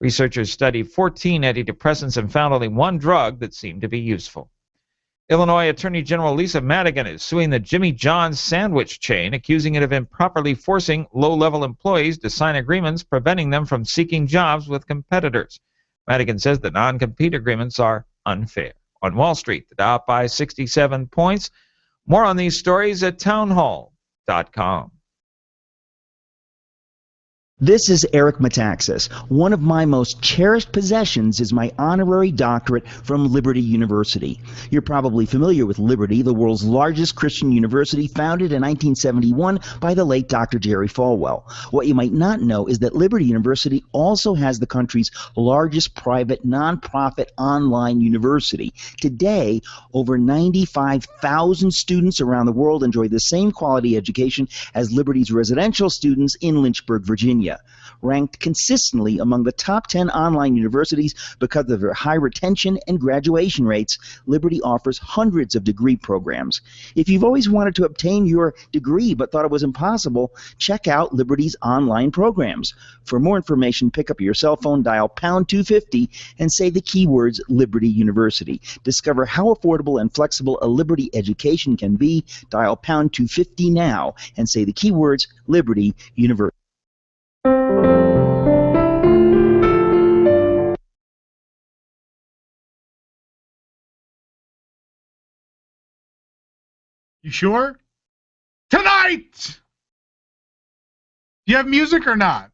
Researchers studied 14 antidepressants and found only one drug that seemed to be useful. Illinois Attorney General Lisa Madigan is suing the Jimmy John's sandwich chain, accusing it of improperly forcing low-level employees to sign agreements preventing them from seeking jobs with competitors. Madigan says the non-compete agreements are unfair. On Wall Street, the Dow up by 67 points. More on these stories at townhall.com. This is Eric Metaxas. One of my most cherished possessions is my honorary doctorate from Liberty University. You're probably familiar with Liberty, the world's largest Christian university, founded in 1971 by the late Dr. Jerry Falwell. What you might not know is that Liberty University also has the country's largest private nonprofit online university. Today, over 95,000 students around the world enjoy the same quality education as Liberty's residential students in Lynchburg, Virginia. Ranked consistently among the top 10 online universities because of their high retention and graduation rates, Liberty offers hundreds of degree programs. If you've always wanted to obtain your degree but thought it was impossible, check out Liberty's online programs. For more information, pick up your cell phone, dial pound 250, and say the keywords Liberty University. Discover how affordable and flexible a Liberty education can be. Dial pound 250 now and say the keywords Liberty University. You sure? Tonight! Do you have music or not?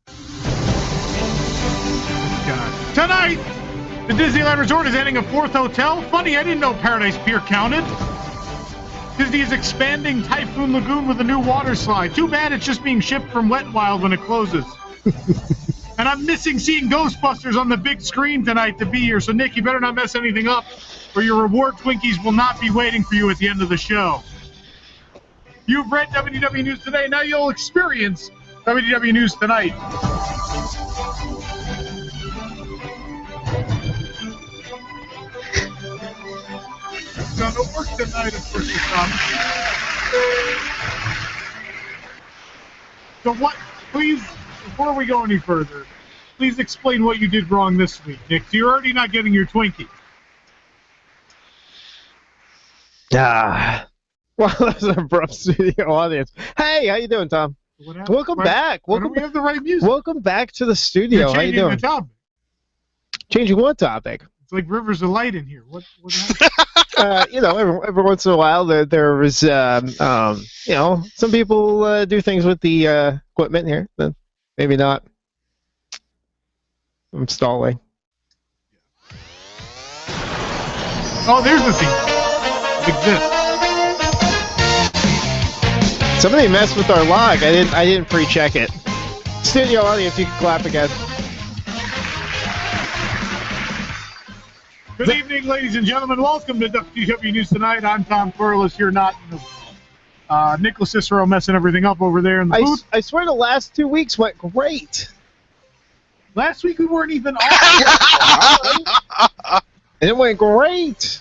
God. Tonight, the Disneyland Resort is adding a fourth hotel. Funny, I didn't know Paradise Pier counted. Disney is expanding Typhoon Lagoon with a new water slide. Too bad it's just being shipped from Wet n Wild when it closes. And I'm missing seeing Ghostbusters on the big screen tonight to be here. So, Nick, you better not mess anything up, or your reward Twinkies will not be waiting for you at the end of the show. You've read WDW News Today. Now you'll experience WDW News Tonight. Got no work tonight, of course, So what, please, before we go any further, please explain what you did wrong this week, Nick. So you're already not getting your Twinkie. Well, that's an abrupt studio audience. Hey, how you doing, Tom? Welcome back. Why don't we have the right music? Welcome back to the studio. You're how you doing? The topic. Changing what topic? It's like rivers of light in here. What happened? Every once in a while there was, some people do things with the equipment here, but maybe not. I'm stalling. Oh, there's the thing. It exists. Somebody messed with our log. I didn't pre-check it. Studio audience, you can clap again. Good evening, ladies and gentlemen. Welcome to WDW News Tonight. I'm Tom Corless. You're not Nick LoCicero messing everything up over there in the booth. I swear the last 2 weeks went great. Last week we weren't even off. And it went great.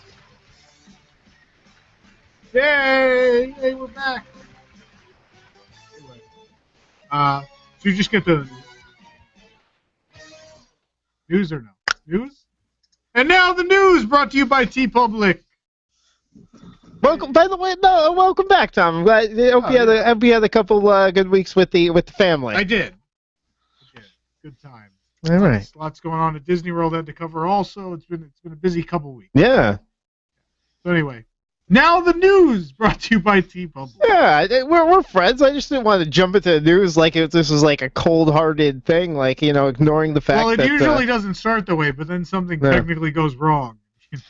Yay! Hey, we're back. So you just get the news or no? News? And now the news brought to you by T-Public. Welcome. By the way, welcome back, Tom. I'm glad. I hope you had a couple good weeks with the family. I did. Good time. All right. Lots going on at Disney World. I had to cover also. It's been a busy couple weeks. Yeah. So anyway, now the news brought to you by T-Public. Yeah, we're friends. I just didn't want to jump into the news like this was like a cold-hearted thing, like ignoring the fact that. Well, it usually doesn't start the way, but then something technically goes wrong.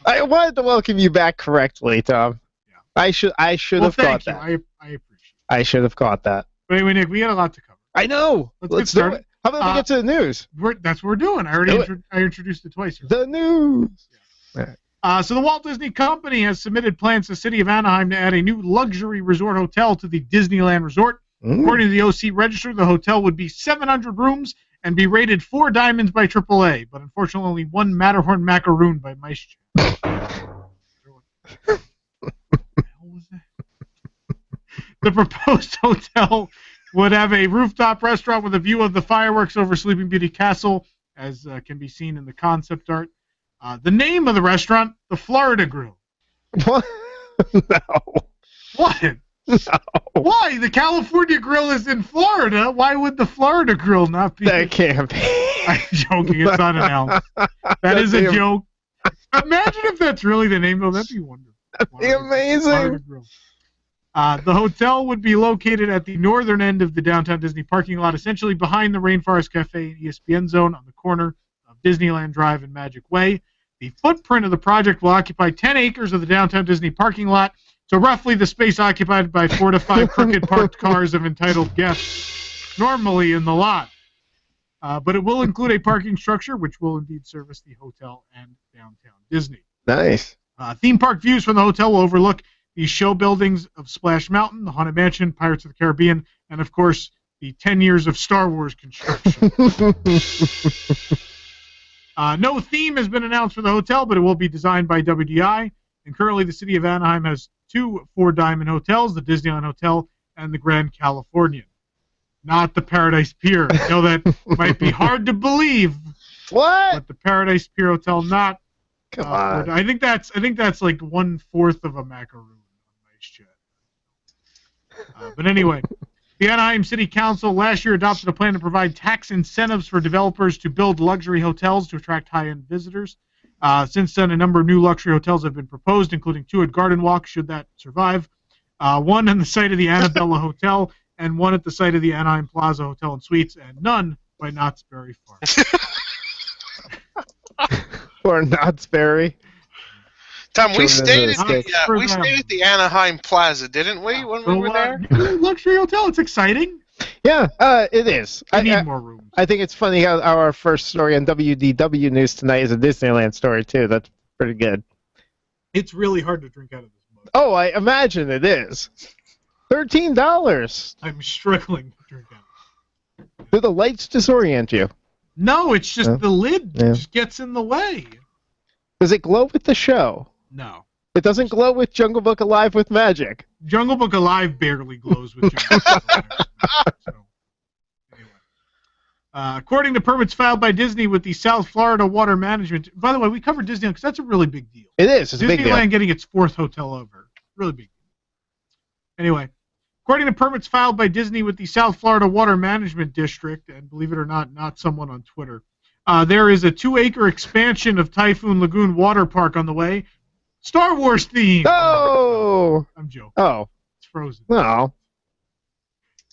I wanted to welcome you back correctly, Tom. Yeah. I should have caught that. I appreciate it. I should have caught that. But anyway, Nick, we had a lot to cover. I know. Let's do it. How about we get to the news? That's what we're doing. I introduced it twice. The news. Yeah. All right. So the Walt Disney Company has submitted plans to the city of Anaheim to add a new luxury resort hotel to the Disneyland Resort. According to the OC Register, the hotel would be 700 rooms and be rated 4 diamonds by AAA, but unfortunately only 1 Matterhorn macaroon by Maestro. The proposed hotel would have a rooftop restaurant with a view of the fireworks over Sleeping Beauty Castle as can be seen in the concept art. The name of the restaurant, the Florida Grill. What? No. What? No. Why? The California Grill is in Florida. Why would the Florida Grill not be? That can't be. I'm joking. It's unannounced. That is a joke. Imagine if that's really the name, though. That'd be wonderful. That'd be amazing. Florida Grill. The hotel would be located at the northern end of the downtown Disney parking lot, essentially behind the Rainforest Cafe and ESPN Zone on the corner of Disneyland Drive and Magic Way. The footprint of the project will occupy 10 acres of the downtown Disney parking lot, so roughly the space occupied by 4 to 5 crooked parked cars of entitled guests normally in the lot. But it will include a parking structure, which will indeed service the hotel and downtown Disney. Nice. Theme park views from the hotel will overlook the show buildings of Splash Mountain, the Haunted Mansion, Pirates of the Caribbean, and, of course, the 10 years of Star Wars construction. No theme has been announced for the hotel, but it will be designed by WDI. And currently the city of Anaheim has 2 four-diamond hotels, the Disneyland Hotel and the Grand Californian. Not the Paradise Pier. I know that might be hard to believe. What? But the Paradise Pier Hotel, not. Come on. I think that's like 1/4 of a macaroon on nice jet. But anyway, the Anaheim City Council last year adopted a plan to provide tax incentives for developers to build luxury hotels to attract high-end visitors. Since then, a number of new luxury hotels have been proposed, including 2 at Garden Walk, should that survive, 1 on the site of the Annabella Hotel, and 1 at the site of the Anaheim Plaza Hotel and Suites, and none by Knott's Berry Farm. Or Knott's Berry. Tom, we stayed we at the Anaheim Plaza, didn't we, when we were there? Luxury hotel, it's exciting. Yeah, it is. I need more rooms. I think it's funny how our first story on WDW News Tonight is a Disneyland story, too. That's pretty good. It's really hard to drink out of this mug. Oh, I imagine it is. $13. I'm struggling to drink out of it. Do the lights disorient you? No, it's just the lid just gets in the way. Does it glow with the show? No. It doesn't glow with Jungle Book Alive with Magic. Jungle Book Alive barely glows with Jungle Book Alive. So, anyway. According to permits filed by Disney with the South Florida Water Management. By the way, we covered Disneyland because that's a really big deal. It is. It's a big deal. Disneyland getting its 4th hotel over. Really big deal. Anyway. According to permits filed by Disney with the South Florida Water Management District, and believe it or not someone on Twitter, there is a 2-acre expansion of Typhoon Lagoon Water Park on the way. Star Wars theme! Oh! I'm joking. Oh. It's Frozen. No.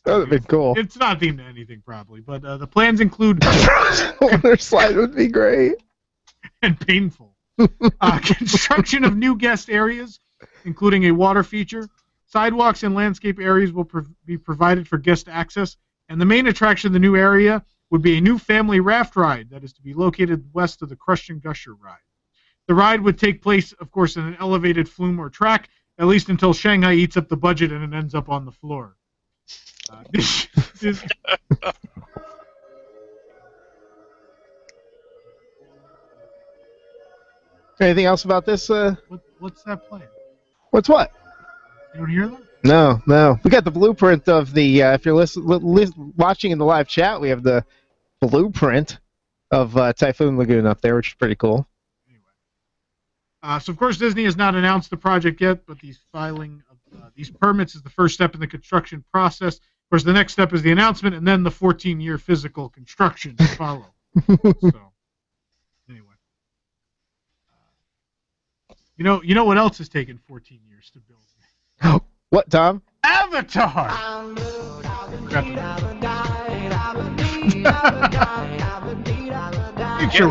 That would be cool. It's not themed to anything, probably, but the plans include... Frozen water slide would be great. And painful. Construction of new guest areas, including a water feature. Sidewalks and landscape areas will be provided for guest access, and the main attraction of the new area would be a new family raft ride that is to be located west of the Crush and Gusher ride. The ride would take place, of course, in an elevated flume or track, at least until Shanghai eats up the budget and it ends up on the floor. Anything else about this? What's that playing? What's what? You don't hear that? No. We got the blueprint of the, if you're watching in the live chat, we have the blueprint of Typhoon Lagoon up there, which is pretty cool. Anyway. So, of course, Disney has not announced the project yet, but the filing of these permits is the first step in the construction process. Of course, the next step is the announcement, and then the 14-year physical construction to follow. So, anyway. You know what else has taken 14 years to build? What, Tom? Avatar! Getting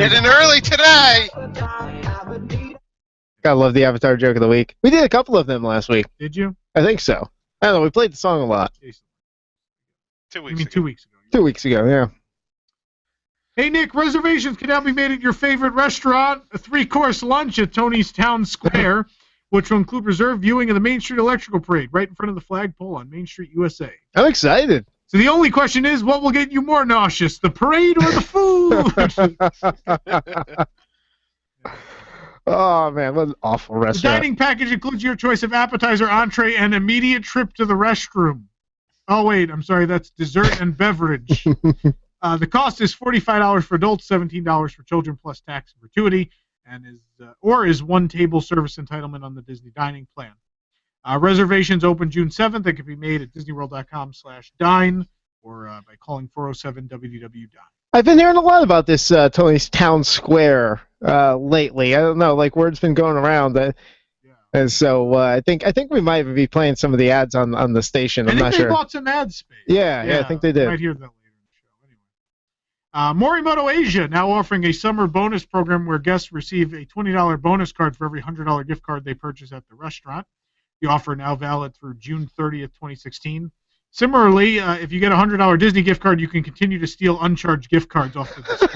it in early today! Gotta love the Avatar joke of the week. We did a couple of them last week. Did you? I think so. I don't know, we played the song a lot. 2 weeks You mean ago. 2 weeks ago? 2 weeks ago, yeah. Hey, Nick, reservations can now be made at your favorite restaurant, a 3-course lunch at Tony's Town Square, which will include reserved viewing of the Main Street Electrical Parade right in front of the flagpole on Main Street, USA. I'm excited. So the only question is, what will get you more nauseous, the parade or the food? Oh, man, what an awful The restaurant. dining package includes your choice of appetizer, entree, and immediate trip to the restroom. Oh, wait, I'm sorry, that's dessert and beverage. The cost is $45 for adults, $17 for children, plus tax and gratuity, and is one table service entitlement on the Disney dining plan. Reservations open June 7th. They can be made at disneyworld.com/dine or by calling 407-WDW-DINE. I've been hearing a lot about this Tony's Town Square lately. I don't know, like word's been going around. And so I think we might be playing some of the ads on the station. I'm not sure. They bought some ad space. Yeah, I think they did. You might hear that later in the show. Anyway, Morimoto Asia now offering a summer bonus program where guests receive a $20 bonus card for every $100 gift card they purchase at the restaurant. The offer now valid through June 30th, 2016. Similarly, if you get a $100 Disney gift card, you can continue to steal uncharged gift cards off the display.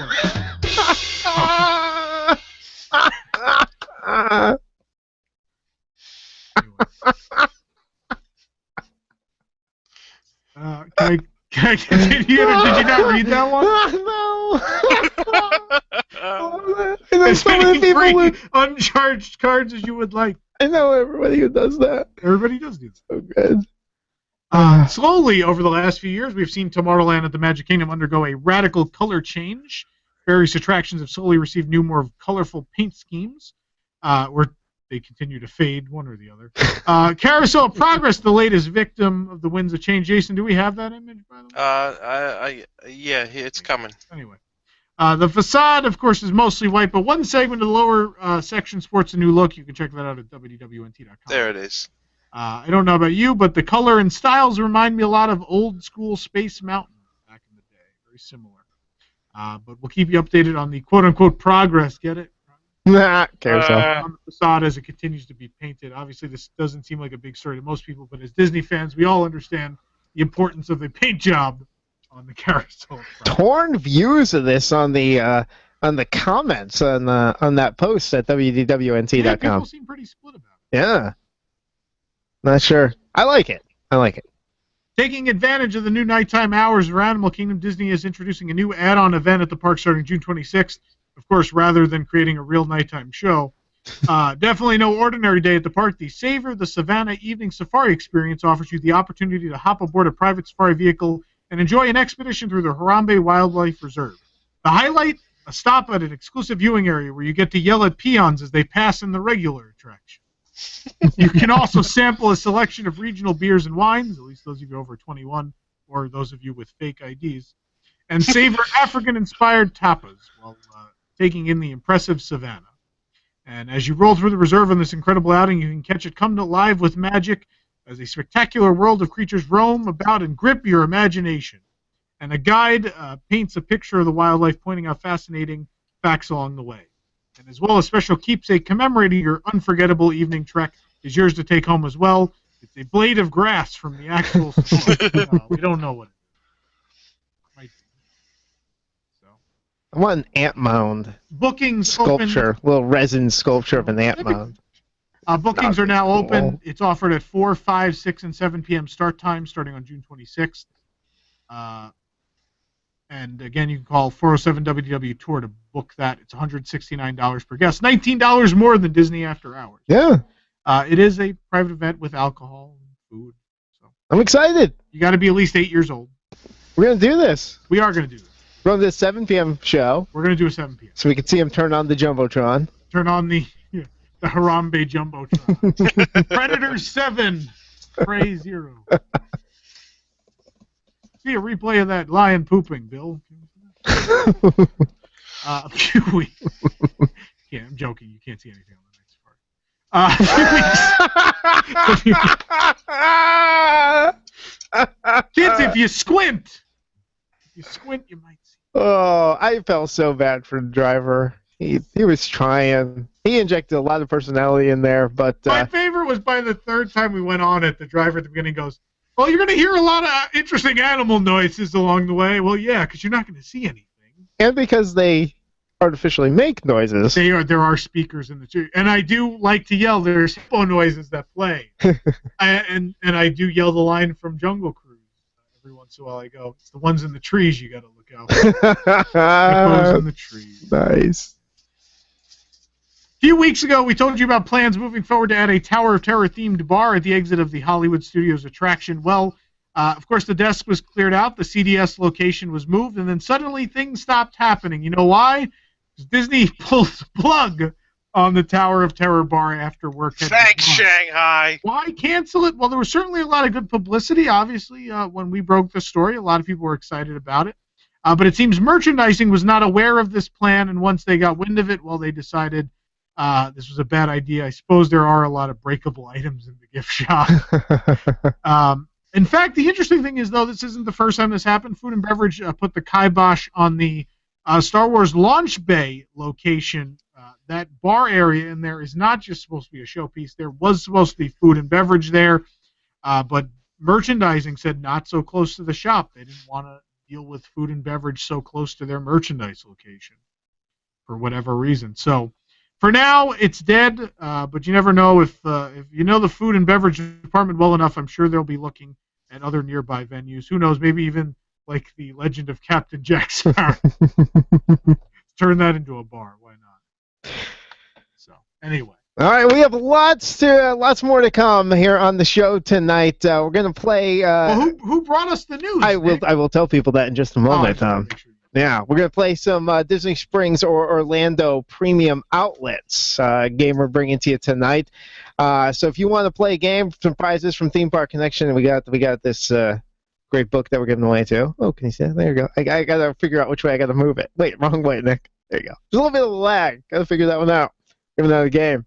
Can I continue? Did you not read that one? No. There's so many people with uncharged cards as you would like. I know everybody who does that. Everybody does do that. So good. Slowly, over the last few years, we've seen Tomorrowland at the Magic Kingdom undergo a radical color change. Various attractions have slowly received new, more colorful paint schemes, where they continue to fade, one or the other. Carousel of Progress, the latest victim of the winds of change. Jason, do we have that image, by the way? Yeah, it's coming. Anyway. The facade, of course, is mostly white, but one segment of the lower section sports a new look. You can check that out at WDWNT.com. There it is. I don't know about you, but the color and styles remind me a lot of old school Space Mountain back in the day. Very similar. But we'll keep you updated on the quote-unquote progress. Get it? Carousel. On the facade as it continues to be painted. Obviously, this doesn't seem like a big story to most people, but as Disney fans, we all understand the importance of a paint job on the carousel. Torn views of this on the comments on that post at WDWNT.com. Yeah, people seem pretty split about it. Yeah. Not sure. I like it. Taking advantage of the new nighttime hours of Animal Kingdom, Disney is introducing a new add-on event at the park starting June 26th. Of course, rather than creating a real nighttime show. Definitely no ordinary day at the park. The Savor the Savannah Evening Safari experience offers you the opportunity to hop aboard a private safari vehicle and enjoy an expedition through the Harambe Wildlife Reserve. The highlight, a stop at an exclusive viewing area where you get to yell at peons as they pass in the regular attraction. You can also sample a selection of regional beers and wines, at least those of you over 21, or those of you with fake IDs, and savor African-inspired tapas while taking in the impressive savannah. And as you roll through the reserve on this incredible outing, you can catch it come to life with magic as a spectacular world of creatures roam about and grip your imagination. And a guide paints a picture of the wildlife, pointing out fascinating facts along the way. And as well, a special keepsake commemorating your unforgettable evening trek is yours to take home as well. It's a blade of grass from the actual store. We don't know what it is. Might be. So. I want an ant mound. Bookings sculpture, open. little resin sculpture of an ant mound. Bookings are now open. It's offered at 4, 5, 6, and 7 p.m. start time, starting on June 26th. And again, you can call 407-WDW Tour to book that. It's $169 per guest, $19 more than Disney After Hours. Yeah. It is a private event with alcohol and food. So I'm excited. You got to be at least 8 years old. We're going to do this. We are going to do this. We're on this 7 p.m. show. We're going to do a 7 p.m. So we can see him turn on the Jumbotron. Turn on the Harambe Jumbotron. Predator 7, Prey 0. See a replay of that lion pooping, Bill. A few weeks. Yeah, I'm joking. You can't see anything on the next part. Kids, if you squint, you might see. Oh, I felt so bad for the driver. He was trying. He injected a lot of personality in there, but my favorite was by the third time we went on it, the driver at the beginning goes, "Well, you're going to hear a lot of interesting animal noises along the way." Well, yeah, because you're not going to see anything. And because they artificially make noises. There are speakers in the tree. And I do like to yell. There's hippo noises that play. And I do yell the line from Jungle Cruise. Every once in a while I go, "It's the ones in the trees you got to look out for." Hippos in the trees. Nice. A few weeks ago, we told you about plans moving forward to add a Tower of Terror themed bar at the exit of the Hollywood Studios attraction. Well, Of course, the desk was cleared out. The CDS location was moved, and then suddenly things stopped happening. You know why? Because Disney pulled the plug on the Tower of Terror bar after work had Thanks, begun. Shanghai. Why cancel it? Well, there was certainly a lot of good publicity. Obviously, when we broke the story, a lot of people were excited about it. But it seems merchandising was not aware of this plan, and once they got wind of it, well, they decided this was a bad idea. I suppose there are a lot of breakable items in the gift shop. In fact, the interesting thing is, though, this isn't the first time this happened. Food and Beverage put the kibosh on the Star Wars launch bay location. That bar area in there is not just supposed to be a showpiece. There was supposed to be food and beverage there, but merchandising said not so close to the shop. They didn't want to deal with food and beverage so close to their merchandise location for whatever reason. So for now, it's dead, but you never know. If you know the food and beverage department well enough, I'm sure they'll be looking at other nearby venues. Who knows, maybe even like the Legend of Captain Jack Sparrow. Turn that into a bar. Why not? So, anyway. All right, we have lots more to come here on the show tonight. We're going to play... well, who brought us the news? I will tell people that in just a moment, Tom. Yeah, we're going to play some Disney Springs or Orlando premium outlets game we're bringing to you tonight. So if you want to play a game, some prizes from Theme Park Connection, we got this great book that we're giving away too. Oh, can you see that? There you go. I got to figure out which way I got to move it. Wait, wrong way, Nick. There you go. There's a little bit of a lag. Got to figure that one out. Giving out a game.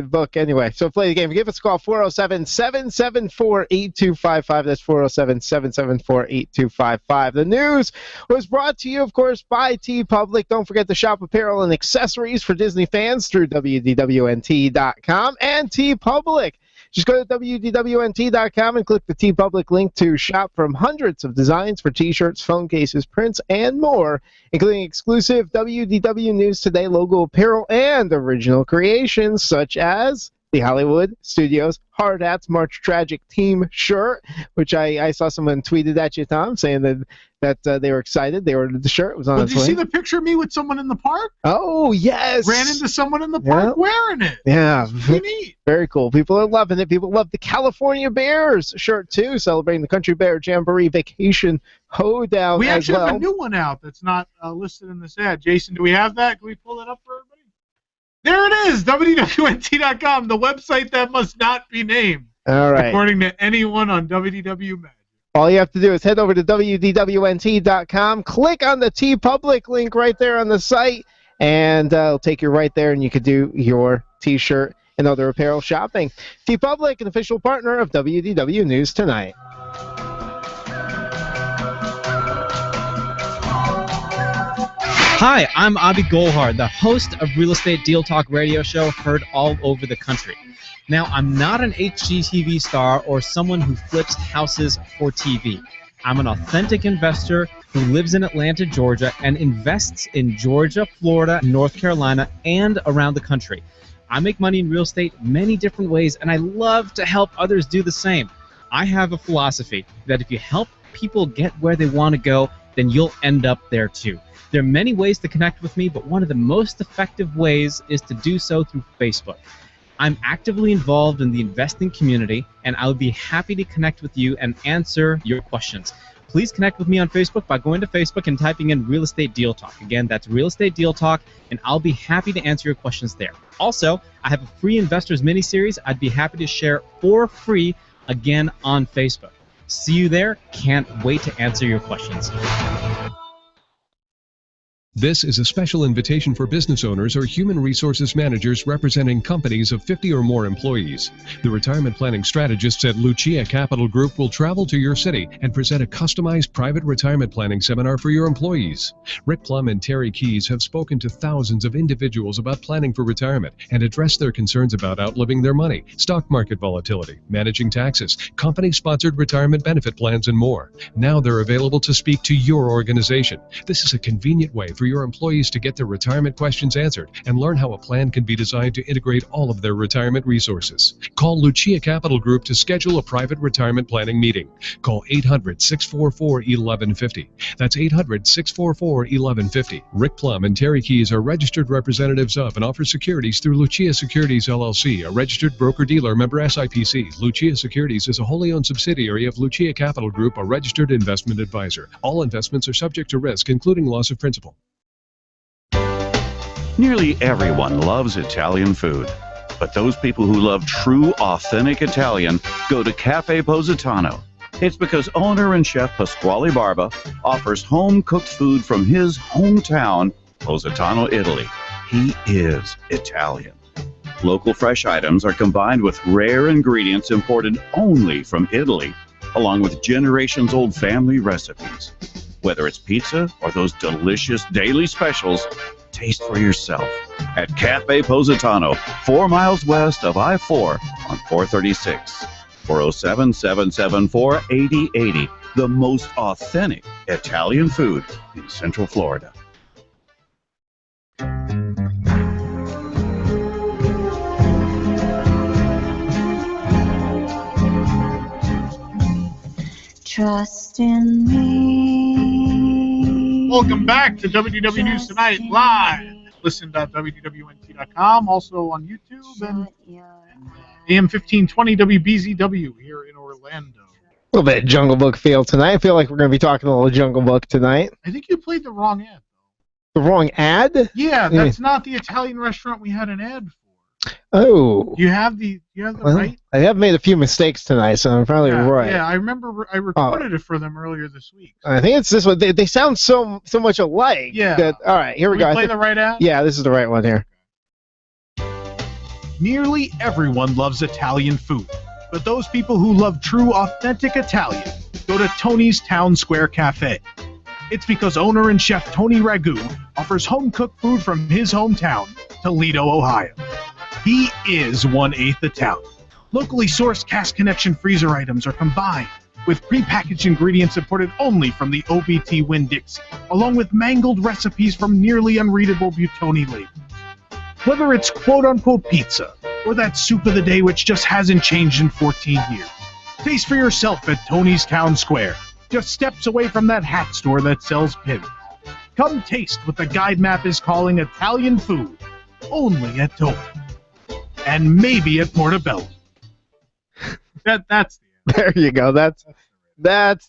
Book anyway. So play the game. Give us a call, 407-774-8255. That's 407-774-8255. The news was brought to you, of course, by TeePublic. Don't forget to shop apparel and accessories for Disney fans through WDWNT.com and TeePublic. Just go to WDWNT.com and click the TeePublic link to shop from hundreds of designs for T-shirts, phone cases, prints, and more, including exclusive WDW News Today logo apparel and original creations such as the Hollywood Studios Hard Hats March Tragic Team shirt, which I saw someone tweeted at you, Tom, saying that they were excited. They ordered the shirt. It was on its way. Did you see the picture of me with someone in the park? Oh, yes. Ran into someone in the park wearing it. Yeah. Pretty neat. Very cool. People are loving it. People love the California Bears shirt, too, celebrating the Country Bear Jamboree Vacation Hoedown We as actually well. have a new one out that's not listed in this ad. Jason, do we have that? Can we pull it up for everybody? There it is, WDWNT.com, the website that must not be named. All right. According to anyone on WDW Magic. All you have to do is head over to WDWNT.com, click on the TeePublic link right there on the site, and it'll take you right there, and you can do your T-shirt and other apparel shopping. TeePublic, an official partner of WDW News Tonight. Hi, I'm Avi Golhar, the host of Real Estate Deal Talk radio show heard all over the country. Now, I'm not an HGTV star or someone who flips houses for TV. I'm an authentic investor who lives in Atlanta, Georgia, and invests in Georgia, Florida, North Carolina, and around the country. I make money in real estate many different ways, and I love to help others do the same. I have a philosophy that if you help people get where they want to go, then you'll end up there too. There are many ways to connect with me, but one of the most effective ways is to do so through Facebook. I'm actively involved in the investing community, and I would be happy to connect with you and answer your questions. Please connect with me on Facebook by going to Facebook and typing in Real Estate Deal Talk. Again, that's Real Estate Deal Talk, and I'll be happy to answer your questions there. Also, I have a free Investors mini-series I'd be happy to share for free, again, on Facebook. See you there. Can't wait to answer your questions. This is a special invitation for business owners or human resources managers representing companies of 50 or more employees. The retirement planning strategists at Lucia Capital Group will travel to your city and present a customized private retirement planning seminar for your employees. Rick Plum and Terry Keys have spoken to thousands of individuals about planning for retirement and addressed their concerns about outliving their money, stock market volatility, managing taxes, company-sponsored retirement benefit plans, and more. Now they're available to speak to your organization. This is a convenient way for for your employees to get their retirement questions answered and learn how a plan can be designed to integrate all of their retirement resources. Call Lucia Capital Group to schedule a private retirement planning meeting. Call 800-644-1150. That's 800-644-1150. Rick Plum and Terry Keys are registered representatives of and offer securities through Lucia Securities LLC, a registered broker-dealer member SIPC. Lucia Securities is a wholly owned subsidiary of Lucia Capital Group, a registered investment advisor. All investments are subject to risk, including loss of principal. Nearly everyone loves Italian food, but those people who love true, authentic Italian go to Cafe Positano. It's because owner and chef Pasquale Barba offers home-cooked food from his hometown, Positano, Italy. He is Italian. Local fresh items are combined with rare ingredients imported only from Italy, along with generations-old family recipes. Whether it's pizza or those delicious daily specials, taste for yourself at Cafe Positano, 4 miles west of I-4 on 436. 407-774-8080. The most authentic Italian food in Central Florida. Trust in me. Welcome back to WDW News Tonight live. Listen.wdwnt.com, also on YouTube and AM 1520 WBZW here in Orlando. A little bit of Jungle Book feel tonight. I feel like we're going to be talking a little Jungle Book tonight. I think you played the wrong ad. The wrong ad? Yeah, that's not the Italian restaurant we had an ad for. Oh. You have the right? I have made a few mistakes tonight, so I'm probably right. Yeah, I remember I recorded it for them earlier this week. I think it's this one. They sound so much alike. Yeah. That, all right, here we go. Play the right ad? Yeah, this is the right one here. Nearly everyone loves Italian food, but those people who love true, authentic Italian go to Tony's Town Square Cafe. It's because owner and chef Tony Ragu offers home-cooked food from his hometown, Toledo, Ohio. He is 1/8 Italian. Locally sourced Cast Connection freezer items are combined with prepackaged ingredients imported only from the OBT Winn-Dixie, along with mangled recipes from nearly unreadable Buitoni labels. Whether it's quote-unquote pizza or that soup of the day which just hasn't changed in 14 years, taste for yourself at Tony's Town Square, just steps away from that hat store that sells pins. Come taste what the guide map is calling Italian food, only at Tony. And maybe at Portobello. That's the There you go. That's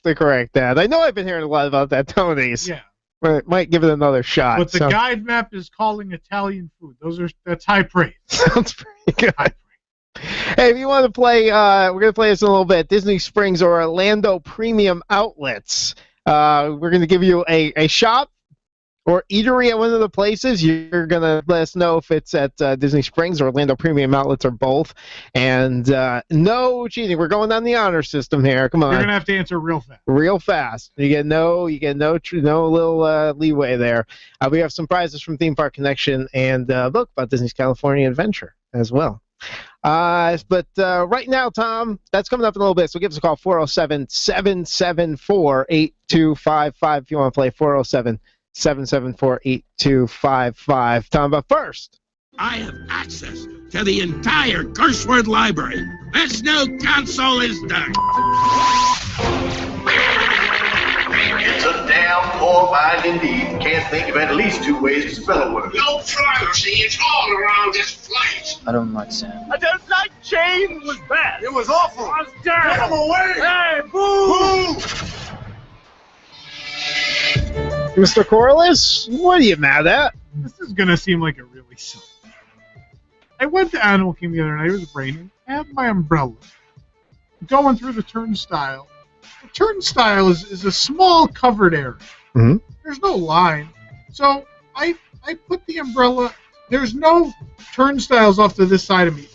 the correct ad. I know I've been hearing a lot about that Tony's. Yeah. But might give it another shot. What the guide map is calling Italian food. That's high praise. Sounds pretty good. Hey, if you want to play, we're going to play this in a little bit. Disney Springs or Orlando Premium Outlets. We're going to give you a shop or eatery at one of the places. You're going to let us know if it's at Disney Springs or Orlando Premium Outlets or both. And no cheating. We're going on the honor system here. Come on. You're going to have to answer real fast. Real fast. You get no little leeway there. We have some prizes from Theme Park Connection and a book about Disney's California Adventure as well. But right now, Tom, that's coming up in a little bit, so give us a call, 407-774-8255 if you want to play, 407-774-8255. Tom, but first, I have access to the entire curse word library. This new console is done. It's a damn poor mind indeed. Can't think of at least 2 ways to spell a word. No privacy is all around this place. I don't like Sam. I don't like change. It was bad. It was awful. I was terrible. Get him away. Hey, boo! Mr. Corless, what are you mad at? This is going to seem like a really silly. I went to Animal Kingdom the other night. It was raining. I had my umbrella. Going through the turnstile. The turnstile is a small covered area. Mm-hmm. There's no line. So I put the umbrella. There's no turnstiles off to this side of me.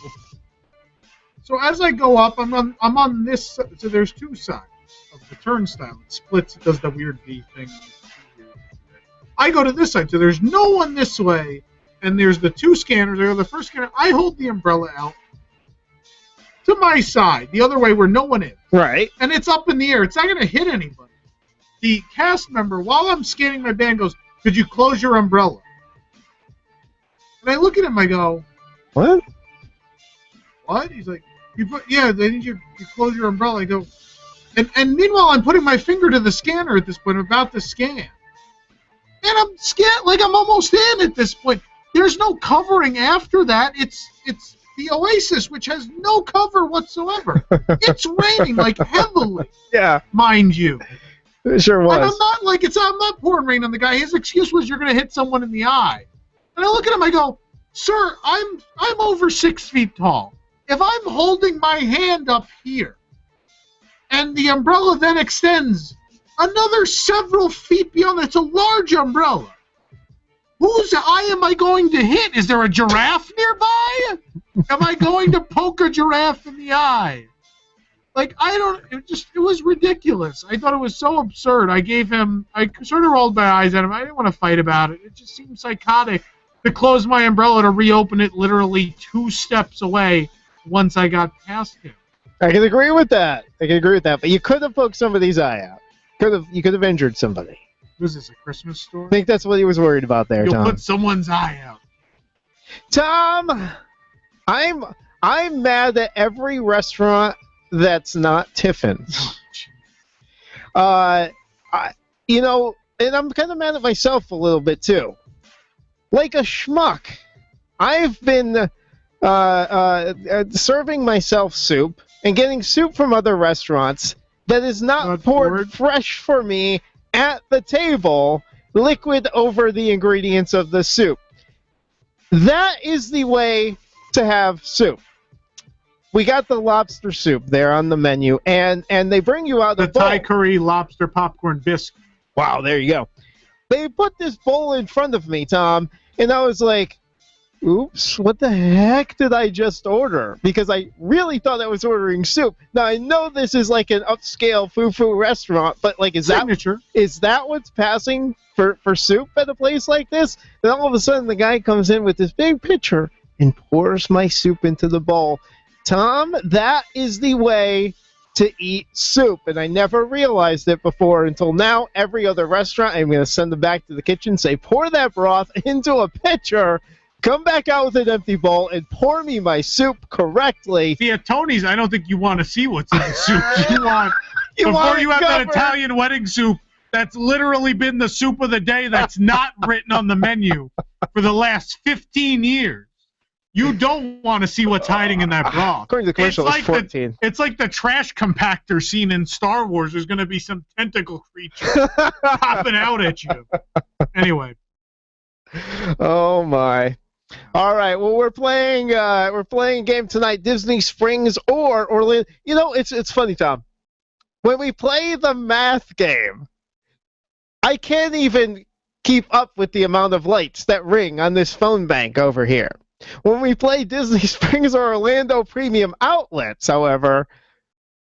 So as I go up, I'm on this. So there's 2 sides of the turnstile. It splits. It does the weird V thing. I go to this side. So there's no one this way. And there's the 2 scanners. I go to the first scanner. I hold the umbrella out to my side, the other way where no one is. Right. And it's up in the air. It's not going to hit anybody. The cast member, while I'm scanning my band, goes, Could you close your umbrella? And I look at him, I go, What? what? He's like, yeah, they need you close your umbrella. I go, and meanwhile, I'm putting my finger to the scanner at this point. I'm about to scan. And I'm scanned, like I'm almost in at this point. There's no covering after that. It's the Oasis, which has no cover whatsoever. It's raining, like, heavily. Yeah. Mind you. It sure was. And I'm not pouring rain on the guy. His excuse was you're going to hit someone in the eye. And I look at him, I go, sir, I'm over 6 feet tall. If I'm holding my hand up here, and the umbrella then extends another several feet beyond, it's a large umbrella. Whose eye am I going to hit? Is there a giraffe nearby? Am I going to poke a giraffe in the eye? Like, it was ridiculous. I thought it was so absurd. I sort of rolled my eyes at him. I didn't want to fight about it. It just seemed psychotic to close my umbrella to reopen it literally 2 steps away once I got past him. I can agree with that. But you could have poked somebody's eye out. You could have injured somebody. Was this a Christmas story? I think that's what he was worried about there, You'll Tom. put someone's eye out. Tom, I'm mad at every restaurant that's not Tiffin's. And I'm kind of mad at myself a little bit too. Like a schmuck, I've been serving myself soup and getting soup from other restaurants that is not poured fresh for me at the table, liquid over the ingredients of the soup. That is the way to have soup. We got the lobster soup there on the menu, and they bring you out the Thai curry lobster popcorn biscuit. Wow, there you go. They put this bowl in front of me, Tom, and I was like, oops, what the heck did I just order? Because I really thought I was ordering soup. Now, I know this is like an upscale foo-foo restaurant, but like, is that what's passing for soup at a place like this? Then all of a sudden, the guy comes in with this big pitcher and pours my soup into the bowl. Tom, that is the way to eat soup, and I never realized it before until now. Every other restaurant, I'm going to send them back to the kitchen, say, pour that broth into a pitcher, come back out with an empty bowl, and pour me my soup correctly. See, at Tony's, I don't think you want to see what's in the soup. Before you have that Italian wedding soup, that's literally been the soup of the day that's not written on the menu for the last 15 years. You don't want to see what's hiding in that broth. According to the commercial, it's 14. It's like the trash compactor scene in Star Wars. There's going to be some tentacle creature popping out at you. Anyway. Oh, my. All right, well, we're playing a game tonight, Disney Springs or Orlando. You know, it's funny, Tom. When we play the math game, I can't even keep up with the amount of lights that ring on this phone bank over here. When we play Disney Springs or Orlando Premium Outlets, however,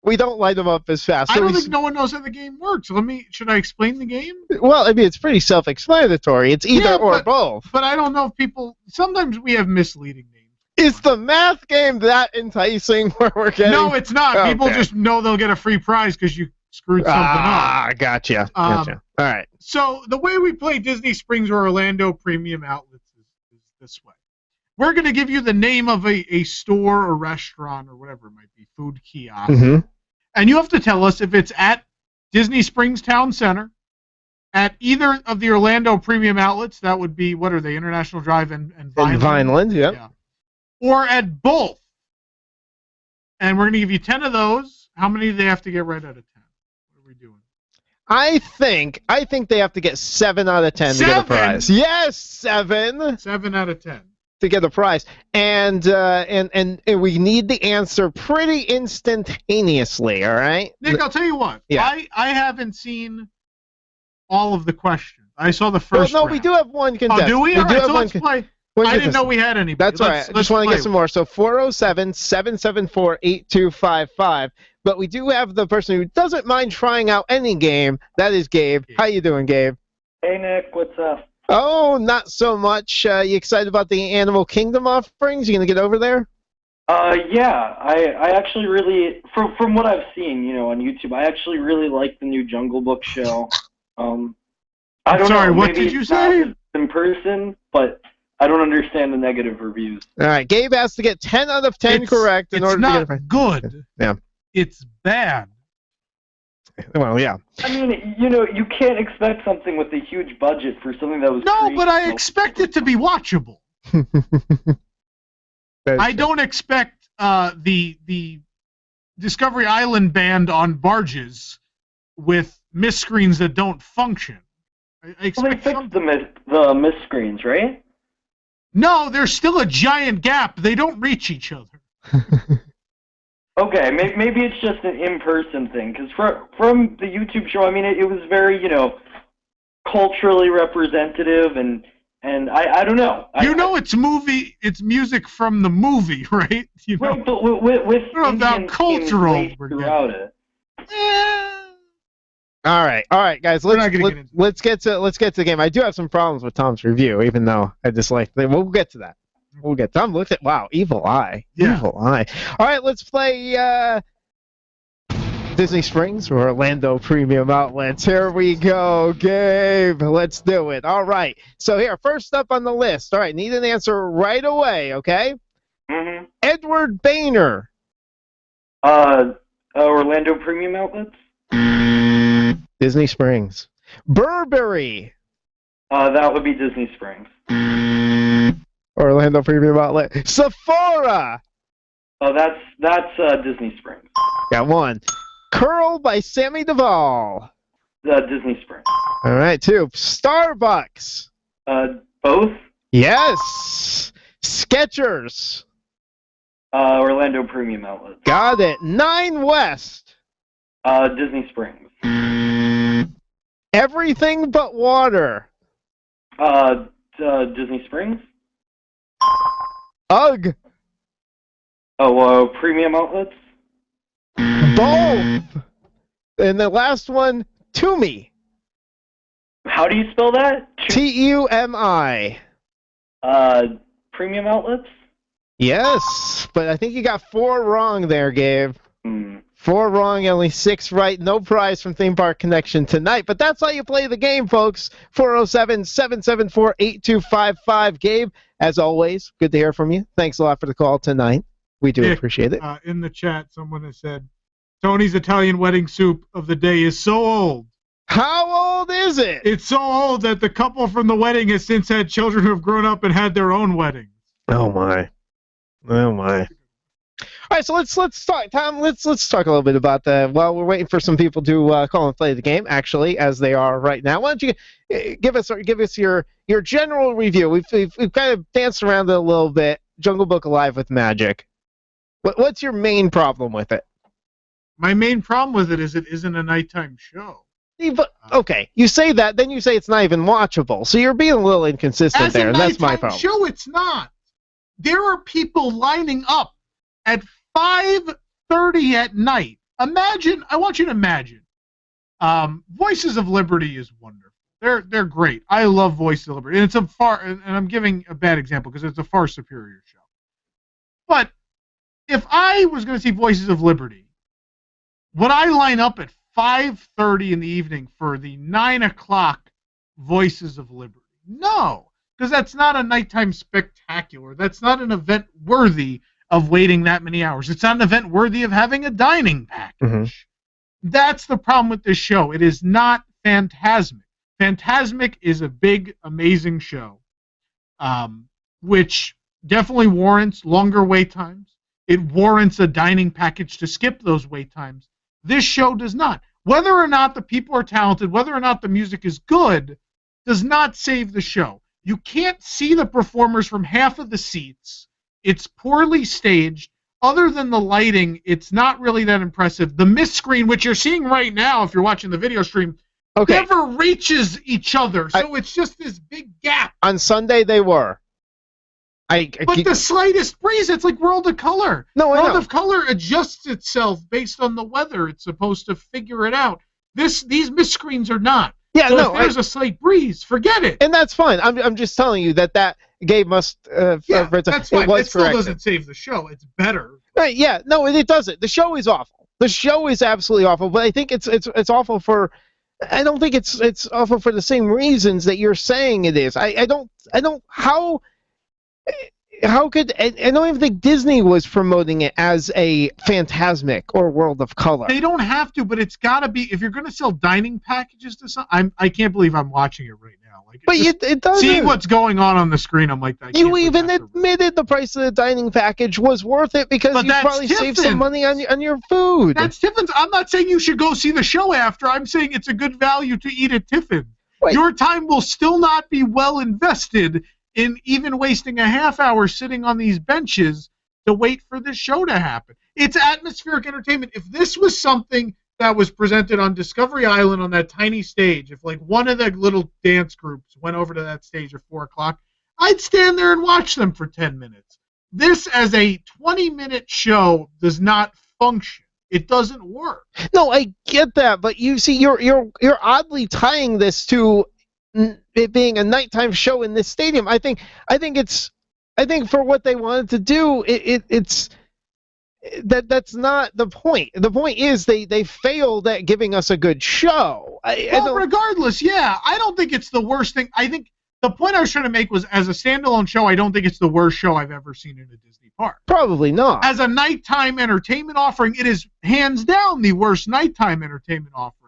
we don't light them up as fast. I don't think no one knows how the game works. Should I explain the game? Well, I mean, it's pretty self-explanatory. It's either or both. But I don't know if people... Sometimes we have misleading names. Is the math game that enticing where we're getting... No, it's not. Okay. People just know they'll get a free prize because you screwed something up. Gotcha. All right. So the way we play Disney Springs or Orlando Premium Outlets is this way. We're going to give you the name of a store or restaurant or whatever it might be, food kiosk. Mm-hmm. And you have to tell us if it's at Disney Springs Town Center, at either of the Orlando Premium Outlets, that would be, what are they, International Drive and Vineland? Vineland, yeah. Or at both. And we're going to give you 10 of those. How many do they have to get right out of 10? What are we doing? I think they have to get 7 out of 10 to get a prize. Yes, 7. 7 out of 10. To get a prize, and we need the answer pretty instantaneously. All right, Nick. I'll tell you what. Yeah. I haven't seen all of the questions. I saw the first. Well, no, we do have one contestant. Oh, do we? All right, so let's play. I didn't know we had any. That's right. I just want to get some more. So 407-774-8255. But we do have the person who doesn't mind trying out any game. That is Gabe. How you doing, Gabe? Hey, Nick. What's up? Oh, not so much. You excited about the Animal Kingdom offerings? You gonna get over there? Yeah. I actually really, from what I've seen, on YouTube, I actually really like the new Jungle Book show. I don't Sorry, know. what Maybe did you it's not say? in person, but I don't understand the negative reviews. All right, Gabe has to get 10 out of 10 correct in order to get It's not good. Yeah. It's bad. Well, yeah. I mean, you can't expect something with a huge budget for something that was. No, but I expect it to be watchable. I don't expect the Discovery Island band on barges with miscreens that don't function. I expect they fixed the miscreens, right? No, there's still a giant gap. They don't reach each other. Okay, maybe it's just an in-person thing. Because from the YouTube show, I mean, it was very, culturally representative, and I don't know. It's music from the movie, right? Right, but with about cultural throughout it. All right, guys. Let's get to the game. I do have some problems with Tom's review, even though I dislike it. We'll get to that. Tom looked at Evil Eye. Yeah. Evil Eye. All right, let's play Disney Springs or Orlando Premium Outlets. Here we go, Gabe. Let's do it. All right. So here, first up on the list. All right, need an answer right away. Okay. Mm-hmm. Edward Boehner. Orlando Premium Outlets. Disney Springs. Burberry. That would be Disney Springs. Orlando Premium Outlet. Sephora. Oh, that's Disney Springs. Got one. Curl by Sammy Duvall. Disney Springs. All right, 2. Starbucks. Both. Yes. Skechers. Orlando Premium Outlets. Got it. 9 West. Disney Springs. Everything But Water. Disney Springs. UGG. Premium Outlets. Both. And the last one, Tumi. How do you spell that? Tumi. Premium Outlets. Yes, but I think you got 4 wrong there, Gabe. 4 wrong, only 6 right. No prize from Theme Park Connection tonight, but that's how you play the game, folks. 407-774-8255. Gabe, as always, good to hear from you. Thanks a lot for the call tonight. We do appreciate it. In the chat, someone has said, Tony's Italian wedding soup of the day is so old. How old is it? It's so old that the couple from the wedding has since had children who have grown up and had their own weddings. Oh, my. Oh, my. All right, so let's talk, Tom. Let's talk a little bit about that. While we're waiting for some people to call and play the game, actually, as they are right now. Why don't you give us your general review? We've kind of danced around it a little bit. Jungle Book Alive with Magic. What's your main problem with it? My main problem with it is it isn't a nighttime show. But, okay, you say that, then you say it's not even watchable. So you're being a little inconsistent there, and that's my problem. As a nighttime show, it's not. There are people lining up at 5:30 at night. I want you to imagine. Voices of Liberty is wonderful. They're great. I love Voices of Liberty, and and I'm giving a bad example because it's a far superior show. But if I was going to see Voices of Liberty, would I line up at 5:30 in the evening for the 9 o'clock Voices of Liberty? No, because that's not a nighttime spectacular. That's not an event worthy of waiting that many hours. It's not an event worthy of having a dining package. Mm-hmm. That's the problem with this show. It is not Fantasmic. Fantasmic is a big, amazing show, which definitely warrants longer wait times. It warrants a dining package to skip those wait times. This show does not. Whether or not the people are talented, whether or not the music is good, does not save the show. You can't see the performers from half of the seats. It's poorly staged. Other than the lighting, it's not really that impressive. The mist screen, which you're seeing right now if you're watching the video stream, never reaches each other. So it's just this big gap. On Sunday, they were. But the slightest breeze, it's like World of Color. World of Color adjusts itself based on the weather. It's supposed to figure it out. These mist screens are not. Yeah, so if there's a slight breeze, forget it. And that's fine. I'm just telling you that Gabe must. That's fine. It still doesn't save the show. It's better. Right? Yeah. No, it doesn't. The show is awful. The show is absolutely awful. But I think it's awful for I don't think it's awful for the same reasons that you're saying it is. I don't how could I don't even think Disney was promoting it as a Phantasmic or World of Color. They don't have to, but it's got to be. If you're going to sell dining packages to some, I can't believe I'm watching it right now. Like, but it doesn't. See what's going on the screen. I'm like, you even admitted the price of the dining package was worth it because you probably saved some money on your food. That's Tiffin's. I'm not saying you should go see the show after. I'm saying it's a good value to eat at Tiffin. Wait. Your time will still not be well invested in even wasting a half hour sitting on these benches to wait for this show to happen. It's atmospheric entertainment. If this was something that was presented on Discovery Island on that tiny stage, if like one of the little dance groups went over to that stage at 4 o'clock, I'd stand there and watch them for 10 minutes. This as a 20-minute show does not function. It doesn't work. No, I get that, but you see, you're oddly tying this to it being a nighttime show in this stadium. I think for what they wanted to do, that's not the point. The point is they failed at giving us a good show. Regardless, yeah, I don't think it's the worst thing. I think the point I was trying to make was, as a standalone show, I don't think it's the worst show I've ever seen in a Disney park. Probably not. As a nighttime entertainment offering, it is hands down the worst nighttime entertainment offering.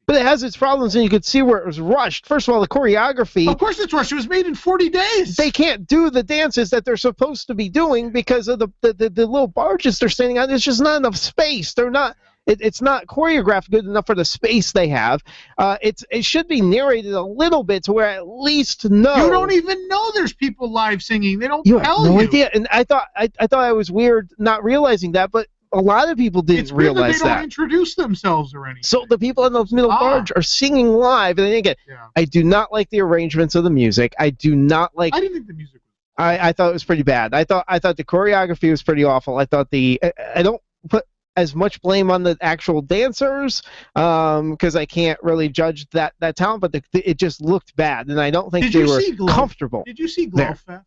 But it has its problems, and you could see where it was rushed. First of all, the choreography. Of course it's rushed. It was made in 40 days. They can't do the dances that they're supposed to be doing because of the little barges they're standing on. There's just not enough space. They're not. It's not choreographed good enough for the space they have. It should be narrated a little bit to where I at least know. You don't even know there's people live singing. They don't tell you. You have no idea. And I thought I was weird not realizing that, but a lot of people didn't realize that. They don't introduce themselves or anything. So the people on the middle barge are singing live, and again, I do not like the arrangements of the music. I do not like. I didn't think the music was. I thought it was pretty bad. I thought the choreography was pretty awful. I thought I don't put as much blame on the actual dancers because I can't really judge that talent, but it just looked bad, and I don't think they were comfortable. Did you see GlowFest?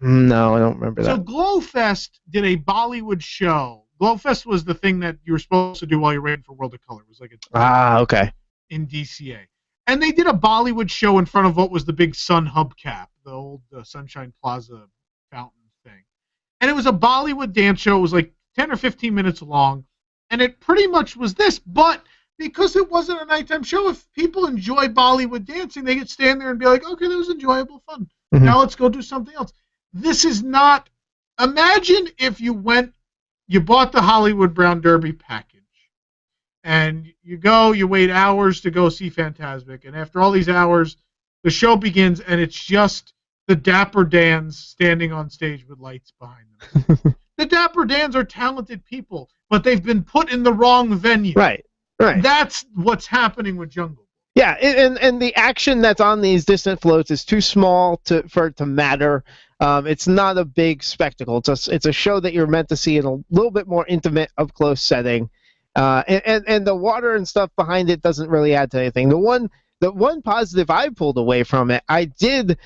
No, I don't remember that. So GlowFest did a Bollywood show. GlowFest was the thing that you were supposed to do while you're waiting for World of Color. It was like okay. In DCA. And they did a Bollywood show in front of what was the big Sun hubcap, the old Sunshine Plaza fountain thing. And it was a Bollywood dance show. It was like 10 or 15 minutes long. And it pretty much was this. But because it wasn't a nighttime show, if people enjoy Bollywood dancing, they could stand there and be like, okay, that was enjoyable fun. Mm-hmm. Now let's go do something else. This is not... Imagine if you bought the Hollywood Brown Derby package, and you wait hours to go see Phantasmic, and after all these hours, the show begins, and it's just the Dapper Dans standing on stage with lights behind them. The Dapper Dans are talented people, but they've been put in the wrong venue. Right. That's what's happening with Jungle. Yeah, and the action that's on these distant floats is too small for it to matter. It's not a big spectacle. It's a show that you're meant to see in a little bit more intimate, up-close setting. And the water and stuff behind it doesn't really add to anything. The one positive I pulled away from it, I did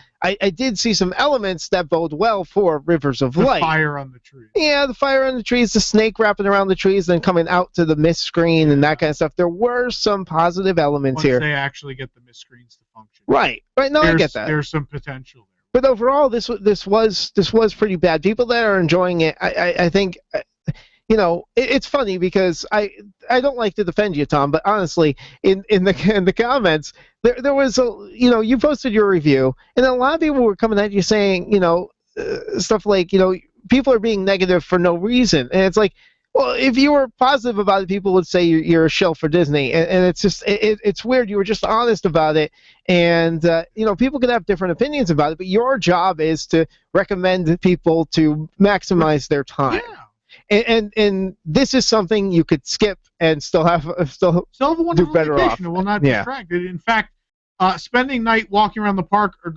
see some elements that bode well for Rivers of Light. The fire on the trees. Yeah, the fire on the trees, the snake wrapping around the trees, then coming out to the mist screen and that kind of stuff. There were some positive elements here. Once they actually get the mist screens to function. Right. No, I get that. There's some potential there. But overall, this was pretty bad. People that are enjoying it, I think, it's funny because I don't like to defend you, Tom, but honestly, in the comments, there was you posted your review, and a lot of people were coming at you saying, stuff like, people are being negative for no reason, and it's like, well, if you were positive about it, people would say you're a shill for Disney, and it's just it's weird. You were just honest about it, and people can have different opinions about it, but your job is to recommend people to maximize their time. Yeah. And this is something you could skip and still have a wonderful do better vacation. off. It will not distract. In fact, spending night walking around the park, or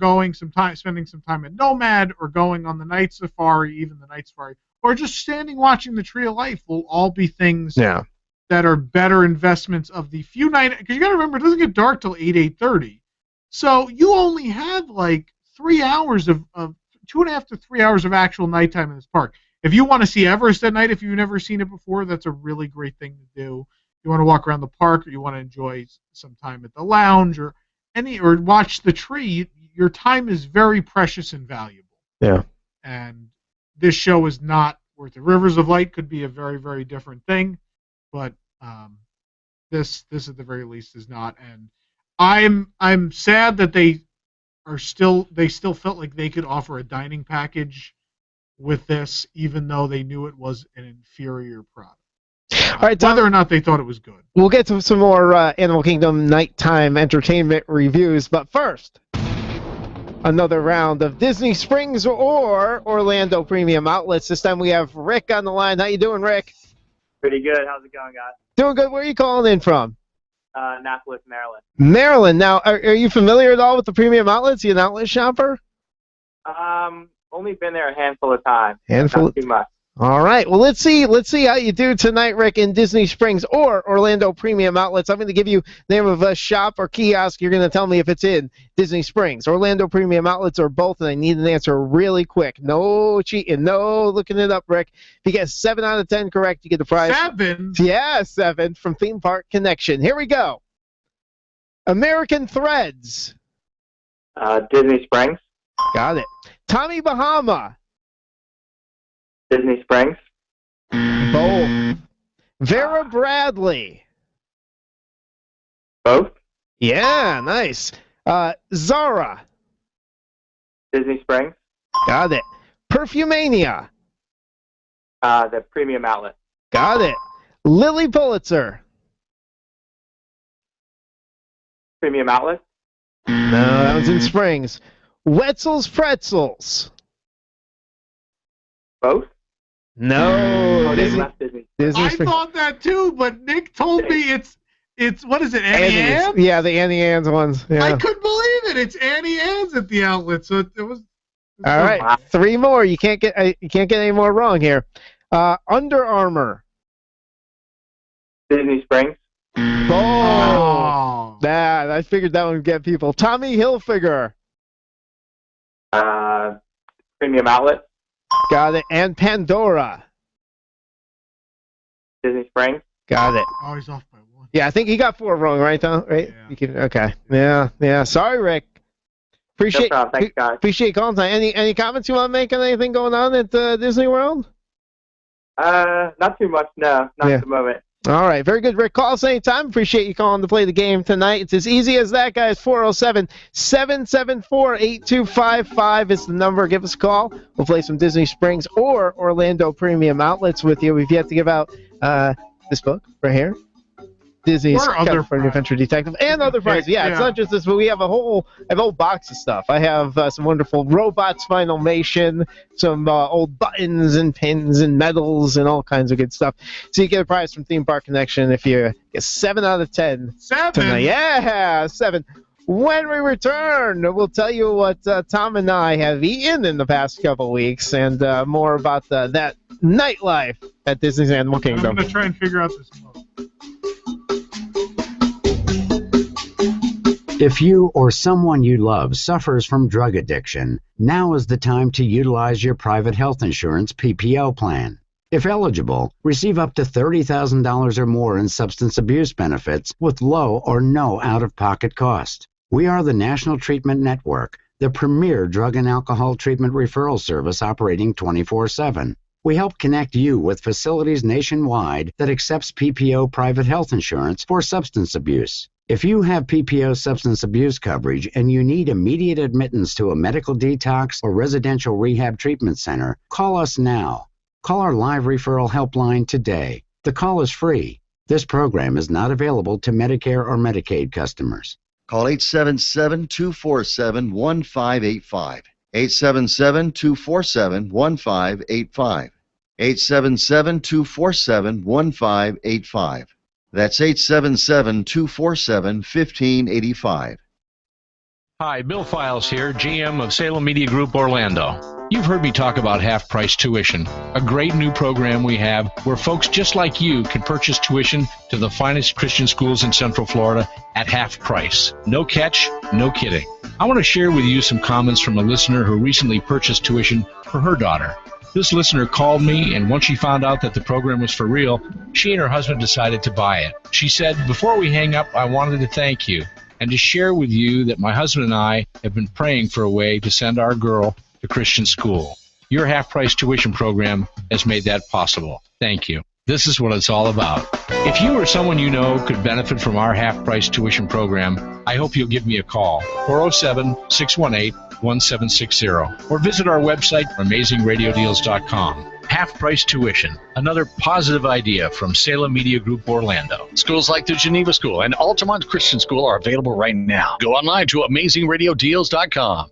spending some time at Nomad, or going on the night safari, even the night safari, or just standing watching the Tree of Life will all be things that are better investments of the few night. Because you got to remember, it doesn't get dark till 8:30, so you only have like 3 hours of 2.5 to 3 hours of actual nighttime in this park. If you want to see Everest at night, if you've never seen it before, that's a really great thing to do. you want to walk around the park, or you want to enjoy some time at the lounge, or watch the tree, your time is very precious and valuable. Yeah. And this show is not worth it. Rivers of Light could be a very, very different thing, but this at the very least is not. And I'm sad that they still felt like they could offer a dining package with this, even though they knew it was an inferior product. All right, Tom, whether or not they thought it was good. We'll get to some more Animal Kingdom nighttime entertainment reviews, but first, another round of Disney Springs or Orlando Premium Outlets. This time we have Rick on the line. How you doing, Rick? Pretty good. How's it going, guys? Doing good. Where are you calling in from? Annapolis, Maryland. Maryland. Now, are you familiar at all with the Premium Outlets? You an outlet shopper? Only been there a handful of times. Handful. Not too much. All right. Well, let's see how you do tonight, Rick, in Disney Springs or Orlando Premium Outlets. I'm going to give you the name of a shop or kiosk. You're going to tell me if it's in Disney Springs, Orlando Premium Outlets, or both, and I need an answer really quick. No cheating. No looking it up, Rick. If you get 7 out of 10 correct, you get the prize. 7? Yeah, 7 from Theme Park Connection. Here we go. American Threads. Disney Springs. Got it. Tommy Bahama. Disney Springs. Both. Vera Bradley. Both. Yeah, nice. Zara. Disney Springs. Got it. Perfumania. The Premium Outlet. Got it. Lily Pulitzer. Premium Outlet. No, that was in Springs. Wetzel's Pretzels. Both? No. Disney. I thought that too, but Nick told me it's what is it, Annie Ann's? Yeah, the Annie Ann's ones. Yeah. I couldn't believe it. It's Annie Ann's at the outlet, so it was. All right, 3 more. You can't get any more wrong here. Under Armour. Disney Springs. Oh. I figured that would get people. Tommy Hilfiger. Premium Outlet. Got it. And Pandora. Disney Springs. Got it. Oh, he's off by 1. Yeah, I think he got 4 wrong, right, Tom? Right? Yeah. Okay. Yeah. Sorry, Rick. Appreciate. No problem. Thanks, guys. Appreciate calling tonight. Any comments you want to make on anything going on at Disney World? Not too much. No, not at the moment. All right, very good, Rick. Call us anytime. Appreciate you calling to play the game tonight. It's as easy as that, guys. 407-774-8255 is the number. Give us a call. We'll play some Disney Springs or Orlando Premium Outlets with you. We've yet to give out this book right here. Disney's California Adventure Detective, and other prizes. Yeah, it's not just this, but we have a whole box of stuff. I have some wonderful Robots Finalmation, some old buttons and pins and medals and all kinds of good stuff. So you get a prize from Theme Park Connection if you get 7 out of 10 tonight. Yeah, 7. When we return, we'll tell you what Tom and I have eaten in the past couple weeks and more about that nightlife at Disney's Animal Kingdom. I'm going to try and figure out this book. If you or someone you love suffers from drug addiction, now is the time to utilize your private health insurance PPO plan. If eligible, receive up to $30,000 or more in substance abuse benefits with low or no out-of-pocket cost. We are the National Treatment Network, the premier drug and alcohol treatment referral service operating 24/7. We help connect you with facilities nationwide that accepts PPO private health insurance for substance abuse. If you have PPO substance abuse coverage and you need immediate admittance to a medical detox or residential rehab treatment center, call us now. Call our live referral helpline today. The call is free. This program is not available to Medicare or Medicaid customers. Call 877-247-1585. 877-247-1585. 877-247-1585. That's 877-247-1585. Hi, Bill Files here, GM of Salem Media Group Orlando. You've heard me talk about half-price tuition, a great new program we have where folks just like you can purchase tuition to the finest Christian schools in Central Florida at half price. No catch, no kidding. I want to share with you some comments from a listener who recently purchased tuition for her daughter. This listener called me, and once she found out that the program was for real, she and her husband decided to buy it. She said, "Before we hang up, I wanted to thank you and to share with you that my husband and I have been praying for a way to send our girl to Christian school. Your half-price tuition program has made that possible. Thank you." This is what it's all about. If you or someone you know could benefit from our half-price tuition program, I hope you'll give me a call, 407-618-1760, or visit our website, amazingradiodeals.com. Half-price tuition, another positive idea from Salem Media Group Orlando. Schools like the Geneva School and Altamont Christian School are available right now. Go online to amazingradiodeals.com.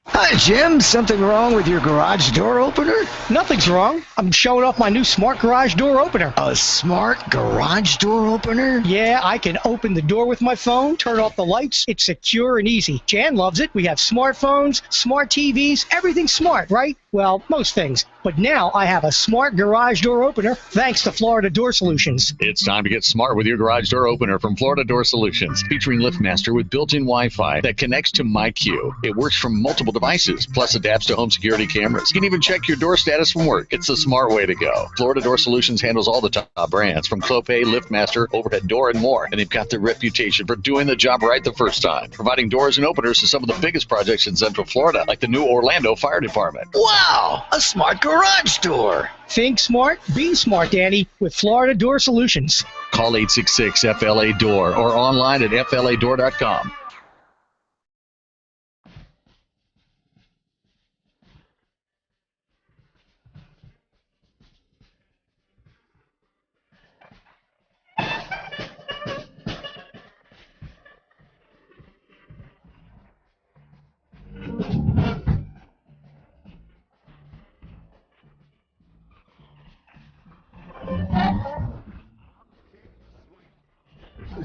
Hi, Jim. Something wrong with your garage door opener? Nothing's wrong. I'm showing off my new smart garage door opener. A smart garage door opener? Yeah, I can open the door with my phone, turn off the lights. It's secure and easy. Jan loves it. We have smartphones, smart TVs, everything's smart, right? Well, most things. But now I have a smart garage door opener thanks to Florida Door Solutions. It's time to get smart with your garage door opener from Florida Door Solutions, featuring LiftMaster with built-in Wi-Fi that connects to MyQ. It works from multiple devices, plus adapts to home security cameras. You can even check your door status from work. It's the smart way to go. Florida Door Solutions handles all the top brands, from Clopay, LiftMaster, Overhead Door, and more. And they've got the reputation for doing the job right the first time, providing doors and openers to some of the biggest projects in Central Florida, like the new Orlando Fire Department. Wow, a smart garage door. Think smart, be smart, Danny, with Florida Door Solutions. Call 866-FLA-DOOR or online at fladoor.com.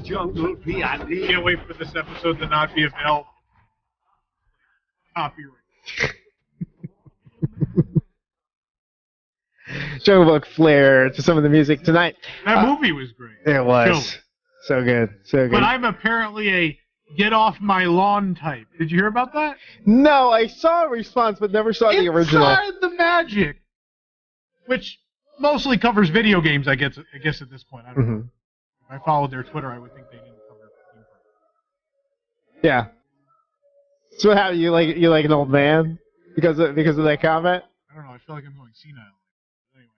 Jungle PID. Can't wait for this episode to not be available. Copyright. Showbook flair to some of the music tonight. That movie was great. It was. So good. So good. But I'm apparently a get off my lawn type. Did you hear about that? No, I saw a response, but never saw the original. Inside the Magic, which mostly covers video games, I guess at this point. I don't know. If I followed their Twitter, I would think they didn't cover it. Yeah. So how you like an old man because of that comment? I don't know. I feel like I'm going senile. Anyway,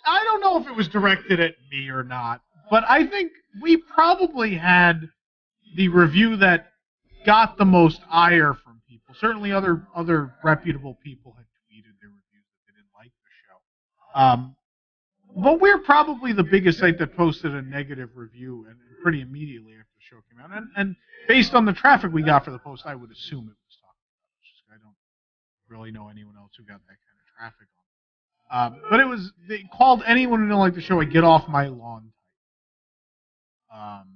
I don't know if it was directed at me or not, but I think we probably had the review that got the most ire from people. Certainly, other reputable people had tweeted their reviews that they didn't like the show. But we're probably the biggest site that posted a negative review and pretty immediately after the show came out. And based on the traffic we got for the post, I would assume it was talking about it. I don't really know anyone else who got that kind of traffic on it. But they called anyone who didn't like the show a get off my lawn type.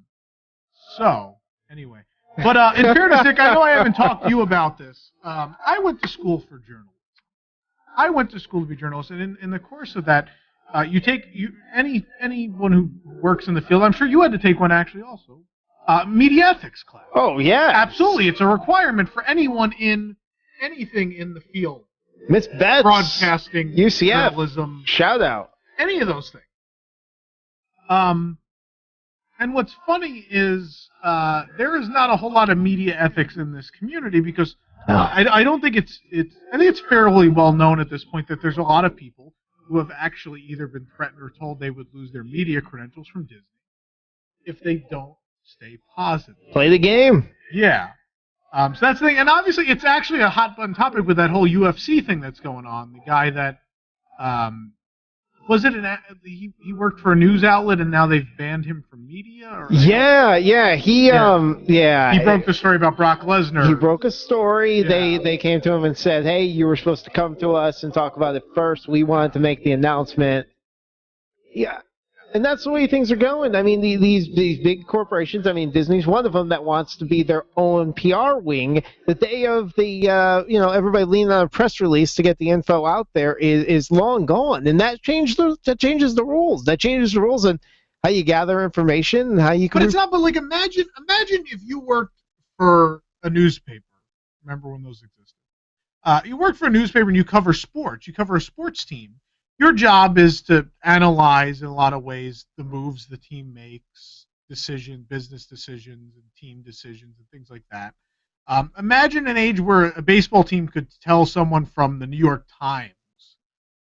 So, anyway. But in fairness, Dick, I know I haven't talked to you about this. I went to school for journalism. I went to school to be a journalist, and in the course of that, anyone who works in the field, I'm sure you had to take one actually also, media ethics class. Oh, yeah. Absolutely. It's a requirement for anyone in anything in the field. Miss Betts. Broadcasting, UCF. journalism. Shout out. Any of those things. And what's funny is there is not a whole lot of media ethics in this community because I don't think I think it's fairly well known at this point that there's a lot of people who have actually either been threatened or told they would lose their media credentials from Disney if they don't stay positive. Play the game. Yeah. So that's the thing. And obviously it's actually a hot button topic with that whole UFC thing that's going on. The guy that, he worked for a news outlet and now they've banned him from media? Or He broke the story about Brock Lesnar. He broke a story. Yeah. They came to him and said, hey, you were supposed to come to us and talk about it first. We wanted to make the announcement. Yeah. And that's the way things are going. I mean, these big corporations, I mean, Disney's one of them that wants to be their own PR wing. The day of the, everybody leaning on a press release to get the info out there is long gone. And that changes the rules. That changes the rules and how you gather information and how you can... But it's not, but like, imagine if you worked for a newspaper. Remember when those existed? You work for a newspaper and you cover sports. You cover a sports team. Your job is to analyze in a lot of ways the moves the team makes, business decisions, and team decisions, and things like that. Imagine an age where a baseball team could tell someone from the New York Times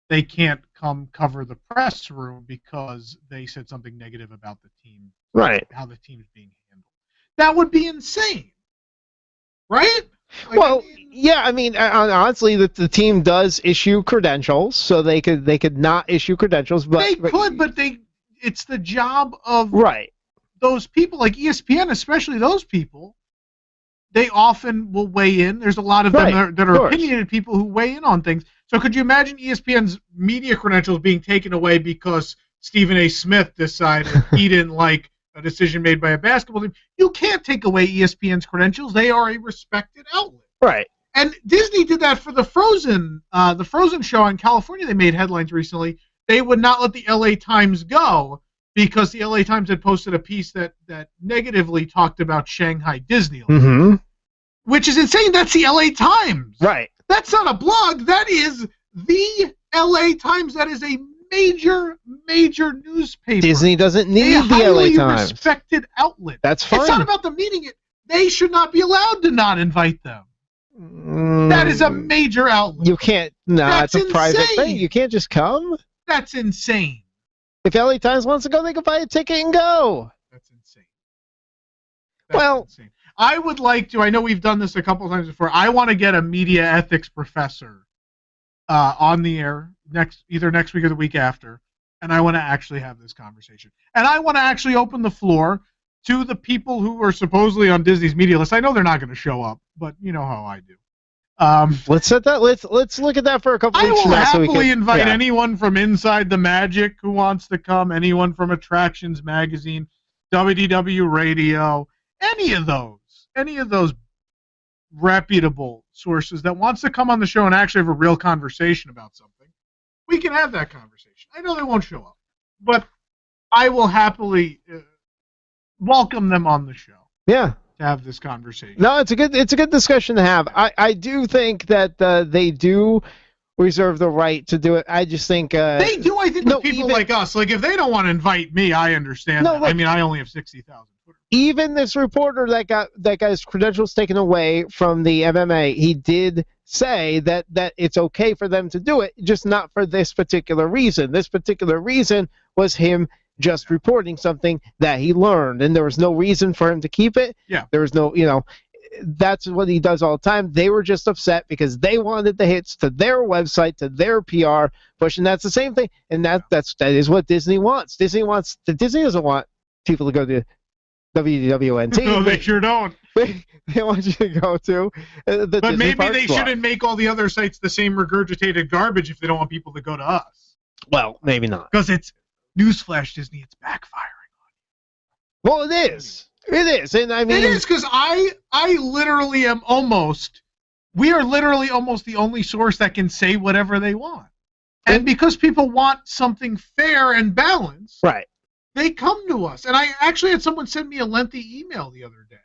they can't come cover the press room because they said something negative about the team, right? How the team's being handled. That would be insane, right? Like, well, yeah, I mean, honestly, the team does issue credentials, so they could not issue credentials, but it's the job of right those people, like ESPN, especially those people. They often will weigh in. There's a lot of them that are opinionated people who weigh in on things. So could you imagine ESPN's media credentials being taken away because Stephen A. Smith decided he didn't like a decision made by a basketball team? You can't take away ESPN's credentials. They are a respected outlet. Right. And Disney did that for the Frozen show in California. They made headlines recently. They would not let the LA Times go because the LA Times had posted a piece that negatively talked about Shanghai Disneyland, which is insane. That's the LA Times. Right. That's not a blog. That is the LA Times. That is a major newspaper. Disney doesn't need the LA Times. Highly respected outlet. That's fine. It's not about them needing it. They should not be allowed to not invite them. That is a major outlet. You can't. No, it's a private thing. You can't just come. That's insane. If LA Times wants to go, they can buy a ticket and go. That's insane. Insane. I would like to. I know we've done this a couple of times before. I want to get a media ethics professor on the air either next week or the week after, and I want to actually have this conversation. And I want to actually open the floor to the people who are supposedly on Disney's media list. I know they're not going to show up, but you know how I do. Let's set that. Let's look at that for a couple weeks. I will happily invite anyone from Inside the Magic who wants to come, anyone from Attractions Magazine, WDW Radio, any of those reputable sources that wants to come on the show and actually have a real conversation about something. We can have that conversation. I know they won't show up, but I will happily welcome them on the show. Yeah. To have this conversation. No, it's a good discussion to have. I do think that they do reserve the right to do it. I just think they do. I think with people like us, like if they don't want to invite me, I understand. That. I mean, I only have 60,000. Even this reporter that got his credentials taken away from the MMA, he did say that it's okay for them to do it, just not for this particular reason. This particular reason was him just reporting something that he learned, and there was no reason for him to keep it. Yeah. There was no, that's what he does all the time. They were just upset because they wanted the hits to their website, to their PR push, and that's the same thing. And that is what Disney wants. Disney doesn't want people to go to WDWNT. No, they sure don't. They want you to go to the But Disney maybe Parks they blog. shouldn't make all the other sites the same regurgitated garbage if they don't want people to go to us. Well, maybe not. Because it's newsflash, Disney, it's backfiring on you. Well, it is. It is. And I mean, it is because I literally am we are literally almost the only source that can say whatever they want. And because people want something fair and balanced, right, they come to us. And I actually had someone send me a lengthy email the other day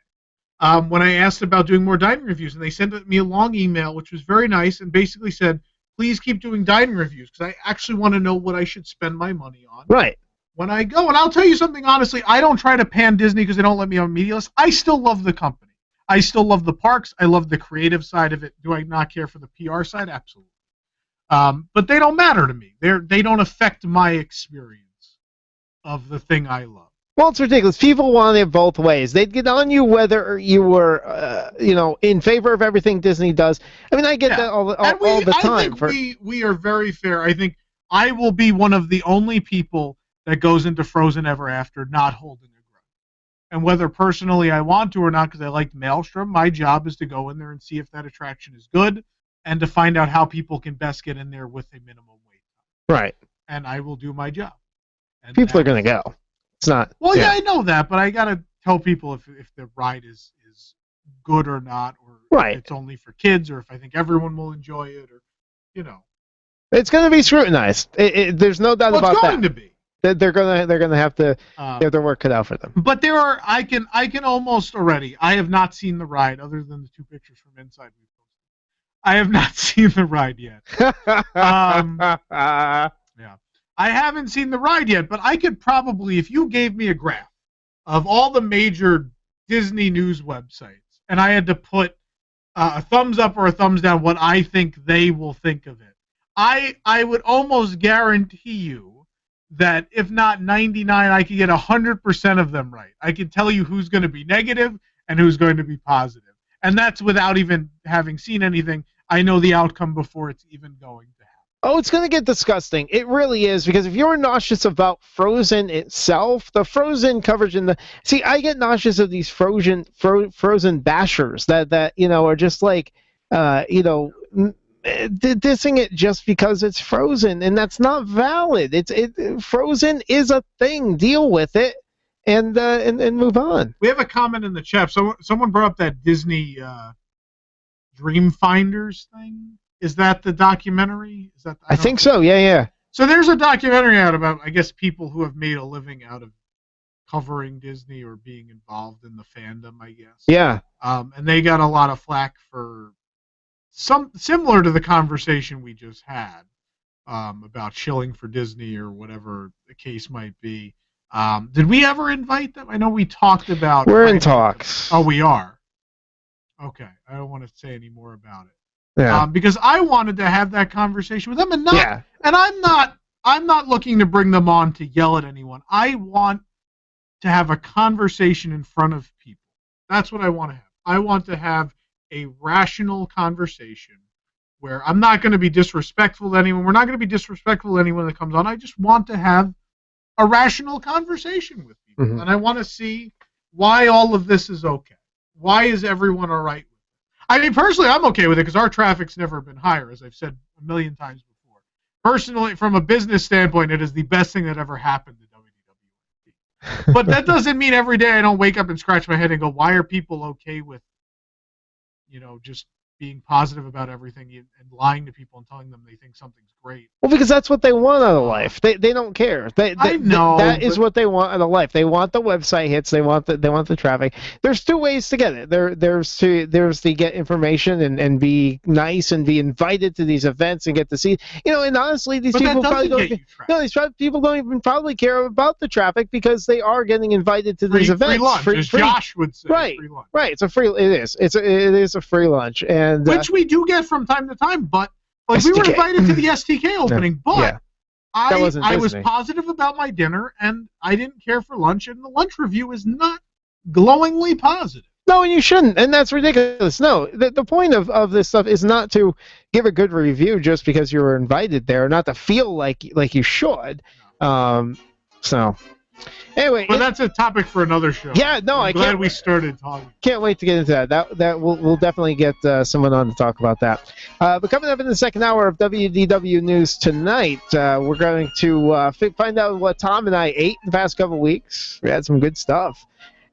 when I asked about doing more dining reviews. And they sent me a long email, which was very nice, and basically said, please keep doing dining reviews because I actually want to know what I should spend my money on. Right. When I go. And I'll tell you something honestly, I don't try to pan Disney because they don't let me on media list. I still love the company. I still love the parks. I love the creative side of it. Do I not care for the PR side? Absolutely. But they don't matter to me. They don't affect my experience of the thing I love. Well, it's ridiculous. People want it both ways. They'd get on you whether you were, in favor of everything Disney does. I mean, I get that all the time. I think we are very fair. I think I will be one of the only people that goes into Frozen Ever After not holding a grudge. And whether personally I want to or not, because I like Maelstrom, my job is to go in there and see if that attraction is good and to find out how people can best get in there with a minimum wait time. Right. And I will do my job. People are going to go. It's not. Well, yeah, I know that, but I got to tell people if the ride is good or not, or if it's only for kids, or if I think everyone will enjoy it, or, you know. It's going to be scrutinized. There's no doubt about that. It's going to be. They're gonna have to have their work cut out for them. But there are I can almost already. I have not seen the ride other than the 2 pictures from inside we posted. I have not seen the ride yet. Yeah, I haven't seen the ride yet. But I could probably, if you gave me a graph of all the major Disney news websites, and I had to put a thumbs up or a thumbs down what I think they will think of it, I would almost guarantee you that if not 99, I could get 100% of them right. I could tell you who's going to be negative and who's going to be positive. And that's without even having seen anything. I know the outcome before it's even going to happen. Oh, it's going to get disgusting. It really is, because if you're nauseous about Frozen itself, the Frozen coverage in the... See, I get nauseous of these Frozen bashers that are just like, dissing it just because it's Frozen, and that's not valid. Frozen is a thing. Deal with it and move on. We have a comment in the chat. Someone brought up that Disney Dream Finders thing. Is that the documentary? Is that? I think so. Yeah. So there's a documentary out about, I guess, people who have made a living out of covering Disney or being involved in the fandom, I guess. Yeah. And they got a lot of flack for similar to the conversation we just had about shilling for Disney or whatever the case might be. Did we ever invite them? I know we talked about... We're in talks. Oh, we are? Okay. I don't want to say any more about it. Yeah. Because I wanted to have that conversation with them, and I'm not looking to bring them on to yell at anyone. I want to have a conversation in front of people. That's what I want to have. I want to have a rational conversation where I'm not going to be disrespectful to anyone. We're not going to be disrespectful to anyone that comes on. I just want to have a rational conversation with people. Mm-hmm. And I want to see why all of this is okay. Why is everyone all right with it? I mean, personally, I'm okay with it because our traffic's never been higher, as I've said a million times before. Personally, from a business standpoint, it is the best thing that ever happened to WDWNT. But that doesn't mean every day I don't wake up and scratch my head and go, why are people okay with just being positive about everything and lying to people and telling them they think something's great. Well, because that's what they want out of life. They don't care. I know. That is what they want out of life. They want the website hits. They want the traffic. There's 2 ways to get it. There's to get information and be nice and be invited to these events and get to see. And honestly, these people probably don't. People don't even probably care about the traffic because they are getting invited to these events. Free lunch, as Josh would say. Right. Free lunch. Right. It is a free lunch, and which we do get from time to time, but. Like we were invited to the STK opening, but I was positive about my dinner, and I didn't care for lunch, and the lunch review is not glowingly positive. No, and you shouldn't, and that's ridiculous. No, the point of this stuff is not to give a good review just because you were invited there, not to feel like you should. So. Anyway, but that's a topic for another show. Yeah, no, I'm glad we started talking. Can't wait to get into that. That we'll definitely get someone on to talk about that. But coming up in the second hour of WDW News Tonight, we're going to find out what Tom and I ate the past couple weeks. We had some good stuff,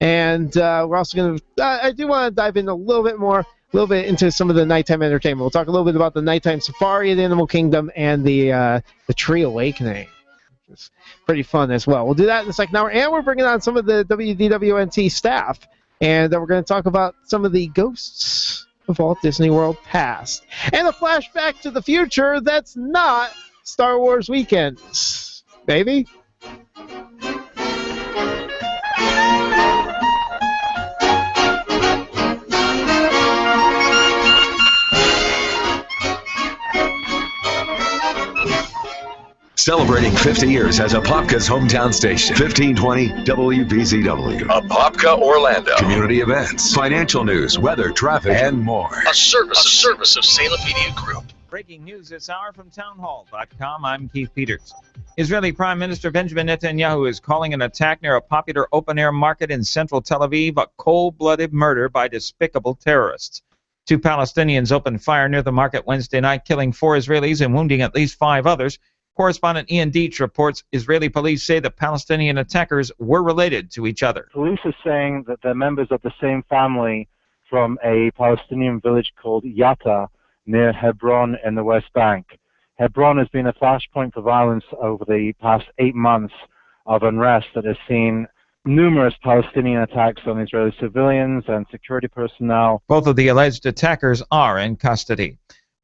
and we're also going to. I do want to dive in a little bit into some of the nighttime entertainment. We'll talk a little bit about the nighttime safari at Animal Kingdom and the Tree Awakening. It's pretty fun as well. We'll do that in the second hour, and we're bringing on some of the WDWNT staff, and we're going to talk about some of the ghosts of Walt Disney World past, and a flashback to the future that's not Star Wars weekends, baby. Celebrating 50 years as Apopka's hometown station. 1520 WBZW. Apopka, Orlando. Community events, financial news, weather, traffic, and more. A service of Salem Media Group. Breaking news this hour from townhall.com. I'm Keith Peters. Israeli Prime Minister Benjamin Netanyahu is calling an attack near a popular open-air market in central Tel Aviv a cold-blooded murder by despicable terrorists. 2 Palestinians opened fire near the market Wednesday night, killing 4 Israelis and wounding at least 5 others. Correspondent Ian Dietz reports Israeli police say the Palestinian attackers were related to each other. Police are saying that they're members of the same family from a Palestinian village called Yatta near Hebron in the West Bank. Hebron has been a flashpoint for violence over the past 8 months of unrest that has seen numerous Palestinian attacks on Israeli civilians and security personnel. Both of the alleged attackers are in custody.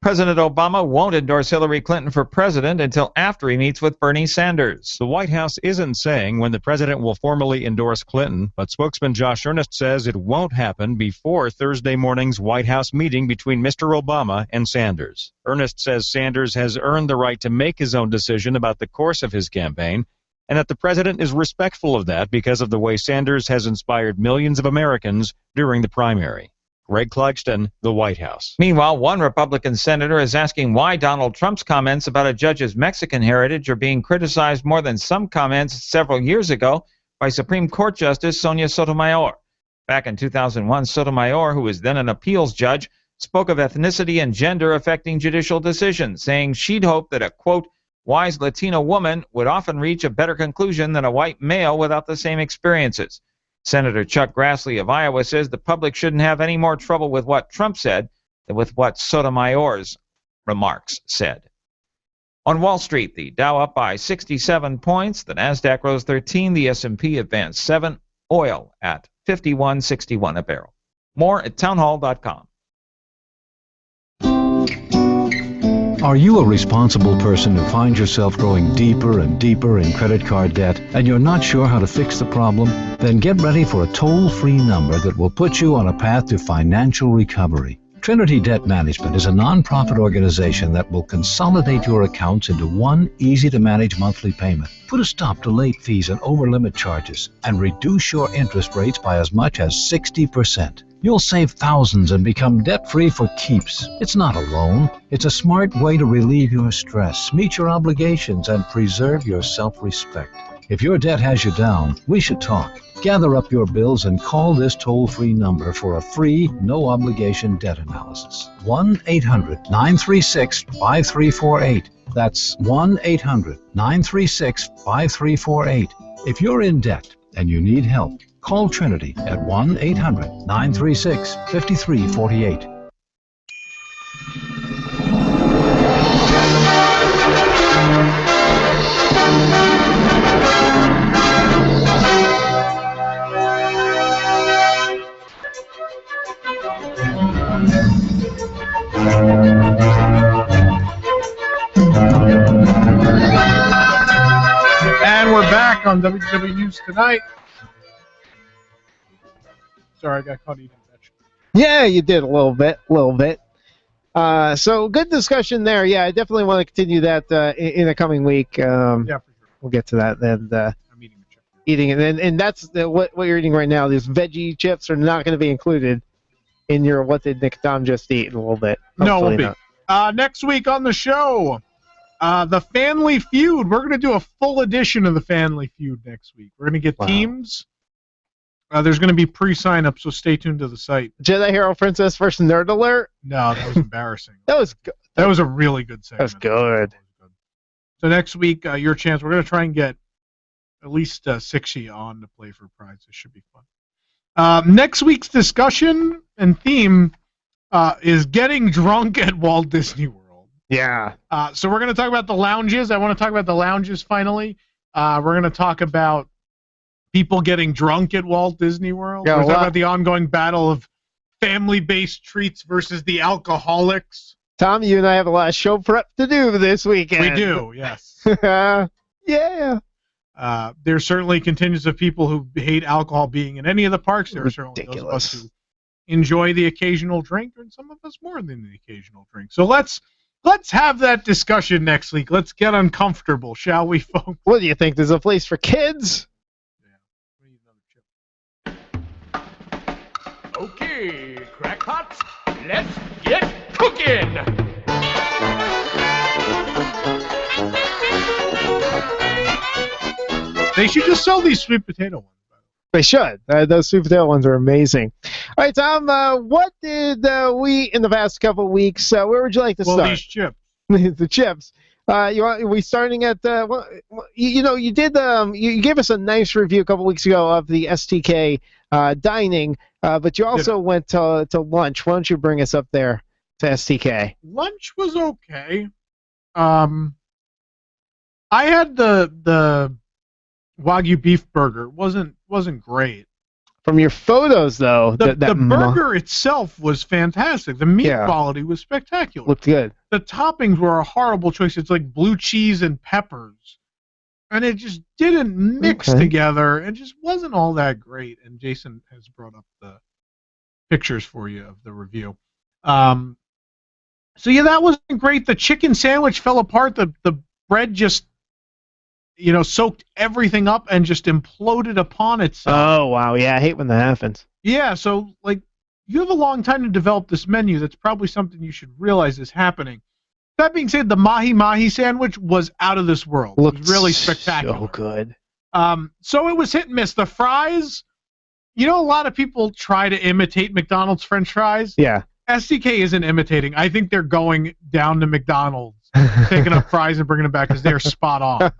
President Obama won't endorse Hillary Clinton for president until after he meets with Bernie Sanders. The White House isn't saying when the president will formally endorse Clinton, but spokesman Josh Earnest says it won't happen before Thursday morning's White House meeting between Mr. Obama and Sanders. Earnest says Sanders has earned the right to make his own decision about the course of his campaign, and that the president is respectful of that because of the way Sanders has inspired millions of Americans during the primary. Greg Clugston, the White House. Meanwhile, one Republican senator is asking why Donald Trump's comments about a judge's Mexican heritage are being criticized more than some comments several years ago by Supreme Court Justice Sonia Sotomayor. Back in 2001, Sotomayor, who was then an appeals judge, spoke of ethnicity and gender affecting judicial decisions, saying she'd hoped that a, quote, wise Latino woman would often reach a better conclusion than a white male without the same experiences. Senator Chuck Grassley of Iowa says the public shouldn't have any more trouble with what Trump said than with what Sotomayor's remarks said. On Wall Street, the Dow up by 67 points, the Nasdaq rose 13, the S&P advanced 7, oil at $51.61 a barrel. More at townhall.com. Are you a responsible person who finds yourself going deeper and deeper in credit card debt and you're not sure how to fix the problem? Then get ready for a toll-free number that will put you on a path to financial recovery. Trinity Debt Management is a nonprofit organization that will consolidate your accounts into one easy-to-manage monthly payment, put a stop to late fees and over-limit charges, and reduce your interest rates by as much as 60%. You'll save thousands and become debt-free for keeps. It's not a loan. It's a smart way to relieve your stress, meet your obligations, and preserve your self-respect. If your debt has you down, we should talk. Gather up your bills and call this toll-free number for a free, no-obligation debt analysis. 1-800-936-5348. That's 1-800-936-5348. If you're in debt and you need help, call Trinity at 1-800-936-5348. And we're back on WDW News Tonight. Sorry, I got caught eating vegetables. Yeah, you did a little bit. So good discussion there. Yeah, I definitely want to continue that in the coming week. Yeah, for sure. We'll get to that then. I'm eating a chip. Eating it, and that's what you're eating right now. These veggie chips are not going to be included in your What Did Nick Tom Just Eat in a little bit. No, Hopefully we'll be. Next week on the show, the Family Feud. We're going to do a full edition of the Family Feud next week. We're going to get teams. There's going to be pre-sign-up, so stay tuned to the site. Jedi Hero Princess versus Nerd Alert? No, that was embarrassing. That was good. That was a really good segment. That was good. So next week, your chance. We're going to try and get at least 60 on to play for prize. It should be fun. Next week's discussion and theme is getting drunk at Walt Disney World. Yeah. So we're going to talk about the lounges. I want to talk about the lounges finally. We're going to talk about people getting drunk at Walt Disney World. Yeah, we're talking about the ongoing battle of family-based treats versus the alcoholics. Tom, you and I have a lot of show prep to do this weekend. We do, yes. Yeah. There's certainly contingents of people who hate alcohol being in any of the parks. There are certainly those of us who enjoy the occasional drink, and some of us more than the occasional drink. So let's have that discussion next week. Let's get uncomfortable, shall we, folks? What do you think? There's a place for kids? Okay, crackpots, let's get cooking! They should just sell these sweet potato ones. They should. Those sweet potato ones are amazing. All right, Tom, what did we, in the past couple of weeks, where would you like to start? These chips. The chips. We starting at you did you gave us a nice review a couple weeks ago of the STK dining, but you also went to lunch. Why don't you bring us up there to STK? Lunch was okay. I had the Wagyu beef burger. Wasn't great. From your photos, though, the burger itself was fantastic. The meat quality was spectacular. Looked good. The toppings were a horrible choice. It's like blue cheese and peppers, and it just didn't mix together. It just wasn't all that great. And Jason has brought up the pictures for you of the review. So yeah, that wasn't great. The chicken sandwich fell apart. The bread just soaked everything up and just imploded upon itself. Oh, wow. Yeah, I hate when that happens. Yeah, so, you have a long time to develop this menu. That's probably something you should realize is happening. That being said, the mahi-mahi sandwich was out of this world. It was really spectacular. So good. So it was hit and miss. The fries, a lot of people try to imitate McDonald's French fries. Yeah. STK isn't imitating. I think they're going down to McDonald's, picking up fries and bringing them back because they're spot on.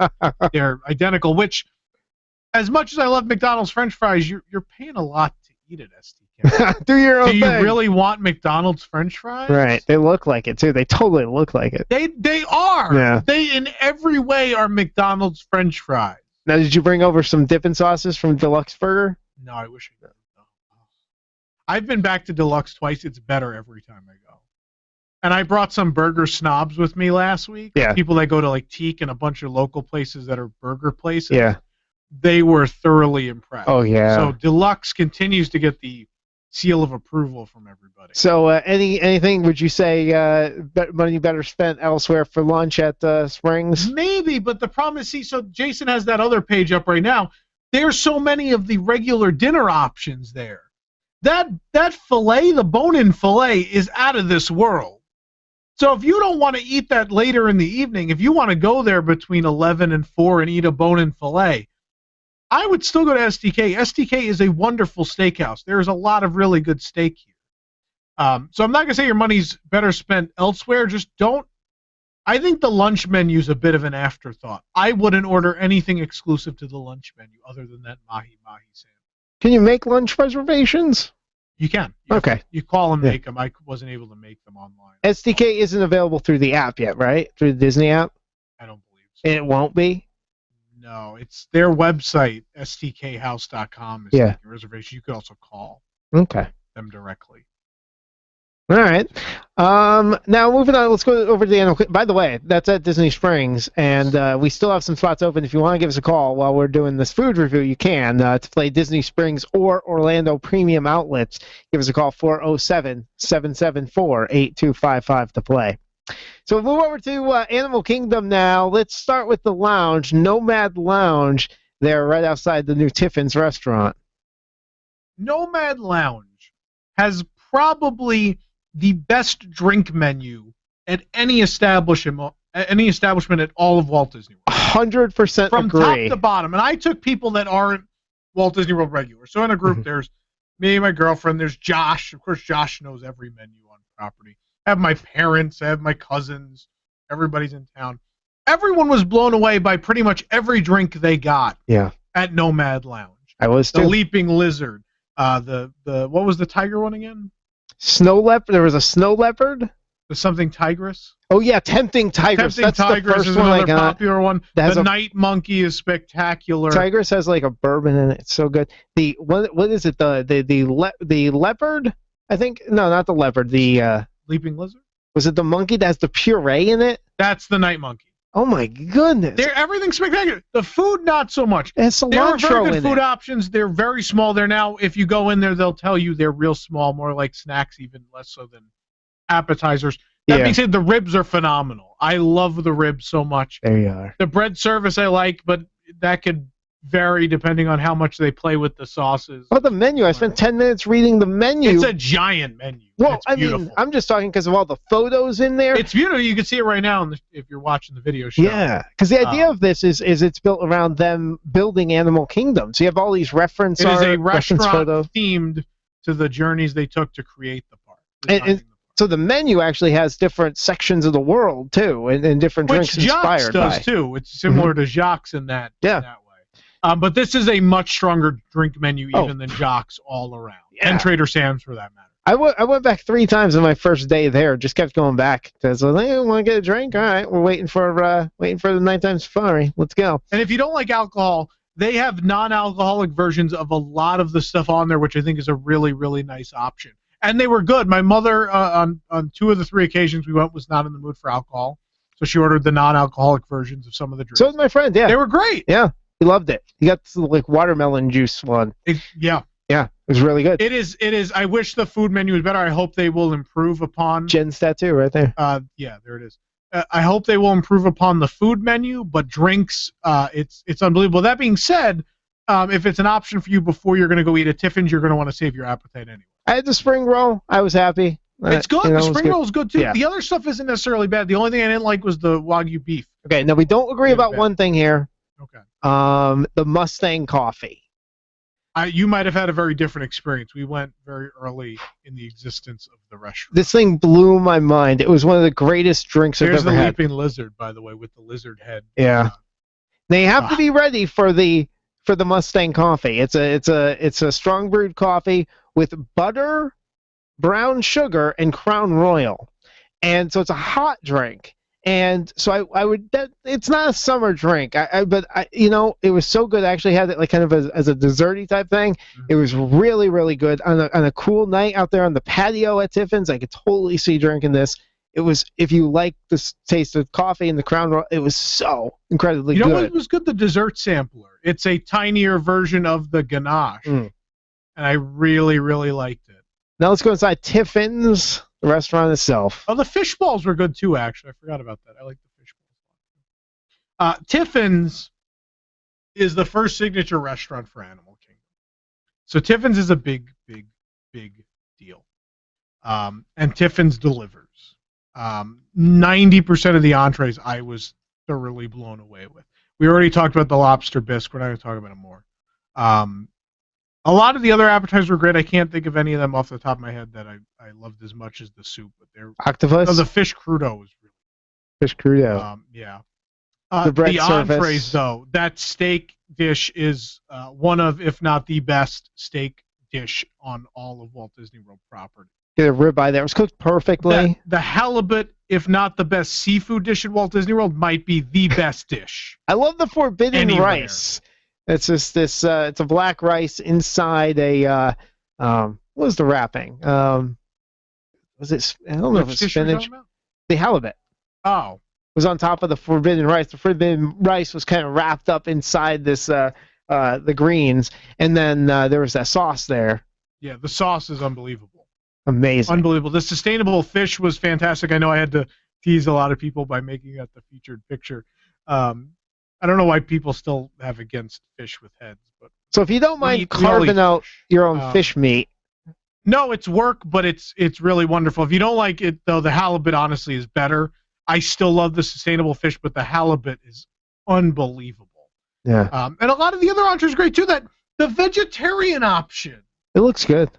They're identical, which, as much as I love McDonald's French fries, you're paying a lot to eat at STK. Do your own thing. Do you thing. Really want McDonald's French fries? Right. They look like it, too. They totally look like it. They are. Yeah. They, in every way, are McDonald's French fries. Now, did you bring over some dipping sauces from Deluxe Burger? No, I wish I did. I've been back to Deluxe twice. It's better every time I go. And I brought some burger snobs with me last week. Yeah. People that go to Teak and a bunch of local places that are burger places. Yeah. They were thoroughly impressed. Oh, yeah. So Deluxe continues to get the seal of approval from everybody. So anything would you say money better spent elsewhere for lunch at Springs? Maybe, but the problem is, so Jason has that other page up right now. There's so many of the regular dinner options there. That filet, the bone-in filet, is out of this world. So if you don't want to eat that later in the evening, if you want to go there between 11 and 4 and eat a bone-in filet, I would still go to STK. STK is a wonderful steakhouse. There's a lot of really good steak here. So I'm not going to say your money's better spent elsewhere. Just don't. I think the lunch menu is a bit of an afterthought. I wouldn't order anything exclusive to the lunch menu other than that mahi-mahi sandwich. Can you make lunch reservations? You can. Okay. You call and make them. I wasn't able to make them online. STK isn't available through the app yet, right? Through the Disney app? I don't believe so. It won't be? No, it's their website, stkhouse.com, is taking reservations. You could also call them directly. All right. Now moving on, let's go over to the animal. By the way, that's at Disney Springs, and we still have some spots open. If you want to give us a call while we're doing this food review, you can to play Disney Springs or Orlando Premium Outlets. Give us a call 407-774-8255 to play. So we'll move over to Animal Kingdom now. Let's start with the lounge, Nomad Lounge. There, right outside the new Tiffin's restaurant. Nomad Lounge has probably the best drink menu at any establishment at all of Walt Disney World. 100% From agree. top to bottom. And I took people that aren't Walt Disney World regulars. So in a group, there's me and my girlfriend. There's Josh. Of course, Josh knows every menu on property. I have my parents. I have my cousins. Everybody's in town. Everyone was blown away by pretty much every drink they got at Nomad Lounge. I was too. The Leaping Lizard. The what was the tiger one again? Snow leopard. There was a snow leopard. The something tigress. Oh yeah, Tempting Tigress. That's Tigress the first is one I another got. popular one. The Night Monkey is spectacular. Tigress has like a bourbon in it. It's so good. The what is it? The leopard? I think no, not the leopard. The Leaping Lizard. Was it the monkey that has the puree in it? That's the Night Monkey. Oh my goodness! Everything's spectacular. The food, not so much. It's there are cilantro very good in food it. options. They're very small. They're now, if you go in there, they'll tell you they're real small, more like snacks, even less so than appetizers. That being said, the ribs are phenomenal. I love the ribs so much. There you are. The bread service I like, but that could vary depending on how much they play with the sauces. Oh, the menu. I spent 10 minutes reading the menu. It's a giant menu. Well, it's I beautiful. mean, I'm just talking because of all the photos in there. It's beautiful. You can see it right now if you're watching the video show. Yeah, because the idea of this is it's built around them building Animal Kingdom. So you have all these reference It is a reference restaurant photos. themed to the journeys they took to create the park. So the menu actually has different sections of the world too, and different Which drinks inspired does by. too. It's similar to Jacques in that way. But this is a much stronger drink menu even than Jacques all around, and Trader Sam's for that matter. I went back 3 times on my first day there. Just kept going back because I was like, hey, want to get a drink? All right, we're waiting for the nighttime safari. Let's go. And if you don't like alcohol, they have non-alcoholic versions of a lot of the stuff on there, which I think is a really, really nice option. And they were good. My mother, on 2 of the 3 occasions we went, was not in the mood for alcohol, so she ordered the non-alcoholic versions of some of the drinks. So was my friend. Yeah, they were great. Yeah, he loved it. He got the, like, watermelon juice one. Yeah, it was really good. It is. I wish the food menu was better. I hope they will improve upon. Jen's tattoo right there. Yeah, there it is. I hope they will improve upon the food menu, but drinks, it's unbelievable. That being said, if it's an option for you before you're going to go eat at Tiffin's, you're going to want to save your appetite anyway. I had the spring roll. I was happy. It's good. The spring roll is good too. Yeah. The other stuff isn't necessarily bad. The only thing I didn't like was the Wagyu beef. Okay, now we don't agree about one thing here. Okay. The Mustang coffee. You might have had a very different experience. We went very early in the existence of the restaurant. This thing blew my mind. It was one of the greatest drinks I've ever had. There's the leaping lizard, by the way, with the lizard head. Yeah. They have to be ready for the Mustang coffee. It's a strong brewed coffee with butter, brown sugar, and Crown Royal, and so it's a hot drink. And so I would. It's not a summer drink. But it was so good. I actually had it like kind of as a desserty type thing. Mm-hmm. It was really, really good on a cool night out there on the patio at Tiffin's. I could totally see drinking this. It was, if you like the taste of coffee and the Crown Royal, it was so incredibly good. You know what was good? The dessert sampler. It's a tinier version of the ganache, and I really, really liked it. Now let's go inside Tiffin's, the restaurant itself. Oh, the fish balls were good too, actually. I forgot about that. I like the fish balls. Tiffin's is the first signature restaurant for Animal Kingdom. So Tiffin's is a big, big, big deal. And Tiffin's delivers. 90% of the entrees I was thoroughly blown away with. We already talked about the lobster bisque. We're not going to talk about it more. A lot of the other appetizers were great. I can't think of any of them off the top of my head that I loved as much as the soup. But they're octopus. Oh, the fish crudo was really fish crudo. Yeah. The entrees though, that steak dish is one of, if not the best steak dish on all of Walt Disney World property. Get a ribeye there. It was cooked perfectly. The halibut, if not the best seafood dish at Walt Disney World, might be the best dish. I love the forbidden rice. It's just this. It's a black rice inside a. What was the wrapping? Was it? I don't know if it's spinach. The halibut. Oh. Was on top of the forbidden rice. The forbidden rice was kind of wrapped up inside this the greens, and then there was that sauce there. Yeah, the sauce is unbelievable. Amazing. Unbelievable. The sustainable fish was fantastic. I know I had to tease a lot of people by making that the featured picture. I don't know why people still have against fish with heads. But so if you don't mind carving out your own fish meat. No, it's work, but it's really wonderful. If you don't like it, though, the halibut honestly is better. I still love the sustainable fish, but the halibut is unbelievable. Yeah. And a lot of the other entrees are great, too. That the vegetarian option. It looks good.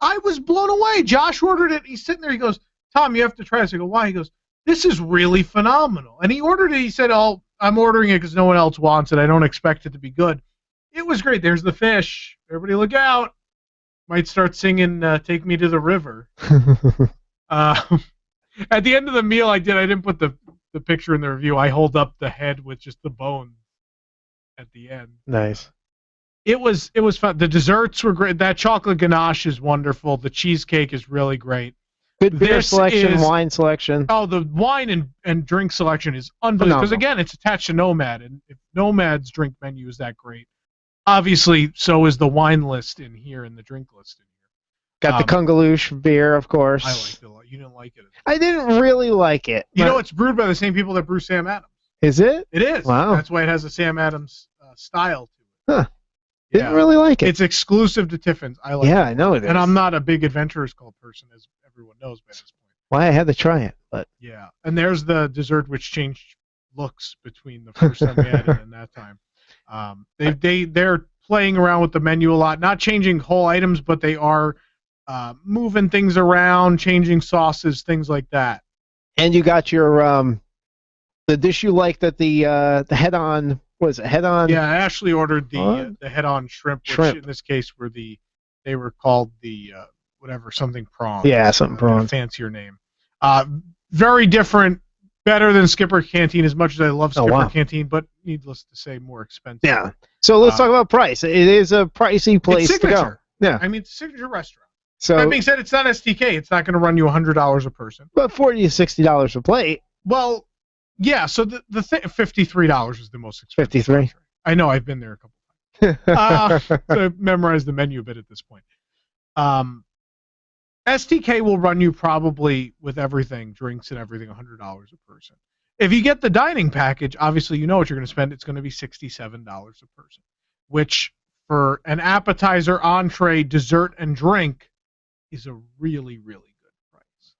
I was blown away. Josh ordered it. He's sitting there. He goes, Tom, you have to try this. I go, why? He goes, this is really phenomenal. And he ordered it. He said, oh, I'm ordering it because no one else wants it. I don't expect it to be good. It was great. There's the fish. Everybody look out. Might start singing Take Me to the River. At the end of the meal, I didn't put the picture in the review. I hold up the head with just the bone at the end. Nice. It was fun. The desserts were great. That chocolate ganache is wonderful. The cheesecake is really great. Good beer selection, wine selection. Oh, the wine and drink selection is unbelievable. Because, again, it's attached to Nomad. And if Nomad's drink menu is that great, obviously so is the wine list in here and the drink list in here. Got the Kungaloosh beer, of course. I liked it a lot. You didn't like it. I didn't really like it. You know, it's brewed by the same people that brew Sam Adams. Is it? It is. Wow. That's why it has a Sam Adams style to it. Huh. Didn't really like it. It's exclusive to Tiffin's. I like it. I know it is. And I'm not a big Adventurers Club person, as everyone knows by this point. Why I had to try it, but yeah. And there's the dessert which changed looks between the first time we had it and that time. They're playing around with the menu a lot, not changing whole items, but they are moving things around, changing sauces, things like that. And you got your the dish you like that the head-on, was it head-on? Yeah, Ashley ordered the head-on shrimp, which in this case they were called the whatever, something prawns. Yeah, something prawns. Fancier name. Very different, better than Skipper Canteen, as much as I love Skipper Canteen, but needless to say, more expensive. Yeah. So let's talk about price. It is a pricey place it's to go. Yeah. I mean, it's a signature restaurant. So that being said, it's not STK. It's not going to run you $100 a person. But $40 to $60 a plate. Well, yeah. So the $53 is the most expensive. 53. I know. I've been there a couple times. So I've memorized the menu a bit at this point. STK will run you probably with everything, drinks and everything, $100 a person. If you get the dining package, obviously you know what you're going to spend. It's going to be $67 a person, which for an appetizer, entree, dessert, and drink is a really, really good price.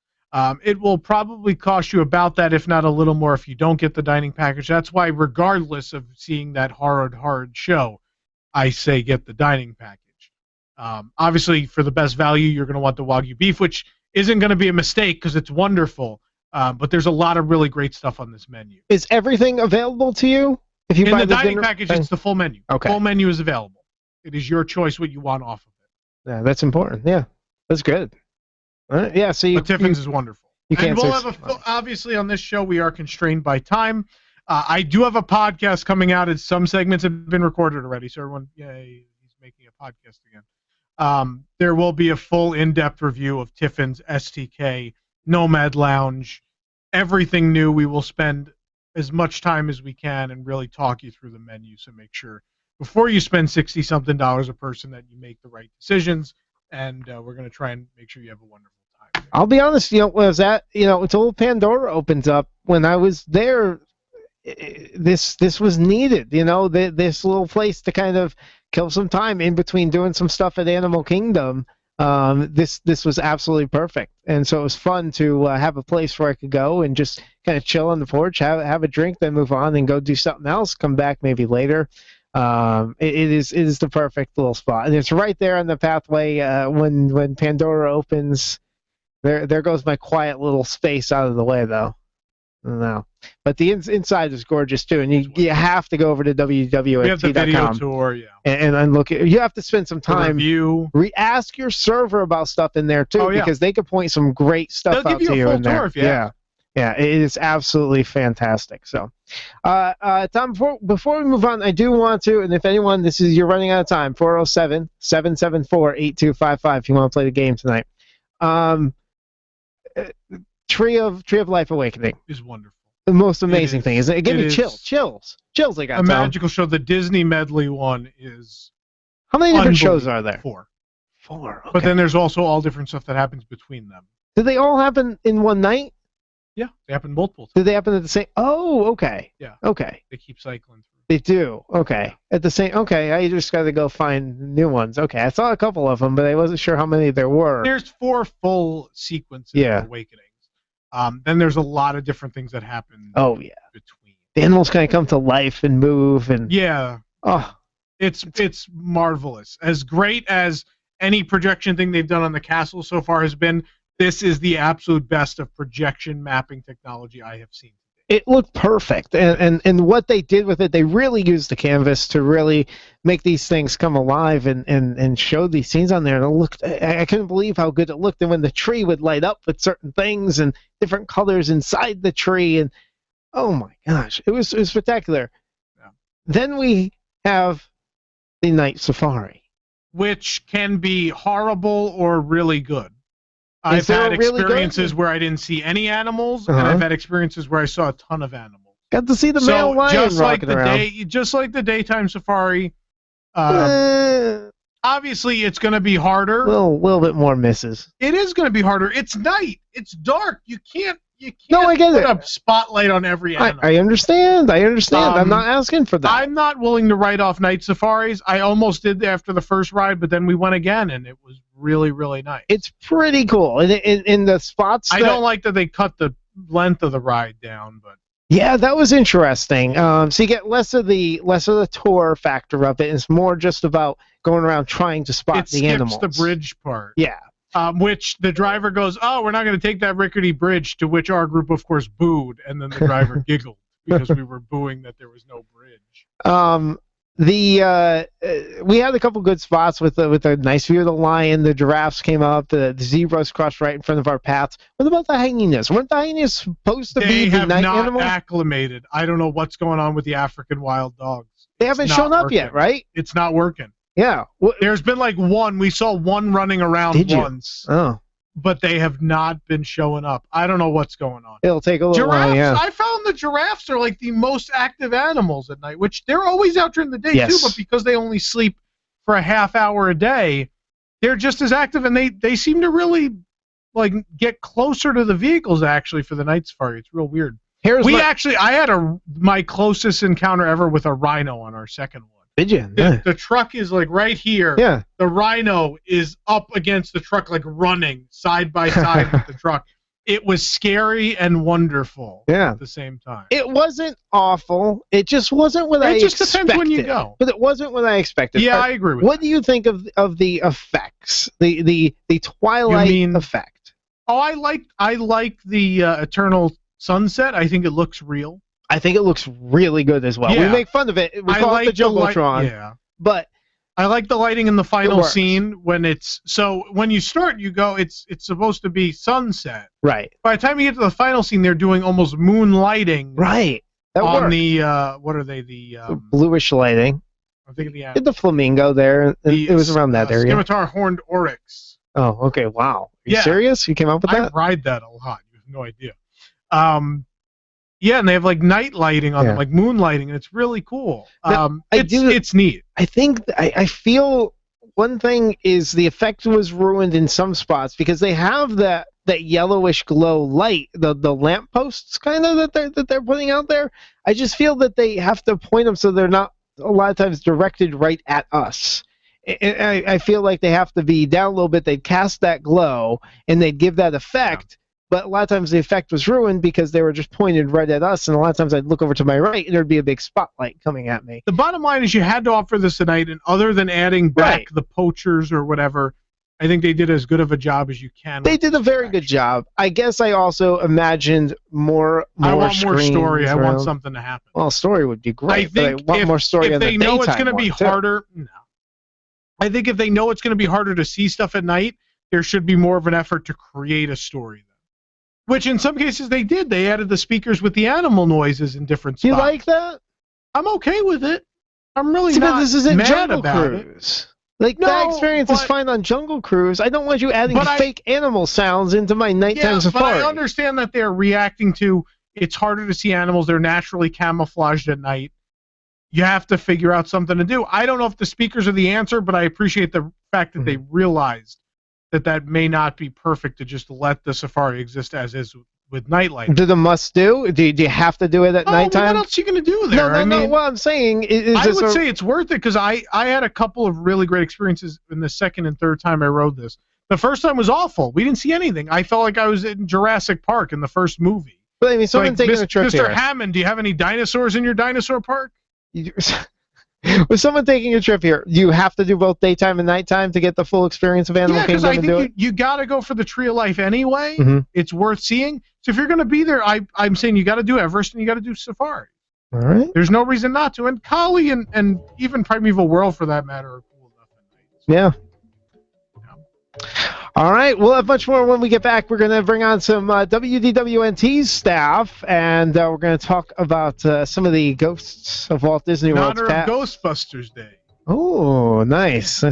It will probably cost you about that, if not a little more, if you don't get the dining package. That's why, regardless of seeing that hard show, I say get the dining package. Obviously, for the best value, you're going to want the Wagyu beef, which isn't going to be a mistake because it's wonderful. But there's a lot of really great stuff on this menu. Is everything available to you? If you buy the dining dinner package, it's the full menu. Okay. Full menu is available. It is your choice what you want off of it. Yeah, that's important. Yeah, that's good. All right. Yeah, so but Tiffin's is wonderful. And we'll have obviously on this show we are constrained by time. I do have a podcast coming out, and some segments have been recorded already. So everyone, yay, he's making a podcast again. There will be a full in-depth review of Tiffin's, STK, Nomad Lounge, everything new. We will spend as much time as we can and really talk you through the menu. So make sure before you spend $60-something a person that you make the right decisions. And we're going to try and make sure you have a wonderful time. I'll be honest, until Pandora opens up, when I was there, this was needed, this little place to kind of kill some time in between doing some stuff at Animal Kingdom. This was absolutely perfect, and so it was fun to have a place where I could go and just kind of chill on the porch, have a drink, then move on and go do something else, come back maybe later. It is the perfect little spot, and it's right there on the pathway. When Pandora opens, there goes my quiet little space out of the way, though. No, but the inside is gorgeous too, and you have to go over to WDWNT.com. We have the video tour, yeah, and look. You have to spend some time. Ask your server about stuff in there too, because they could point some great stuff out to you in there. Yeah, it is absolutely fantastic. So, Tom, before we move on, I do want to, and if anyone, you're running out of time. 407-774-8255 if you want to play the game tonight. Tree of Life Awakening is wonderful. The most amazing thing, isn't it? It gave me chills. I got a magical show. The Disney medley one is. How many different shows are there? 4. Okay. But then there's also all different stuff that happens between them. Do they all happen in one night? Yeah, they happen multiple times. Do they happen at the same? Oh, okay. Yeah. Okay. They keep cycling through. They do. Okay. At the same. Okay. I just got to go find new ones. Okay. I saw a couple of them, but I wasn't sure how many there were. There's 4 full sequences of awakenings. Then there's a lot of different things that happen. Oh yeah. Between the animals kind of come to life and move and. Yeah. Oh. It's marvelous. As great as any projection thing they've done on the castle so far has been, this is the absolute best of projection mapping technology I have seen. It looked perfect, and what they did with it, they really used the canvas to really make these things come alive and show these scenes on there. And it looked, I couldn't believe how good it looked. And when the tree would light up with certain things and different colors inside the tree, and oh my gosh, it was spectacular. Yeah. Then we have the night safari, which can be horrible or really good. I've had experiences where I didn't see any animals, and I've had experiences where I saw a ton of animals. Got to see the male lion just like around. Just like the daytime safari. Obviously, it's going to be harder. A little bit more misses. It is going to be harder. It's night. It's dark. You can't no, I get put a spotlight on every animal. I understand. I'm not asking for that. I'm not willing to write off night safaris. I almost did after the first ride, but then we went again, and it was really, really nice. It's pretty cool. In the spots I don't like that they cut the length of the ride down, but yeah, that was interesting. So you get less of the tour factor of it. It's more just about going around trying to spot the animals. It skips the bridge part. Yeah. which the driver goes, "Oh, we're not going to take that rickety bridge," to which our group, of course, booed, and then the driver giggled because we were booing that there was no bridge. We had a couple good spots with a nice view of the lion. The giraffes came up. The zebras crossed right in front of our paths. What about the hyenas? Weren't the hyenas supposed to be the night animals? They have not acclimated. I don't know what's going on with the African wild dogs. They haven't shown up yet, right? It's not working. Yeah. There's been like one. We saw one running around once. Oh. But they have not been showing up. I don't know what's going on. It'll take a little while, yeah. I found the giraffes are like the most active animals at night, which they're always out during the day too, but because they only sleep for a half hour a day, they're just as active, and they seem to really like get closer to the vehicles actually for the night safari. It's real weird. I had my closest encounter ever with a rhino on our second one. Did you? The truck is like right here. Yeah. The rhino is up against the truck, like running side by side with the truck. It was scary and wonderful at the same time. It wasn't awful. It just wasn't what I expected. It just depends when you go. But it wasn't what I expected. Yeah, I agree with What do you think of the effects? The twilight effect? Oh, I like the Eternal Sunset. I think it looks real. I think it looks really good as well. Yeah. We make fun of it. We call it the Jumbotron. But I like the lighting in the final scene when when you start, you go, it's supposed to be sunset. Right. By the time you get to the final scene, they're doing almost moon lighting. Right. That on worked. the what are they? The bluish lighting. I'm thinking the flamingo there. It was around that area. Scimitar horned oryx. Oh, okay. Wow. Are you serious? You came up with that? I ride that a lot. You have no idea. Yeah, and they have like night lighting on them, like moon lighting, and it's really cool. It's neat. I think I feel one thing is the effect was ruined in some spots because they have that yellowish glow light, the lampposts kind of that they're putting out there. I just feel that they have to point them so they're not a lot of times directed right at us. I feel like they have to be down a little bit. They'd cast that glow and they'd give that effect. But a lot of times the effect was ruined because they were just pointed right at us, and a lot of times I'd look over to my right and there'd be a big spotlight coming at me. The bottom line is you had to offer this tonight, and other than adding back the poachers or whatever, I think they did as good of a job as you can. They did a very good job. I guess I also imagined more I want more story. I want around. something to happen. Well, story would be great, but I want more story if on the they know it's going to be harder, no. I think if they know it's going to be harder to see stuff at night, there should be more of an effort to create a story. Which in some cases they did. They added the speakers with the animal noises in different spots. You like that? I'm okay with it. I'm really not this isn't mad Jungle about Cruise. That experience is fine on Jungle Cruise. I don't want you adding fake animal sounds into my nighttime safari. But I understand that they're reacting to it's harder to see animals. They're naturally camouflaged at night. You have to figure out something to do. I don't know if the speakers are the answer, but I appreciate the fact that they realized that may not be perfect to just let the safari exist as is with nightlight. Do the must-do? Do you have to do it at nighttime? What else are you going to do there? No. What I'm saying is... I would say it's worth it because I had a couple of really great experiences in the second and third time I rode this. The first time was awful. We didn't see anything. I felt like I was in Jurassic Park in the first movie. But I mean, someone taking a trip here. Mr. Hammond, do you have any dinosaurs in your dinosaur park? With someone taking a trip here, you have to do both daytime and nighttime to get the full experience of Animal Kingdom and do it? You got to go for the Tree of Life anyway. Mm-hmm. It's worth seeing. So if you're going to be there, I'm saying you got to do Everest and you got to do Safari. All right. There's no reason not to. And Kali and even Primeval World, for that matter, are cool enough at night. Yeah. All right, we'll have much more when we get back. We're going to bring on some WDWNT staff, and we're going to talk about some of the ghosts of Walt Disney World's past. In honor of Ghostbusters Day. Oh, nice.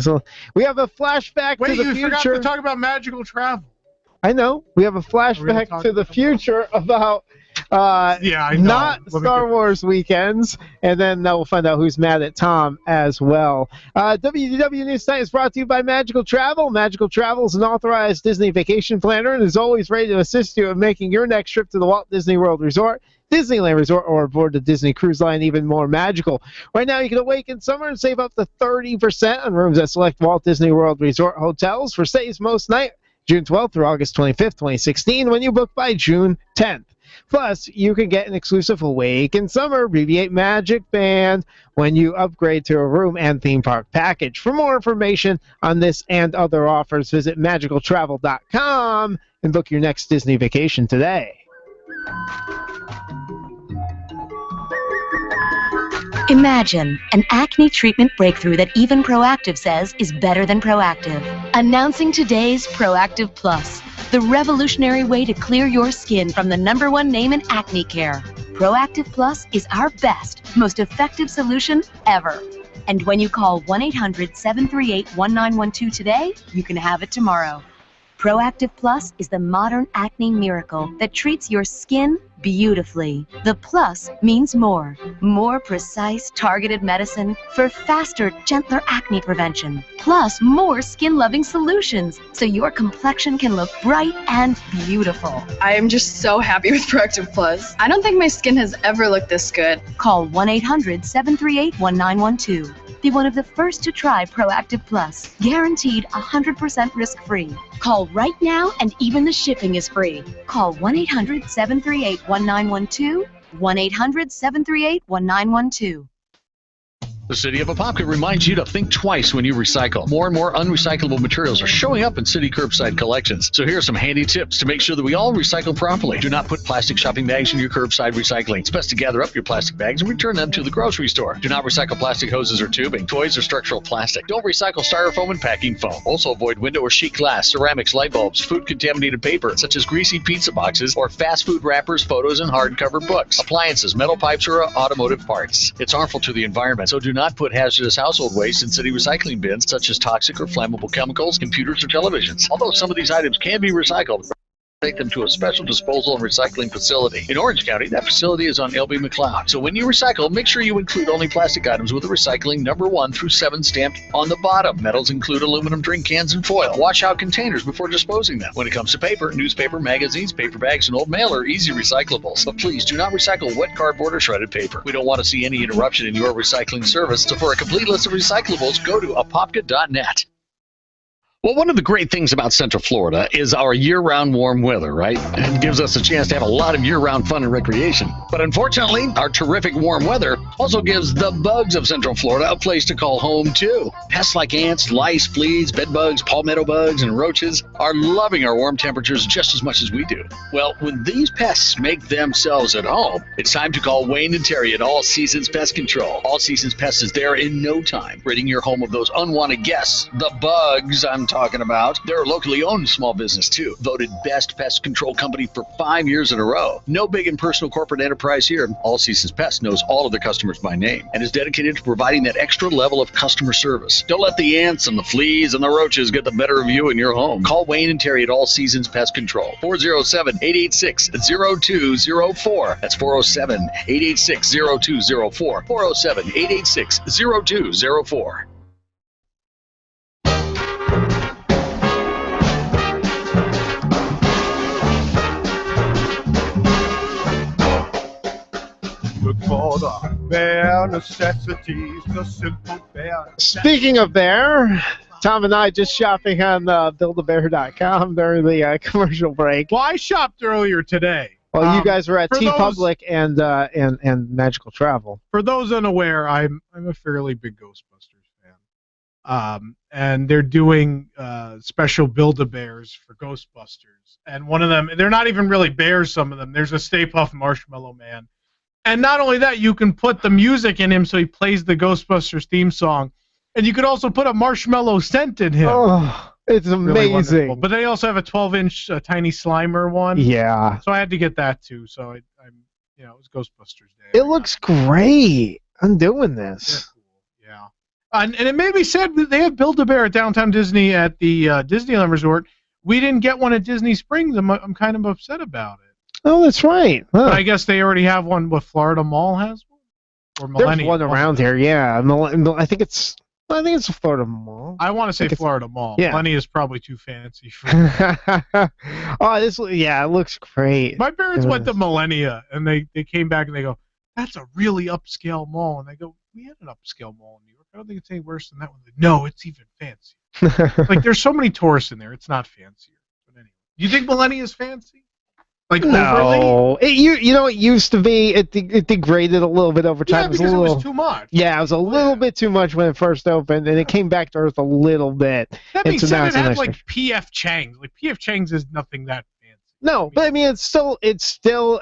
We have a flashback to the future. Wait, you forgot to talk about magical travel. I know. We have a flashback to the future about not Star Wars weekends, and then we'll find out who's mad at Tom as well. WDW News Tonight is brought to you by Magical Travel. Magical Travel is an authorized Disney vacation planner and is always ready to assist you in making your next trip to the Walt Disney World Resort, Disneyland Resort, or aboard the Disney Cruise Line even more magical. Right now, you can awaken summer and save up to 30% on rooms at select Walt Disney World Resort hotels for stays most night, June 12th through August 25th, 2016, when you book by June 10th. Plus, you can get an exclusive Awaken Summer BB-8 Magic Band when you upgrade to a room and theme park package. For more information on this and other offers, visit magicaltravel.com and book your next Disney vacation today. Imagine an acne treatment breakthrough that even Proactive says is better than Proactive. Announcing today's Proactive Plus, the revolutionary way to clear your skin from the #1 name in acne care. Proactive Plus is our best, most effective solution ever. And when you call 1-800-738-1912 today, you can have it tomorrow. Proactive Plus is the modern acne miracle that treats your skin beautifully. The plus means more. More precise, targeted medicine for faster, gentler acne prevention. Plus more skin-loving solutions so your complexion can look bright and beautiful. I am just so happy with Proactive Plus. I don't think my skin has ever looked this good. Call 1-800-738-1912. Be one of the first to try Proactive Plus. Guaranteed 100% risk-free. Call right now and even the shipping is free. Call 1-800-738-1912. 1-800-738-1912. The City of Apopka reminds you to think twice when you recycle. More and more unrecyclable materials are showing up in city curbside collections. So here are some handy tips to make sure that we all recycle properly. Do not put plastic shopping bags in your curbside recycling. It's best to gather up your plastic bags and return them to the grocery store. Do not recycle plastic hoses or tubing, toys, or structural plastic. Don't recycle styrofoam and packing foam. Also avoid window or sheet glass, ceramics, light bulbs, food-contaminated paper, such as greasy pizza boxes or fast food wrappers, photos, and hardcover books, appliances, metal pipes, or automotive parts. It's harmful to the environment, so do not put hazardous household waste in city recycling bins, such as toxic or flammable chemicals, computers, or televisions. Although some of these items can be recycled, take them to a special disposal and recycling facility. In Orange County, that facility is on LB McLeod. So when you recycle, make sure you include only plastic items with a recycling number 1 through 7 stamped on the bottom. Metals include aluminum drink cans and foil. Wash out containers before disposing them. When it comes to paper, newspaper, magazines, paper bags, and old mail are easy recyclables. But please do not recycle wet cardboard or shredded paper. We don't want to see any interruption in your recycling service. So for a complete list of recyclables, go to apopka.net. Well, one of the great things about Central Florida is our year-round warm weather, right? It gives us a chance to have a lot of year-round fun and recreation. But unfortunately, our terrific warm weather also gives the bugs of Central Florida a place to call home, too. Pests like ants, lice, fleas, bedbugs, palmetto bugs, and roaches are loving our warm temperatures just as much as we do. Well, when these pests make themselves at home, it's time to call Wayne and Terry at All Seasons Pest Control. All Seasons Pest is there in no time, ridding your home of those unwanted guests, the bugs I'm talking about. They're a locally owned small business too, voted best pest control company for 5 years in a row. No big and personal corporate enterprise here. All Seasons Pest knows all of their customers by name and is dedicated to providing that extra level of customer service. Don't let the ants and the fleas and the roaches get the better of you in your home. Call Wayne and Terry at All Seasons Pest Control. 407-886-0204. That's 407-886-0204. 407-886-0204. Look for the bare necessities, the simple bare. Speaking of bear, Tom and I just shopping on buildabear.com during the commercial break. Well, I shopped earlier today. Well, you guys were at TeePublic and Magical Travel. For those unaware, I'm a fairly big Ghostbusters fan. And they're doing special Build-A-Bears for Ghostbusters. And one of them, they're not even really bears, some of them. There's a Stay Puft Marshmallow Man. And not only that, you can put the music in him so he plays the Ghostbusters theme song. And you could also put a marshmallow scent in him. Oh, it's amazing. Really, but they also have a 12-inch tiny Slimer one. Yeah. So I had to get that too. So it was Ghostbusters Day. It looks great. I'm doing this. Yeah. And it made me sad that they have Build-A-Bear at Downtown Disney at the Disneyland Resort. We didn't get one at Disney Springs. I'm kind of upset about it. Oh, that's right. Huh. But I guess they already have one. What, Florida Mall has one? Or Millennium? There's one around here, yeah. I think it's a Florida Mall. I want to say Florida Mall. Yeah. Millennium is probably too fancy for it looks great. My parents went to Millennia, and they came back and they go, that's a really upscale mall. And I go, we had an upscale mall in New York. I don't think it's any worse than that one. No, it's even fancier. Like, there's so many tourists in there. It's not fancier. But anyway. Do you think Millennia is fancy? Like overly? No, it used to be. It degraded a little bit over time. Yeah, because it was too much. Yeah, it was a little bit too much when it first opened, and it came back to earth a little bit. That being so said, it had nice like P.F. Chang's. Like P.F. Chang's is nothing that fancy. No, but I mean, it's still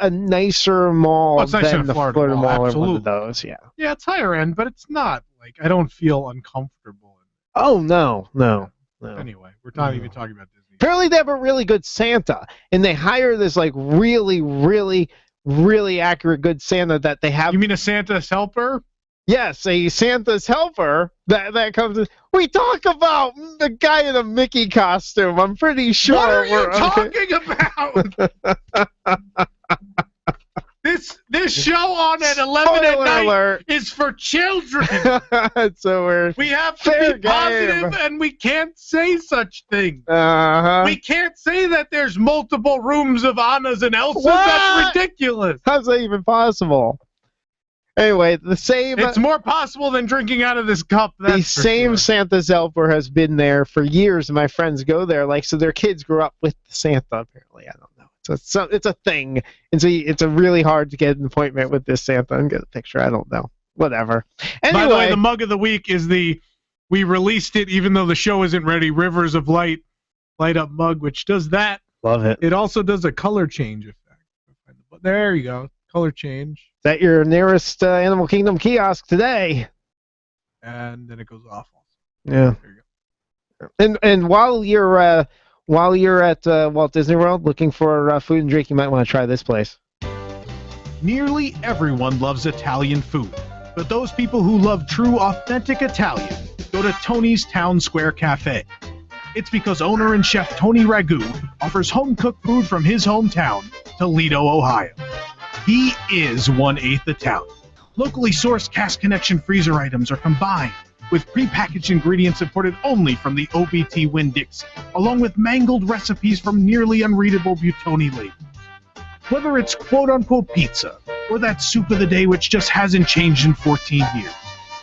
a nicer mall than the Florida Mall or one of those. Yeah. Yeah, it's higher end, but it's not like I don't feel uncomfortable. Oh no. Anyway, we're not even talking about Disney. Apparently, they have a really good Santa, and they hire this like really, really, really accurate good Santa that they have. You mean a Santa's helper? Yes, a Santa's helper that comes in. We talk about the guy in a Mickey costume. I'm pretty sure. What are you talking about? This show on at 11 at night is for children. So we have to be positive, and we can't say such things. We can't say that there's multiple rooms of Annas and Elsas. That's ridiculous. How's that even possible? Anyway, the same. It's more possible than drinking out of this cup. The same Santa's helper has been there for years, and my friends go there. So their kids grew up with Santa. Apparently, I don't know. So it's a thing, and so it's a really hard to get an appointment with this Santa and get a picture. I don't know. Whatever. Anyway, by the way, the mug of the week is we released it even though the show isn't ready. Rivers of Light up mug, which does that. Love it. It also does a color change effect. There you go, color change. Is that your nearest Animal Kingdom kiosk today? And then it goes off. Yeah. There you go. And while you're at Walt Disney World looking for food and drink, you might want to try this place. Nearly everyone loves Italian food, but those people who love true, authentic Italian go to Tony's Town Square Cafe. It's because owner and chef Tony Ragu offers home-cooked food from his hometown, Toledo, Ohio. He is 1/8 Italian. Locally sourced Cask Connection freezer items are combined with prepackaged ingredients imported only from the OBT Winn-Dixie, along with mangled recipes from nearly unreadable Buitoni labels. Whether it's quote-unquote pizza, or that soup of the day which just hasn't changed in 14 years,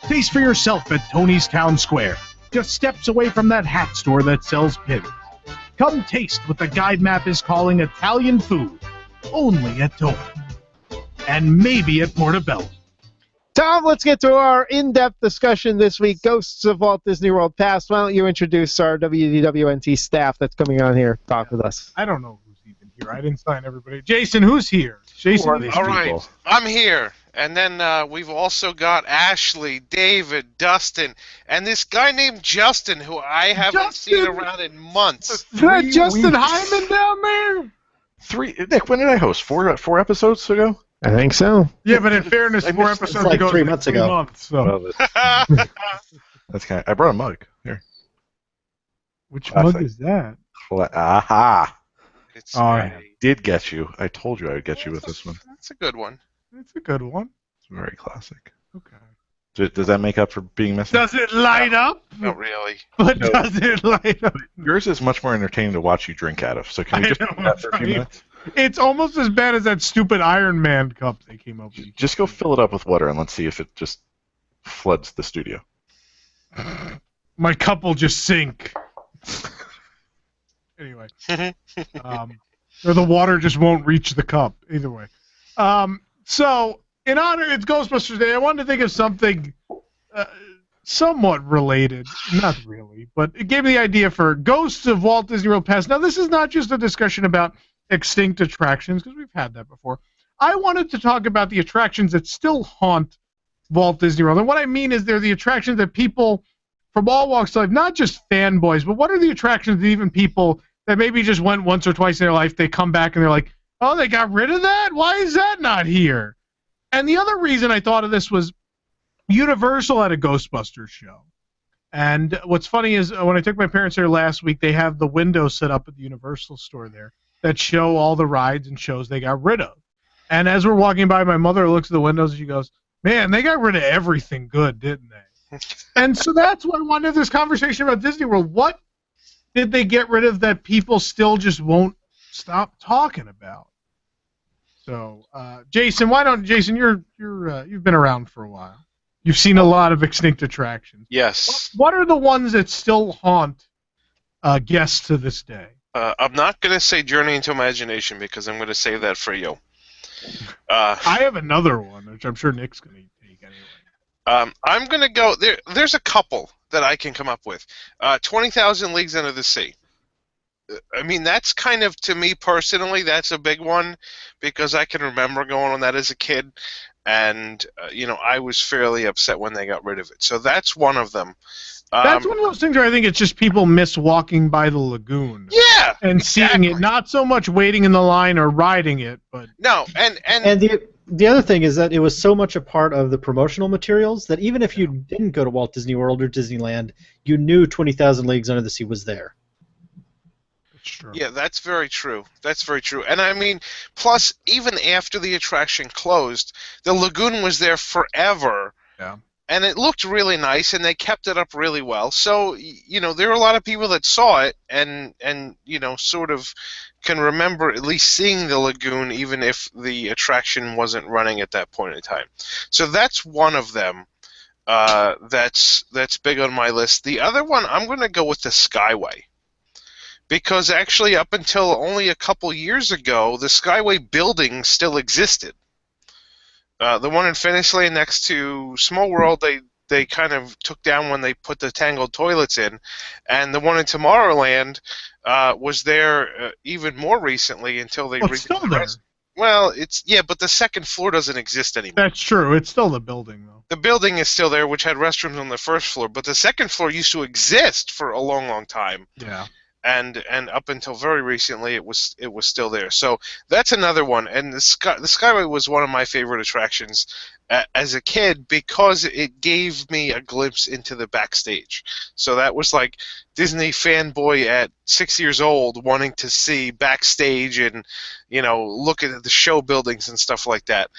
taste for yourself at Tony's Town Square, just steps away from that hat store that sells pins. Come taste what the guide map is calling Italian food, only at Tony. And maybe at Portobello. Tom, let's get to our in-depth discussion this week. Ghosts of Walt Disney World Past. Why don't you introduce our WDWNT staff that's coming on here? Talk with us. I don't know who's even here. I didn't sign everybody. Jason, who's here? Jason, all right, I'm here. And then we've also got Ashley, David, Dustin, and this guy named Justin, who I haven't seen around in months. Is that Justin Hyman down there? Nick, when did I host? Four episodes ago? I think so. Yeah, but in fairness, 4 episodes like ago, 3 months ago. Months, so. That's kind of, I brought a mug here. Which mug is that? Aha! It's I did get you. I told you I would get you with this one. That's a good one. It's a good one. It's very classic. Okay. Does that make up for being missing? Does it light up? Not really. But no. Does it light up? Yours is much more entertaining to watch you drink out of. So can we just do that for a few minutes? It's almost as bad as that stupid Iron Man cup they came up with. Just go fill it up with water and let's see if it just floods the studio. My cup will just sink. Anyway. Or the water just won't reach the cup. Either way. So, in honor, it's Ghostbusters Day. I wanted to think of something somewhat related. Not really, but it gave me the idea for Ghosts of Walt Disney World Past. Now, this is not just a discussion about extinct attractions, because we've had that before. I wanted to talk about the attractions that still haunt Walt Disney World. And what I mean is they're the attractions that people from all walks of life, not just fanboys, but what are the attractions that even people that maybe just went once or twice in their life, they come back and they're like, oh, they got rid of that? Why is that not here? And the other reason I thought of this was Universal had a Ghostbusters show. And what's funny is when I took my parents there last week, they have the windows set up at the Universal store there that show all the rides and shows they got rid of. And as we're walking by, my mother looks at the windows and she goes, man, they got rid of everything good, didn't they? And so that's why I wanted this conversation about Disney World. What did they get rid of that people still just won't stop talking about? So, Jason, you've been around for a while. You've seen a lot of extinct attractions. Yes. What are the ones that still haunt guests to this day? I'm not going to say Journey into Imagination because I'm going to save that for you. I have another one, which I'm sure Nick's going to take anyway. I'm going to go... There's a couple that I can come up with. 20,000 Leagues Under the Sea. I mean, that's kind of, to me personally, that's a big one because I can remember going on that as a kid, and, I was fairly upset when they got rid of it. So that's one of them. That's one of those things where I think it's just people miss walking by the lagoon. Yeah, and seeing it, not so much waiting in the line or riding it, but no, and the other thing is that it was so much a part of the promotional materials that even if you didn't go to Walt Disney World or Disneyland, you knew 20,000 Leagues Under the Sea was there. Yeah, that's very true. That's very true. And I mean, plus, even after the attraction closed, the lagoon was there forever. Yeah. And it looked really nice, and they kept it up really well. So, there were a lot of people that saw it and sort of can remember at least seeing the lagoon, even if the attraction wasn't running at that point in time. So that's one of them. That's big on my list. The other one, I'm going to go with the Skyway. Because actually, up until only a couple years ago, the Skyway building still existed. The one in Fantasyland next to Small World, they kind of took down when they put the tangled toilets in, and the one in Tomorrowland was there even more recently until they. It's still there. Well, but the second floor doesn't exist anymore. That's true. It's still the building, though. The building is still there, which had restrooms on the first floor, but the second floor used to exist for a long, long time. Yeah. And up until very recently, it was still there. So that's another one. And the Skyway was one of my favorite attractions as a kid because it gave me a glimpse into the backstage. So that was like Disney fanboy at 6 years old wanting to see backstage and look at the show buildings and stuff like that.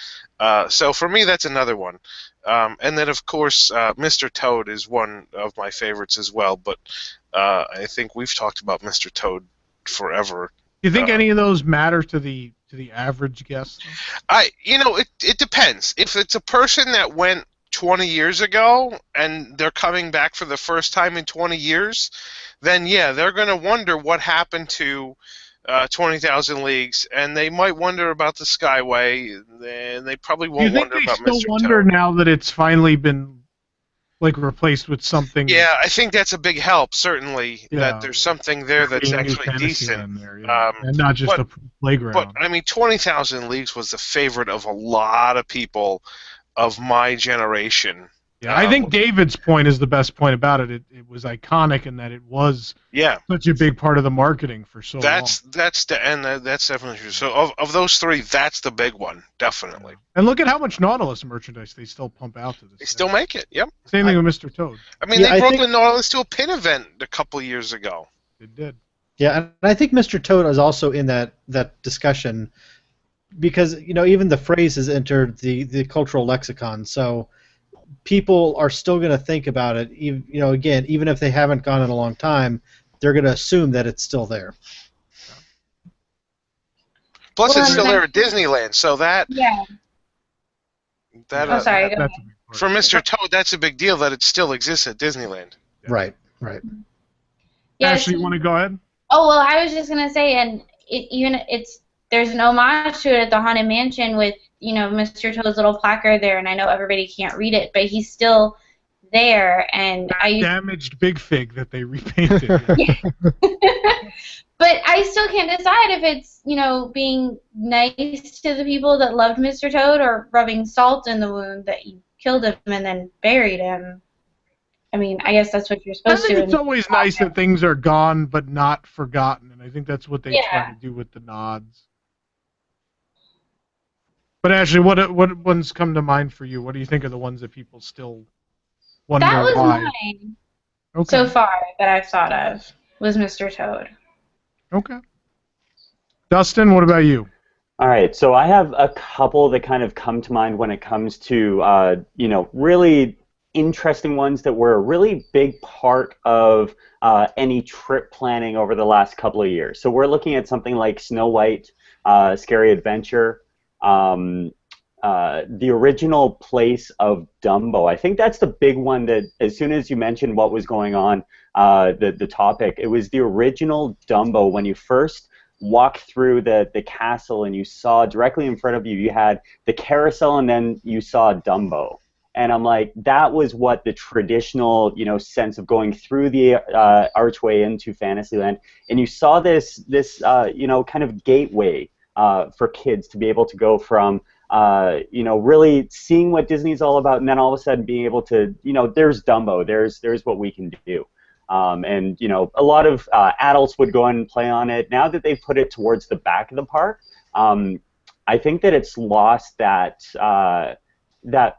So for me, that's another one. And then, of course, Mr. Toad is one of my favorites as well. But I think we've talked about Mr. Toad forever. Do you think any of those matter to the average guest? It depends. If it's a person that went 20 years ago and they're coming back for the first time in 20 years, then yeah, they're going to wonder what happened to 20,000 Leagues, and they might wonder about the Skyway, and they probably won't wonder about Mr. Toad. Do you think they still wonder now that it's finally been replaced with something? Yeah, I think that's a big help, certainly, that there's something there that's actually decent. There, and not just a playground. But, I mean, 20,000 Leagues was the favorite of a lot of people of my generation. Yeah, I think David's point is the best point about it. It was iconic in that it was such a big part of the marketing for so long. That's definitely true. So of those three, that's the big one, definitely. And look at how much Nautilus merchandise they still pump out to this. They still make it. Yep. Same thing with Mr. Toad. I mean, they brought the Nautilus to a pin event a couple years ago. They did. Yeah, and I think Mr. Toad is also in that discussion because even the phrase has entered the cultural lexicon. So people are still going to think about it. Again, even if they haven't gone in a long time, they're going to assume that it's still there. Plus, it's still there at Disneyland, so that. Yeah. Sorry. For Mr. Toad, that's a big deal that it still exists at Disneyland. Right. Yeah, Ashley, you want to go ahead? Oh well, I was just gonna say, and there's an homage to it at the Haunted Mansion with Mr. Toad's little placard there, and I know everybody can't read it, but he's still there. And damaged Big Fig that they repainted. But I still can't decide if it's being nice to the people that loved Mr. Toad or rubbing salt in the wound that you killed him and then buried him. I mean, I guess that's what you're supposed to. It's always nice that things are gone but not forgotten, and I think that's what they try to do with the nods. But Ashley, what ones come to mind for you? What do you think are the ones that people still wonder why? That was mine so far that I've thought of, was Mr. Toad. Okay. Dustin, what about you? All right, so I have a couple that kind of come to mind when it comes to, really interesting ones that were a really big part of any trip planning over the last couple of years. So we're looking at something like Snow White, Scary Adventure, the original place of Dumbo. I think that's the big one that, as soon as you mentioned what was going on, the topic, it was the original Dumbo. When you first walked through the castle and you saw directly in front of you, you had the carousel and then you saw Dumbo. And I'm like, that was what the traditional, sense of going through the archway into Fantasyland. And you saw this kind of gateway for kids to be able to go from, really seeing what Disney's all about, and then all of a sudden being able to, there's Dumbo, there's what we can do. And a lot of adults would go and play on it. Now that they've put it towards the back of the park, I think that it's lost that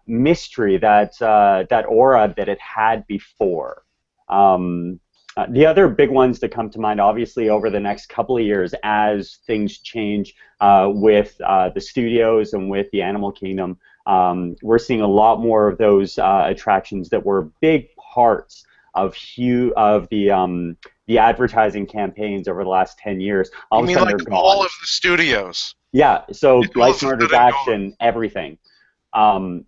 mystery, that aura that it had before. The other big ones that come to mind, obviously, over the next couple of years, as things change with the studios and with the Animal Kingdom, we're seeing a lot more of those attractions that were big parts of the advertising campaigns over the last 10 years. You mean like all of the studios? Yeah, so Light Smarter Action, everything. The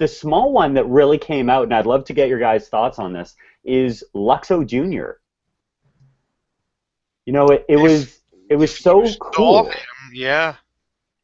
small one that really came out, and I'd love to get your guys' thoughts on this, is Luxo Jr. It was so cool. Yeah.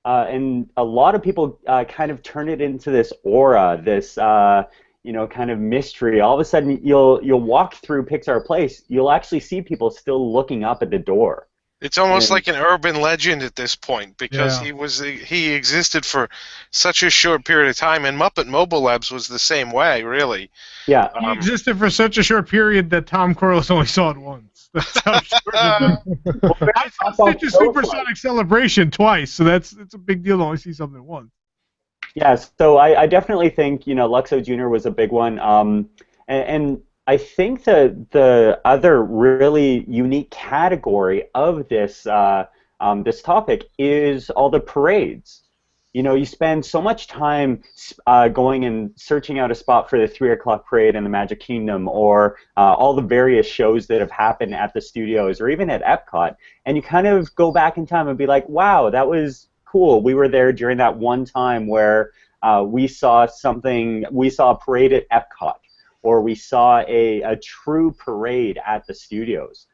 And a lot of people kind of turn it into this aura, this kind of mystery. All of a sudden, you'll walk through Pixar Place, you'll actually see people still looking up at the door. It's almost like an urban legend at this point, because he existed for such a short period of time, and Muppet Mobile Labs was the same way, really. Yeah. He existed for such a short period that Tom Corless only saw it once. That's how short it is. I saw Stitch's Supersonic Celebration twice, so it's a big deal to only see something once. Yeah, so I definitely think Luxo Jr. was a big one, and I think the other really unique category of this this topic is all the parades. You spend so much time going and searching out a spot for the 3 o'clock parade in the Magic Kingdom, or all the various shows that have happened at the studios, or even at Epcot, and you kind of go back in time and be like, wow, that was cool. We were there during that one time where we saw a parade at Epcot, or we saw a true parade at the studios.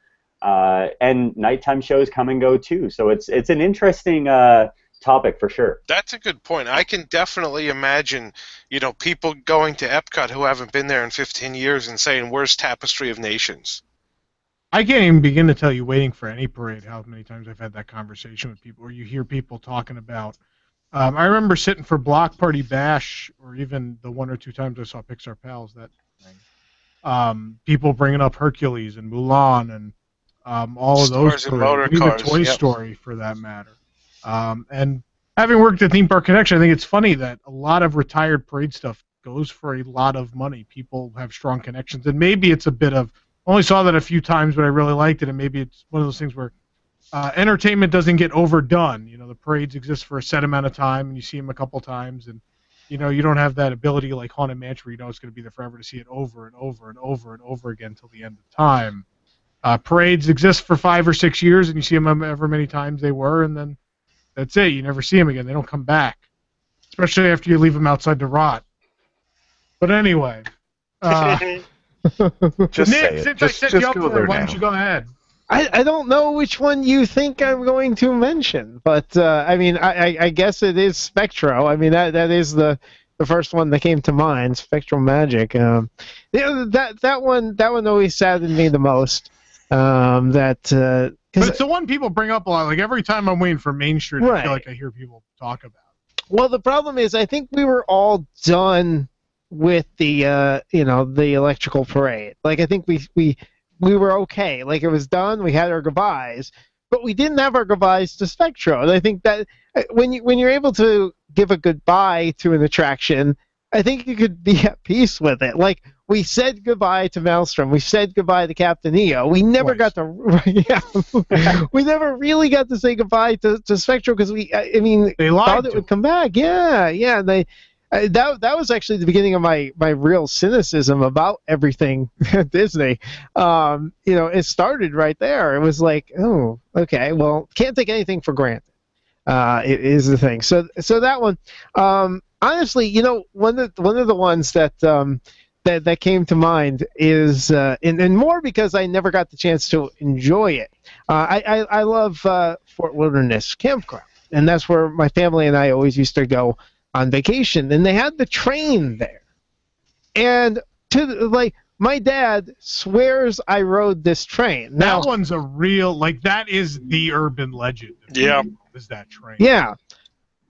And nighttime shows come and go too. So it's an interesting topic for sure. That's a good point. I can definitely imagine, people going to Epcot who haven't been there in 15 years and saying, "Where's Tapestry of Nations?" I can't even begin to tell you, waiting for any parade, how many times I've had that conversation with people, or you hear people talking about. I remember sitting for Block Party Bash, or even the 1 or 2 times I saw Pixar Pals, that thing. People bringing up Hercules and Mulan and all of those parades, even Toy Story for that matter. And having worked at Theme Park Connection, I think it's funny that a lot of retired parade stuff goes for a lot of money. People have strong connections, and maybe it's a bit of, only saw that a few times, but I really liked it, and maybe it's one of those things where entertainment doesn't get overdone. The parades exist for a set amount of time, and you see them a couple times, and you don't have that ability like Haunted Mansion where it's going to be there forever to see it over and over and over and over again until the end of time. Parades exist for 5 or 6 years, and you see them however many times they were, and then that's it. You never see them again. They don't come back, especially after you leave them outside to rot. But anyway, just Nick, say it. since Just I set you up go there, there why now. don't you go ahead? I don't know which one you think I'm going to mention, but I guess it is Spectro. I mean that is the first one that came to mind, Spectral Magic. That one always saddened me the most. But it's the one people bring up a lot. Like every time I'm waiting for Main Street, I feel like I hear people talk about it. Well, the problem is I think we were all done with the the electrical parade. Like I think we were okay. Like it was done. We had our goodbyes, but we didn't have our goodbyes to Spectro. And I think that when you're able to give a goodbye to an attraction, I think you could be at peace with it. Like we said goodbye to Maelstrom. We said goodbye to Captain EO. We never got to we never really got to say goodbye to Spectro because they thought it would come back. Yeah. They. That was actually the beginning of my real cynicism about everything Disney. It started right there. It was like, oh, okay, well, can't take anything for granted. is the thing. So that one, honestly, you know, one of the ones that that came to mind is, and more because I never got the chance to enjoy it. I love Fort Wilderness Campground, and that's where my family and I always used to go on vacation. And they had the train there, and my dad swears I rode this train. Now, that one's a real, like, that is the urban legend. Yeah. Is that train? Yeah.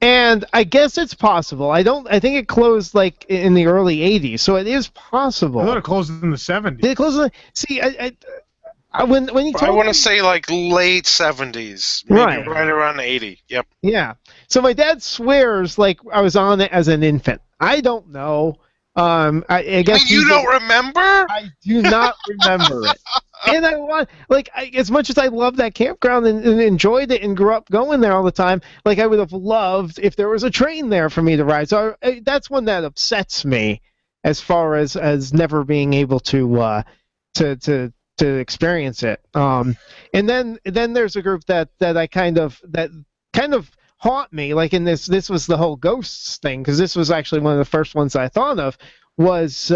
And I guess it's possible. I think it closed like in the early 80s, so it is possible. I thought it closed in the 70s. Did it close in the, see, when you told I want me, to say like late 70s, maybe Right. right around 80. Yep. Yeah. So my dad swears like I was on it as an infant. I don't know. I guess You don't remember? I do not remember it. And I want, like, as much as I love that campground and enjoyed it and grew up going there all the time, like, I would have loved if there was a train there for me to ride. So that's one that upsets me, as far as never being able to experience it. And then there's a group that kind of haunt me, like in this was the whole ghosts thing, because this was actually one of the first ones I thought of, was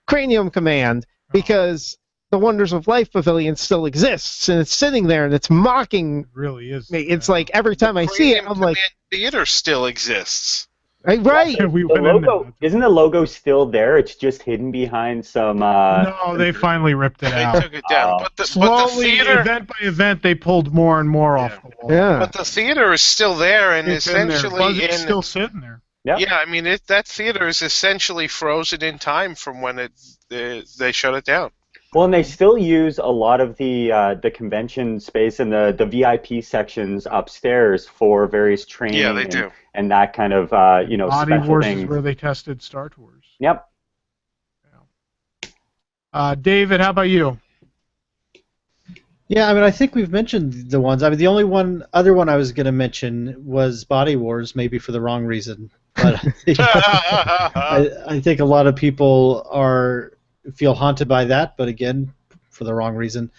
Cranium Command, because the Wonders of Life Pavilion still exists, and it's sitting there, and it's mocking It really is. me. It's like every time I see it, I'm like, Theater still exists. right. Yeah, we The went in logo, isn't the logo still there? It's just hidden behind some. No, they finally ripped it out. They took it down. But the Slowly, theater, event by event, they pulled more and more off the wall. Yeah. but the theater is still there and It's in there. essentially It's still sitting there. Yeah. Yeah, I mean that theater is essentially frozen in time from when they shut it down. Well, and they still use a lot of the convention space and the VIP sections upstairs for various training. Yeah, they do. And that kind of Body special Wars things. is where they tested Star Tours. Yep. David, how about you? Yeah, I mean, I think we've mentioned the ones. I mean, the only other one I was going to mention was Body Wars, maybe for the wrong reason. But I think a lot of people feel haunted by that, but again, for the wrong reason.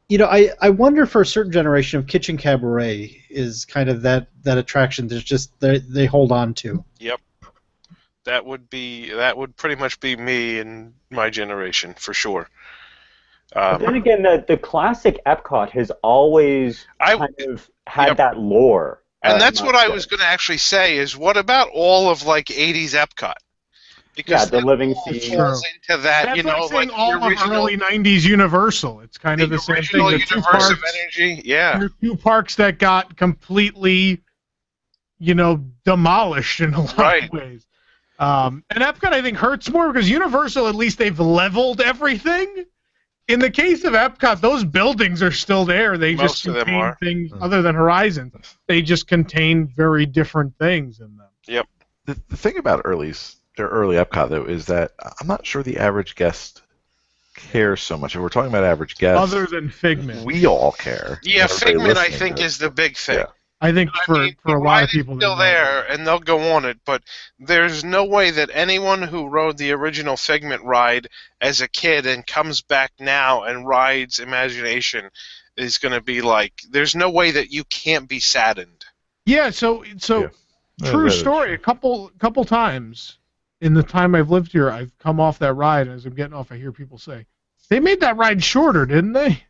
You know, I wonder for a certain generation of Kitchen Cabaret is kind of that attraction. There's just they hold on to. Yep. That would pretty much be me and my generation for sure. But then again, the classic Epcot has always kind of had that lore. And that's what I was going to actually say is, what about all of like 80s Epcot? Because the Living Seas Seas falls into that, That's you know, like like all the of original, early '90s Universal. It's kind of the same thing. original The two universe of parks, energy. Yeah. there are two parks that got completely, demolished in a lot of ways. And Epcot, I think, hurts more because Universal, at least they've leveled everything. In the case of Epcot, those buildings are still there. They Most just of them contain are. things other than Horizon. They just contain very different things in them. Yep. The thing about early Epcot, though, is that I'm not sure the average guest cares so much. If we're talking about average guests, Other than Figment. we all care. Yeah, Everybody Figment, I listening think, to it. is the big thing. Yeah. I think for a lot of people, Still there, and they'll go on it, but there's no way that anyone who rode the original Figment ride as a kid and comes back now and rides Imagination is going to be like, there's no way that you can't be saddened. Yeah, so true story. A couple times in the time I've lived here, I've come off that ride, and as I'm getting off, I hear people say, "They made that ride shorter, didn't they?"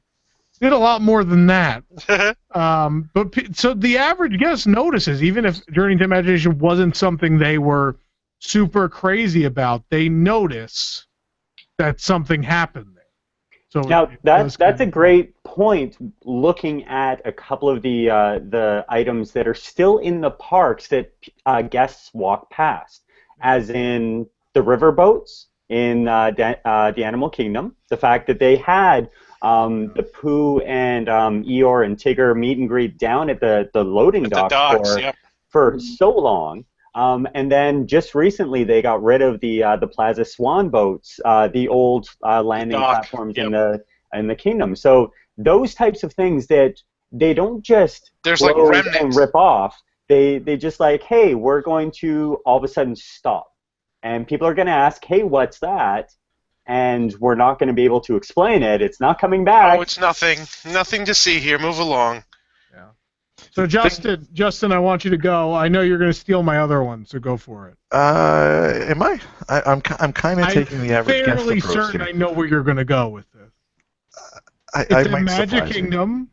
Did a lot more than that. So the average guest notices, even if Journey to Imagination wasn't something they were super crazy about, they notice that something happened there. So now that's a great point. Looking at a couple of the items that are still in the parks that guests walk past, as in the river boats in the Animal Kingdom, the fact that they had the Pooh and Eeyore and Tigger meet and greet down at the loading docks for so long. And then just recently they got rid of the Plaza Swan boats, the old landing platforms in the kingdom. So those types of things that they don't just close and rip off. They just like, hey, we're going to all of a sudden stop. And people are going to ask, hey, what's that? And we're not going to be able to explain it. It's not coming back. Oh, it's nothing. Nothing to see here. Move along. So Justin, I want you to go. I know you're going to steal my other one, so go for it. Am I? I'm kind of taking the average guest fairly approach certain here. I know where you're going to go with this. I It's a might Magic surprise you. Kingdom.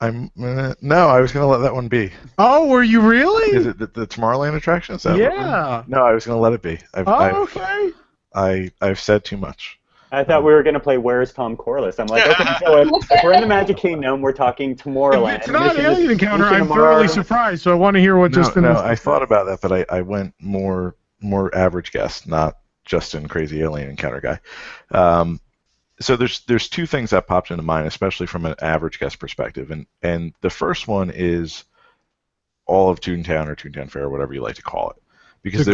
No, I was going to let that one be. Oh, were you really? Is it the Tomorrowland attraction? Is that what Yeah. no, I was going to let it be. Okay. I've said too much. I thought we were going to play Where's Tom Corless. I'm like, okay, so if we're in the Magic Kingdom, we're talking Tomorrowland. If it's not Mission Alien Encounter, I'm tomorrow. thoroughly surprised, so I want to hear what Justin No, has to I say. thought about that, but I went more average guest, not Justin Crazy Alien Encounter guy. So there's two things that popped into mind, especially from an average guest perspective, and the first one is all of Toontown or Toontown Fair, whatever you like to call it, because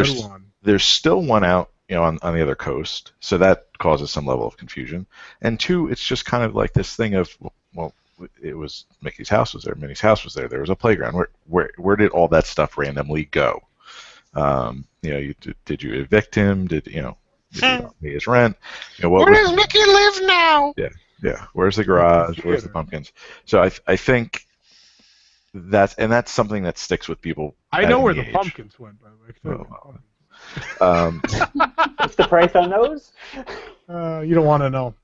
there's still one out, on the other coast, so that causes some level of confusion. And two, it's just kind of like this thing of, well, it was Mickey's house was there, Minnie's house was there, there was a playground. Where did all that stuff randomly go? Did you evict him? Did you pay his rent? Where does Mickey live now? Yeah. Where's the garage? Where's the pumpkins? So I think that's something that sticks with people. I know where the pumpkins went, by the way. What's the price on those? You don't want to know.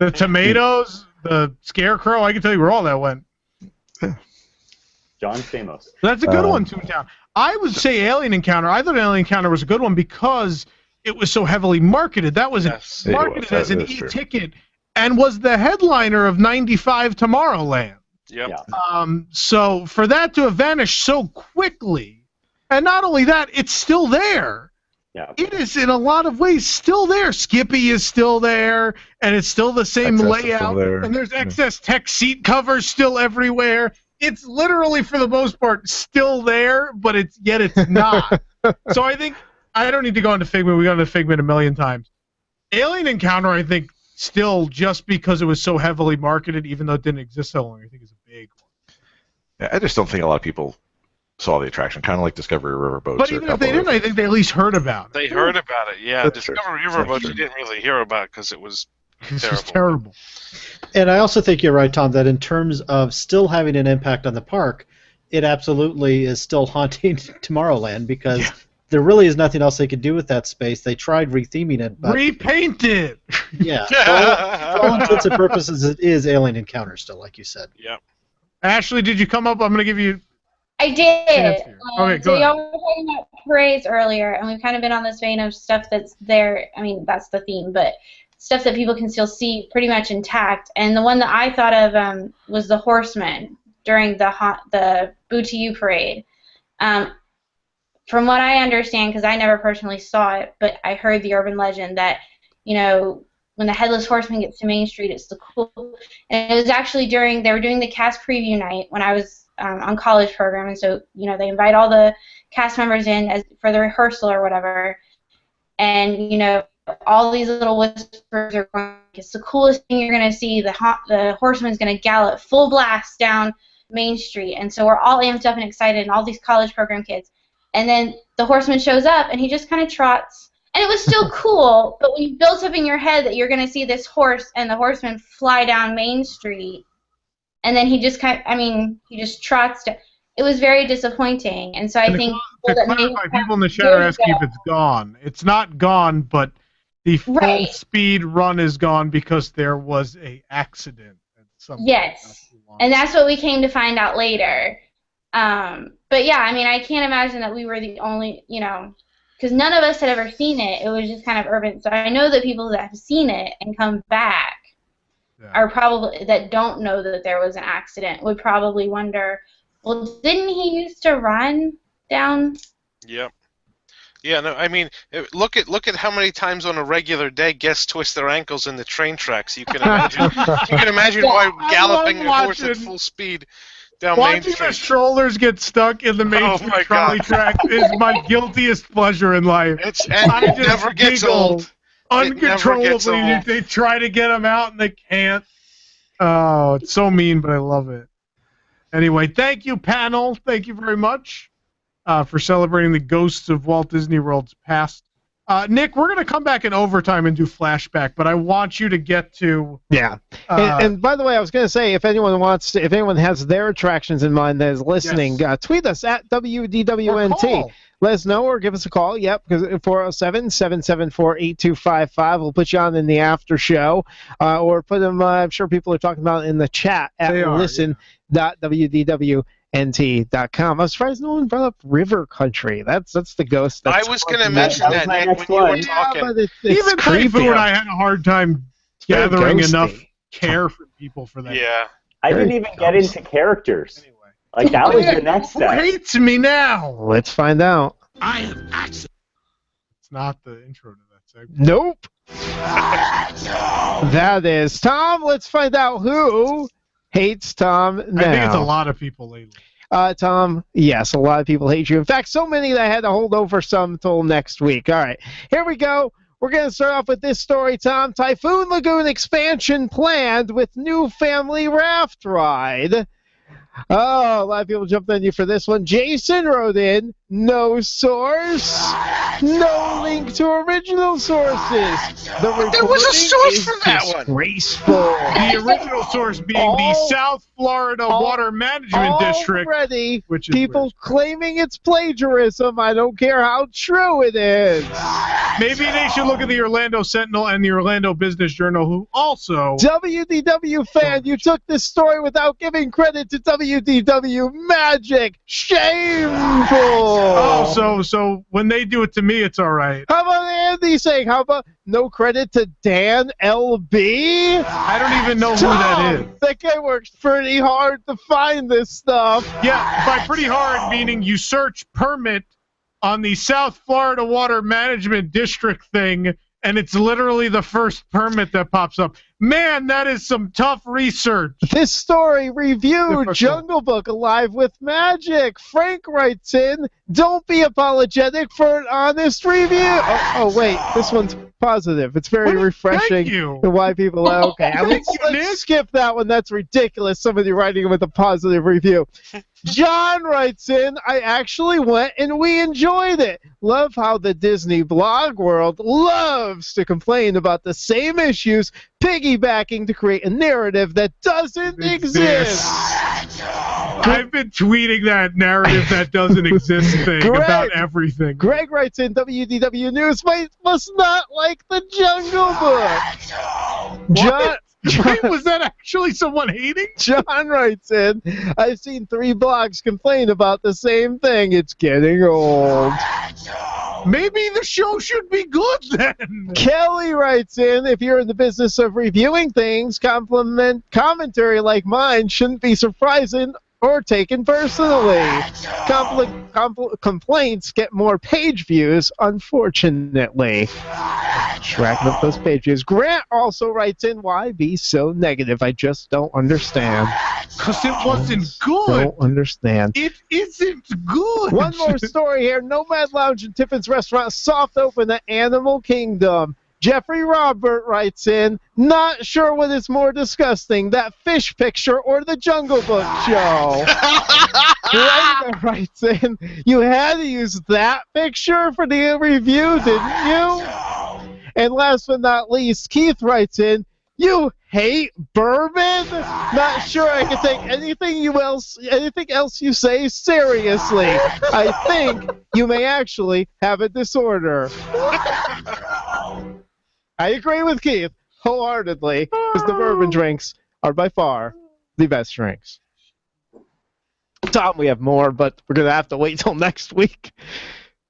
The tomatoes, the scarecrow, I can tell you where all that went. John Stamos. That's a good one, Toontown. I would say Alien Encounter. I thought Alien Encounter was a good one because it was so heavily marketed. That was marketed as an e-ticket and was the headliner of 95 Tomorrowland. Yep. So for that to have vanished so quickly, and not only that, it's still there. Yeah. It is in a lot of ways still there. Skippy is still there, and it's still the same layout. And there's excess tech seat covers still everywhere. It's literally, for the most part, still there, but it's not. So I think I don't need to go into Figment. We got into Figment a million times. Alien Encounter, I think, still just because it was so heavily marketed, even though it didn't exist so long, I think is a big one. Yeah, I just don't think a lot of people saw the attraction, kind of like Discovery Riverboats. But even if they didn't, I think they at least heard about it. They heard about it, yeah. That's Discovery true. Riverboat, That's you didn't really hear about because it was It's terrible. just terrible. And I also think you're right, Tom, that in terms of still having an impact on the park, it absolutely is still haunting Tomorrowland because there really is nothing else they could do with that space. They tried retheming it, but repaint it. Yeah, for all intents and purposes, it is Alien Encounter still, like you said. Yep. Ashley, did you come up? I'm going to give you. I did. Okay, so go y'all were talking about parades earlier, and we've kind of been on this vein of stuff that's there. I mean, that's the theme, but stuff that people can still see pretty much intact. And the one that I thought of was the Horsemen during the Boo to You parade. From what I understand, because I never personally saw it, but I heard the urban legend that, when the Headless Horseman gets to Main Street, it's the cool. And it was actually they were doing the cast preview night when I was on college program, and so they invite all the cast members in for the rehearsal or whatever, and all these little whispers are going, it's the coolest thing you're going to see. The horseman's going to gallop full blast down Main Street, and so we're all amped up and excited, and all these college program kids, and then the horseman shows up and he just kind of trots, and it was still cool, but when you built up in your head that you're going to see this horse and the horseman fly down Main Street, and then he just he just trots down. It was very disappointing, and so I think to clarify, people in the chat are asking if it's gone. It's not gone, but the full speed run is gone because there was a accident. Yes, and that's what we came to find out later. But yeah, I can't imagine that we were the only, because none of us had ever seen it. It was just kind of urban. So I know that people that have seen it and come back are probably, that don't know that there was an accident, would probably wonder, well, didn't he used to run down? Yep. Yeah, no, look at how many times on a regular day guests twist their ankles in the train tracks. You can imagine why galloping a horse at full speed down Main Street. Watching the strollers get stuck in the Main Street trolley track is my guiltiest pleasure in life. It never gets old. Uncontrollably, they try to get them out and they can't. Oh, it's so mean, but I love it. Anyway, thank you, panel. Thank you very much for celebrating the ghosts of Walt Disney World's past. Nick, we're going to come back in overtime and do flashback, but I want you to get to... Yeah. And by the way, I was going to say, if anyone has their attractions in mind that is listening, tweet us at WDWNT. Let us know or give us a call. Yep, because 407-774-8255. We'll put you on in the after show. Or put them, I'm sure people are talking about it in the chat at listen.wdw.com. NT.com. I was surprised no one brought up River Country. That's the ghost. I was going to mention that, Nick, when you were talking. Even Typhoon, I had a hard time gathering enough care from people for that. Yeah. I didn't even get into characters. Like, that was the next step. Who hates me now? Let's find out. I have access. It's not the intro to that segment. Nope. That is Tom. Let's find out who hates Tom now. I think it's a lot of people lately. Tom, yes, a lot of people hate you. In fact, so many that I had to hold over some until next week. All right, here we go. We're going to start off with this story, Tom. Typhoon Lagoon expansion planned with new family raft ride. Oh, a lot of people jumped on you for this one. Jason wrote in, no source, no link to original sources. There was a source for that one. Disgraceful. The original source being the South Florida Water Management District. Already, people claiming it's plagiarism. I don't care how true it is. Maybe they should look at the Orlando Sentinel and the Orlando Business Journal, who also... WDW fan, you took this story without giving credit to WDW Magic. Shameful. Oh, so when they do it to me, it's all right. How about Andy saying, how about no credit to Dan LB? I don't even know who that is. That guy works pretty hard to find this stuff. Yeah, by pretty hard, meaning you search permit on the South Florida Water Management District thing, and it's literally the first permit that pops up. Man, that is some tough research. This story reviewed Jungle Book Alive with Magic. Frank writes in, don't be apologetic for an honest review. Oh wait, this one's positive. It's very refreshing to why people are okay. Let's skip that one. That's ridiculous. Somebody writing with a positive review. John writes in, I actually went and we enjoyed it. Love how the Disney blog world loves to complain about the same issues, piggybacking to create a narrative that doesn't exist. I've been tweeting that narrative that doesn't exist thing about everything. Greg writes in, WDW News must not like the Jungle Book. Wait, was that actually someone hating? John writes in, I've seen 3 blogs complain about the same thing. It's getting old. Maybe the show should be good then. Kelly writes in, if you're in the business of reviewing things, commentary like mine shouldn't be surprising or taken personally. Complaints get more page views, unfortunately. Tracking up those page views. Grant also writes in, why be so negative? I just don't understand. Because it wasn't good. Don't understand. It isn't good. One more story here. Nomad Lounge and Tiffin's Restaurant soft open at Animal Kingdom. Jeffrey Robert writes in, not sure what is more disgusting, that fish picture or the Jungle Book show. Raina writes in, you had to use that picture for the review, didn't you? And last but not least, Keith writes in, you hate bourbon? Not sure I can take anything else you say seriously. I think you may actually have a disorder. I agree with Keith wholeheartedly, because the bourbon drinks are by far the best drinks. Tom, we have more, but we're going to have to wait till next week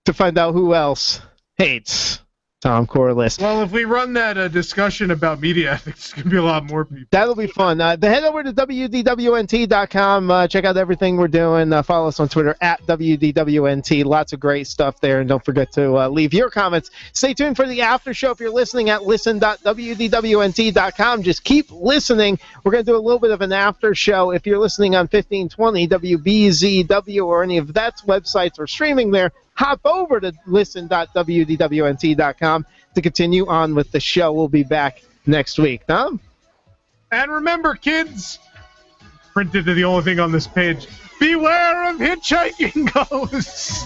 to find out who else hates Tom Corless. Well, if we run that discussion about media ethics, it's going to be a lot more people. That'll be fun. Head over to WDWNT.com. Check out everything we're doing. Follow us on Twitter at WDWNT. Lots of great stuff there. And don't forget to leave your comments. Stay tuned for the after show if you're listening at listen.WDWNT.com. Just keep listening. We're going to do a little bit of an after show. If you're listening on 1520 WBZW or any of that's websites or streaming there, hop over to listen.WDWNT.com to continue on with the show. We'll be back next week. Tom? And remember, kids, printed to the only thing on this page, beware of hitchhiking ghosts.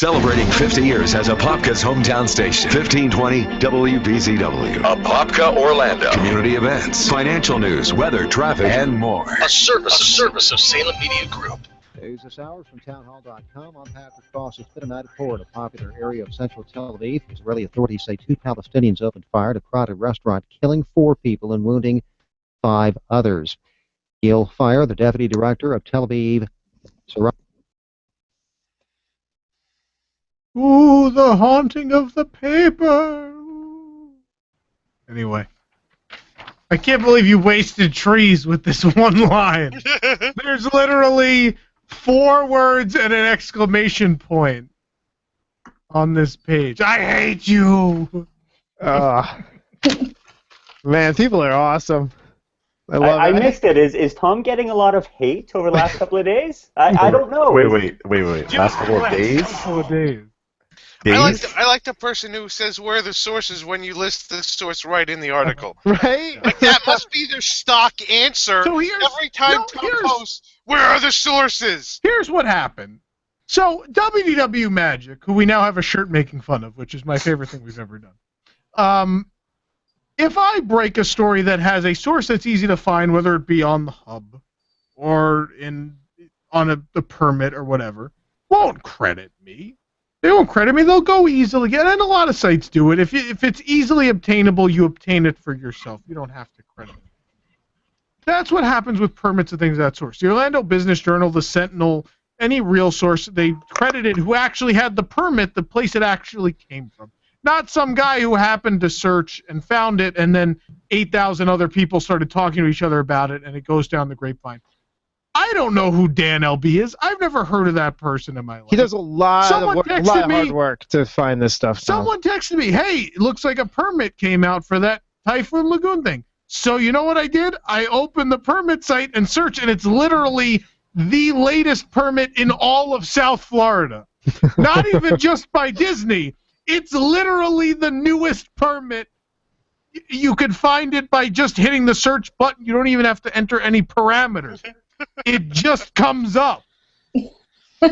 Celebrating 50 years as Apopka's hometown station. 1520 WBZW. Apopka, Orlando. Community events, financial news, weather, traffic, and more. A service of Salem Media Group. News this hour from townhall.com. I'm Patrick Cross. It's been a night of horror in a popular area of central Tel Aviv. Israeli authorities say 2 Palestinians opened fire at a crowded restaurant, killing 4 people and wounding 5 others. Gil Fire, the deputy director of Tel Aviv. Ooh, the haunting of the paper. Anyway. I can't believe you wasted trees with this one line. There's literally 4 words and an exclamation point on this page. I hate you. Man, people are awesome. I missed it. Is Tom getting a lot of hate over the last couple of days? I don't know. Wait. Last couple of days? I like the person who says where are the sources when you list the source right in the article. Right? Like that must be their stock answer every time Tom posts, where are the sources? Here's what happened. So WDW Magic, who we now have a shirt making fun of, which is my favorite thing we've ever done. If I break a story that has a source that's easy to find, whether it be on the hub or on the permit or whatever, won't credit me. They won't credit me. They'll go easily get, and a lot of sites do it. If it's easily obtainable, you obtain it for yourself. You don't have to credit it. That's what happens with permits and things of that sort. The Orlando Business Journal, the Sentinel, any real source, they credited who actually had the permit, the place it actually came from. Not some guy who happened to search and found it, and then 8,000 other people started talking to each other about it, and it goes down the grapevine. I don't know who Dan LB is. I've never heard of that person in my life. He does a lot of hard work to find this stuff. Someone texted me, hey, it looks like a permit came out for that Typhoon Lagoon thing. So you know what I did? I opened the permit site and searched, and it's literally the latest permit in all of South Florida. Not even just by Disney. It's literally the newest permit. You could find it by just hitting the search button. You don't even have to enter any parameters. It just comes up.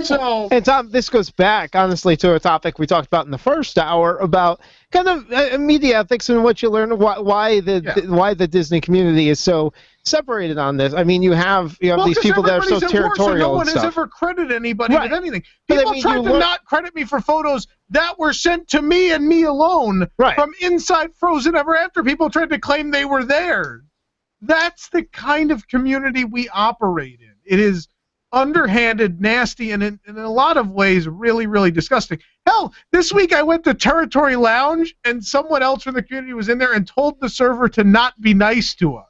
So, and Tom, this goes back, honestly, to a topic we talked about in the first hour about kind of media ethics and what you learn, why the Disney community is so separated on this. I mean, you have these people that are so territorial. No one has ever credited anybody with anything. People tried to not credit me for photos that were sent to me and me alone from inside Frozen Ever After. People tried to claim they were there. That's the kind of community we operate in. It is underhanded, nasty, and in a lot of ways really, really disgusting. Hell, this week I went to Territory Lounge, and someone else from the community was in there and told the server to not be nice to us.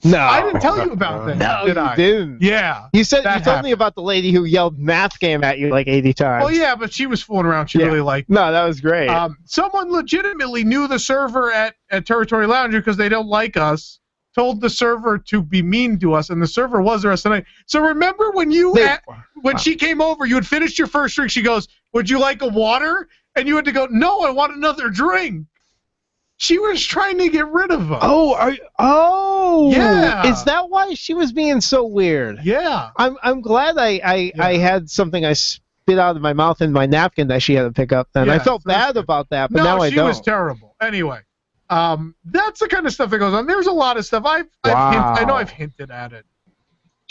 No. I didn't tell you about that. No, did you I? didn't. Yeah. You told me about the lady who yelled math game at you like 80 times. Well, yeah, but she was fooling around. She really liked it. No, that was great. Someone legitimately knew the server at Territory Lounge because they don't like us. Told the server to be mean to us, and the server was there tonight. So remember when when she came over, you had finished your first drink. She goes, "Would you like a water?" And you had to go, "No, I want another drink." She was trying to get rid of us. Yeah. Is that why she was being so weird? Yeah. I'm glad I had something I spit out of my mouth in my napkin that she had to pick up. Then I felt bad about that, but now I don't. No, she was terrible. Anyway. That's the kind of stuff that goes on. There's a lot of stuff. I know I've hinted at it.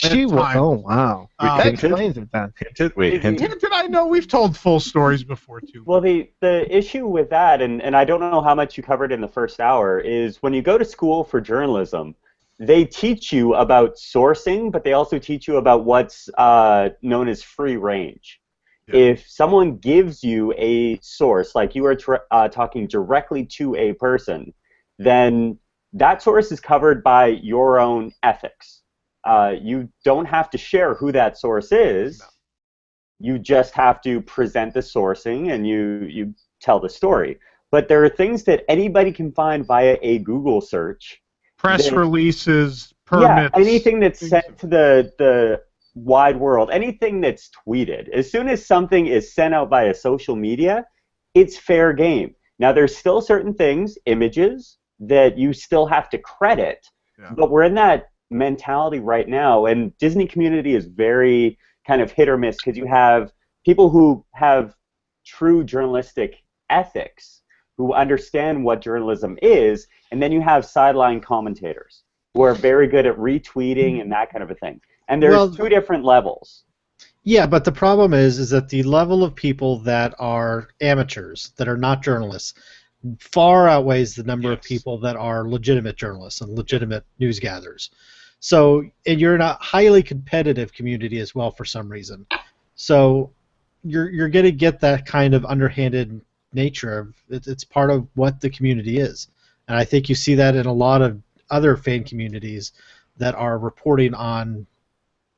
Oh, wow. That explains it then. Hinted, I know. We've told full stories before, too. Well, the issue with that, and I don't know how much you covered in the first hour, is when you go to school for journalism, they teach you about sourcing, but they also teach you about what's known as free range. Yeah. If someone gives you a source, like you are talking directly to a person, then that source is covered by your own ethics. You don't have to share who that source is. No. You just have to present the sourcing and you tell the story. But there are things that anybody can find via a Google search. Press releases, permits. Yeah, anything that's sent to the wide world, anything that's tweeted. As soon as something is sent out via social media, it's fair game. Now, there's still certain things, images, that you still have to credit, but we're in that mentality right now, and Disney community is very kind of hit or miss because you have people who have true journalistic ethics, who understand what journalism is, and then you have sideline commentators who are very good at retweeting and that kind of a thing. And there's two different levels. Yeah, but the problem is that the level of people that are amateurs, that are not journalists, far outweighs the number of people that are legitimate journalists and legitimate news gatherers. So, and you're in a highly competitive community as well for some reason. So you're going to get that kind of underhanded nature of it's part of what the community is. And I think you see that in a lot of other fan communities that are reporting on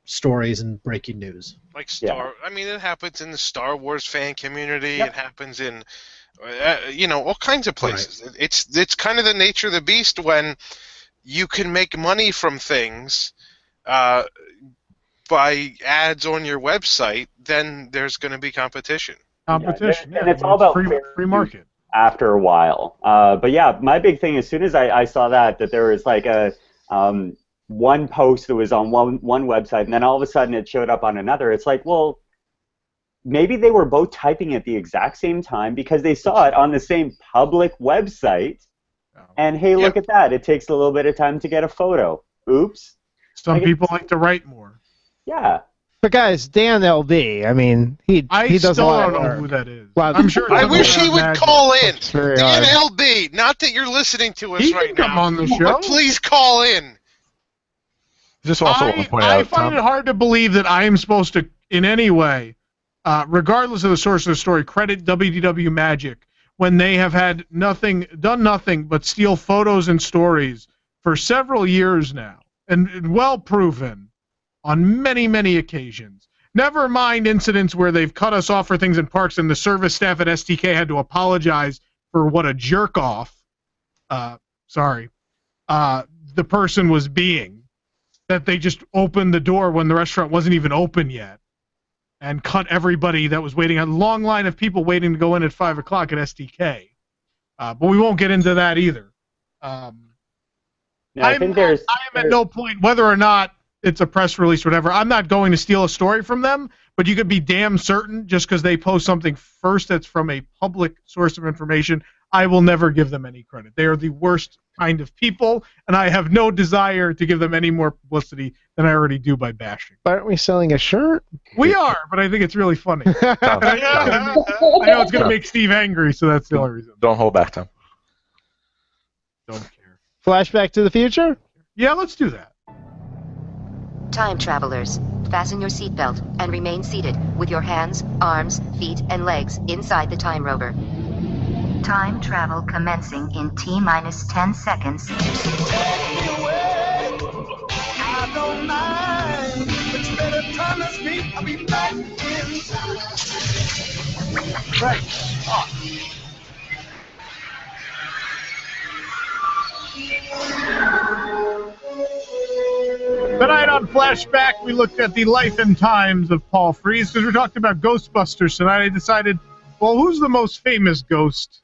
stories and breaking news. Like I mean, it happens in the Star Wars fan community. It happens in, all kinds of places. Right. It's kind of the nature of the beast when you can make money from things by ads on your website. Then there's going to be competition. Competition, and it's all about free market. After a while, but yeah, my big thing as soon as I saw that there was like a one post that was on one website, and then all of a sudden it showed up on another. It's like, well, maybe they were both typing at the exact same time because they saw it on the same public website. And hey, look at that! It takes a little bit of time to get a photo. Oops. Some people like to write more. Yeah. But guys, Dan LB, I mean, he does a lot of work. I still don't know who that is. Well, I'm sure. I wish he would call in. Dan hard. LB, not that you're listening to us He right can come now, on the show. but please call in. Just also want to point out, I find it hard to believe that I am supposed to, in any way, regardless of the source of the story, credit WDW Magic when they have had done nothing but steal photos and stories for several years now, and well proven on many, many occasions. Never mind incidents where they've cut us off for things in parks and the service staff at STK had to apologize for what a jerk-off, the person was being. That they just opened the door when the restaurant wasn't even open yet and cut everybody that was waiting. A long line of people waiting to go in at 5 o'clock at STK. But we won't get into that either. I am at no point, whether or not it's a press release or whatever, I'm not going to steal a story from them, but you could be damn certain just because they post something first that's from a public source of information, I will never give them any credit. They are the worst kind of people, and I have no desire to give them any more publicity than I already do by bashing. Aren't we selling a shirt? We are, but I think it's really funny. I know it's going to make Steve angry, so that's the only reason. Don't hold back, Tom. Don't care. Flashback to the future? Yeah, let's do that. Time travelers, fasten your seatbelt and remain seated with your hands, arms, feet, and legs inside the time rover. Time travel commencing in T-minus 10 seconds. I don't mind, but you better promise me I'll be back in time. Right. Tonight on Flashback, we looked at the life and times of Paul Frees because we're talking about Ghostbusters tonight. I decided, well, who's the most famous ghost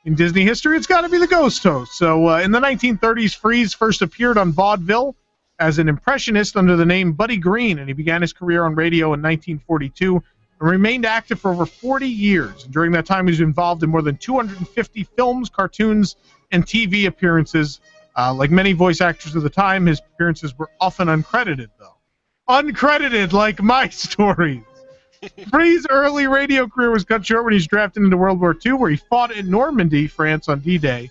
in Disney history? It's got to be the Ghost Host. So in the 1930s, Frees first appeared on vaudeville as an impressionist under the name Buddy Green, and he began his career on radio in 1942 and remained active for over 40 years. And during that time, he was involved in more than 250 films, cartoons, and TV appearances. Like many voice actors of the time, his appearances were often uncredited, though. Uncredited, like my stories. Frees' early radio career was cut short when he was drafted into World War II, where he fought in Normandy, France, on D-Day.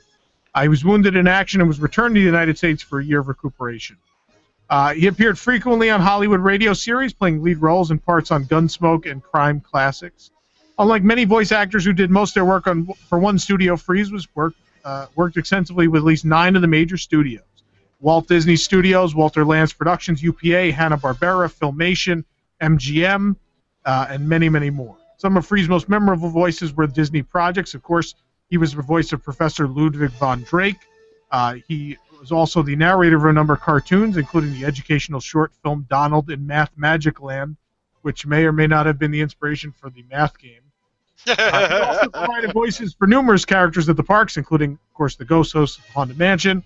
He was wounded in action and was returned to the United States for a year of recuperation. He appeared frequently on Hollywood radio series, playing lead roles in parts on Gunsmoke and crime classics. Unlike many voice actors who did most of their work for one studio, Frees worked extensively with at least 9 of the major studios. Walt Disney Studios, Walter Lantz Productions, UPA, Hanna-Barbera, Filmation, MGM, and many, many more. Some of Frees' most memorable voices were Disney projects. Of course, he was the voice of Professor Ludwig von Drake. He was also the narrator of a number of cartoons, including the educational short film Donald in Math Magic Land, which may or may not have been the inspiration for the math game. He also provided voices for numerous characters at the parks, including, of course, the Ghost Host of Haunted Mansion,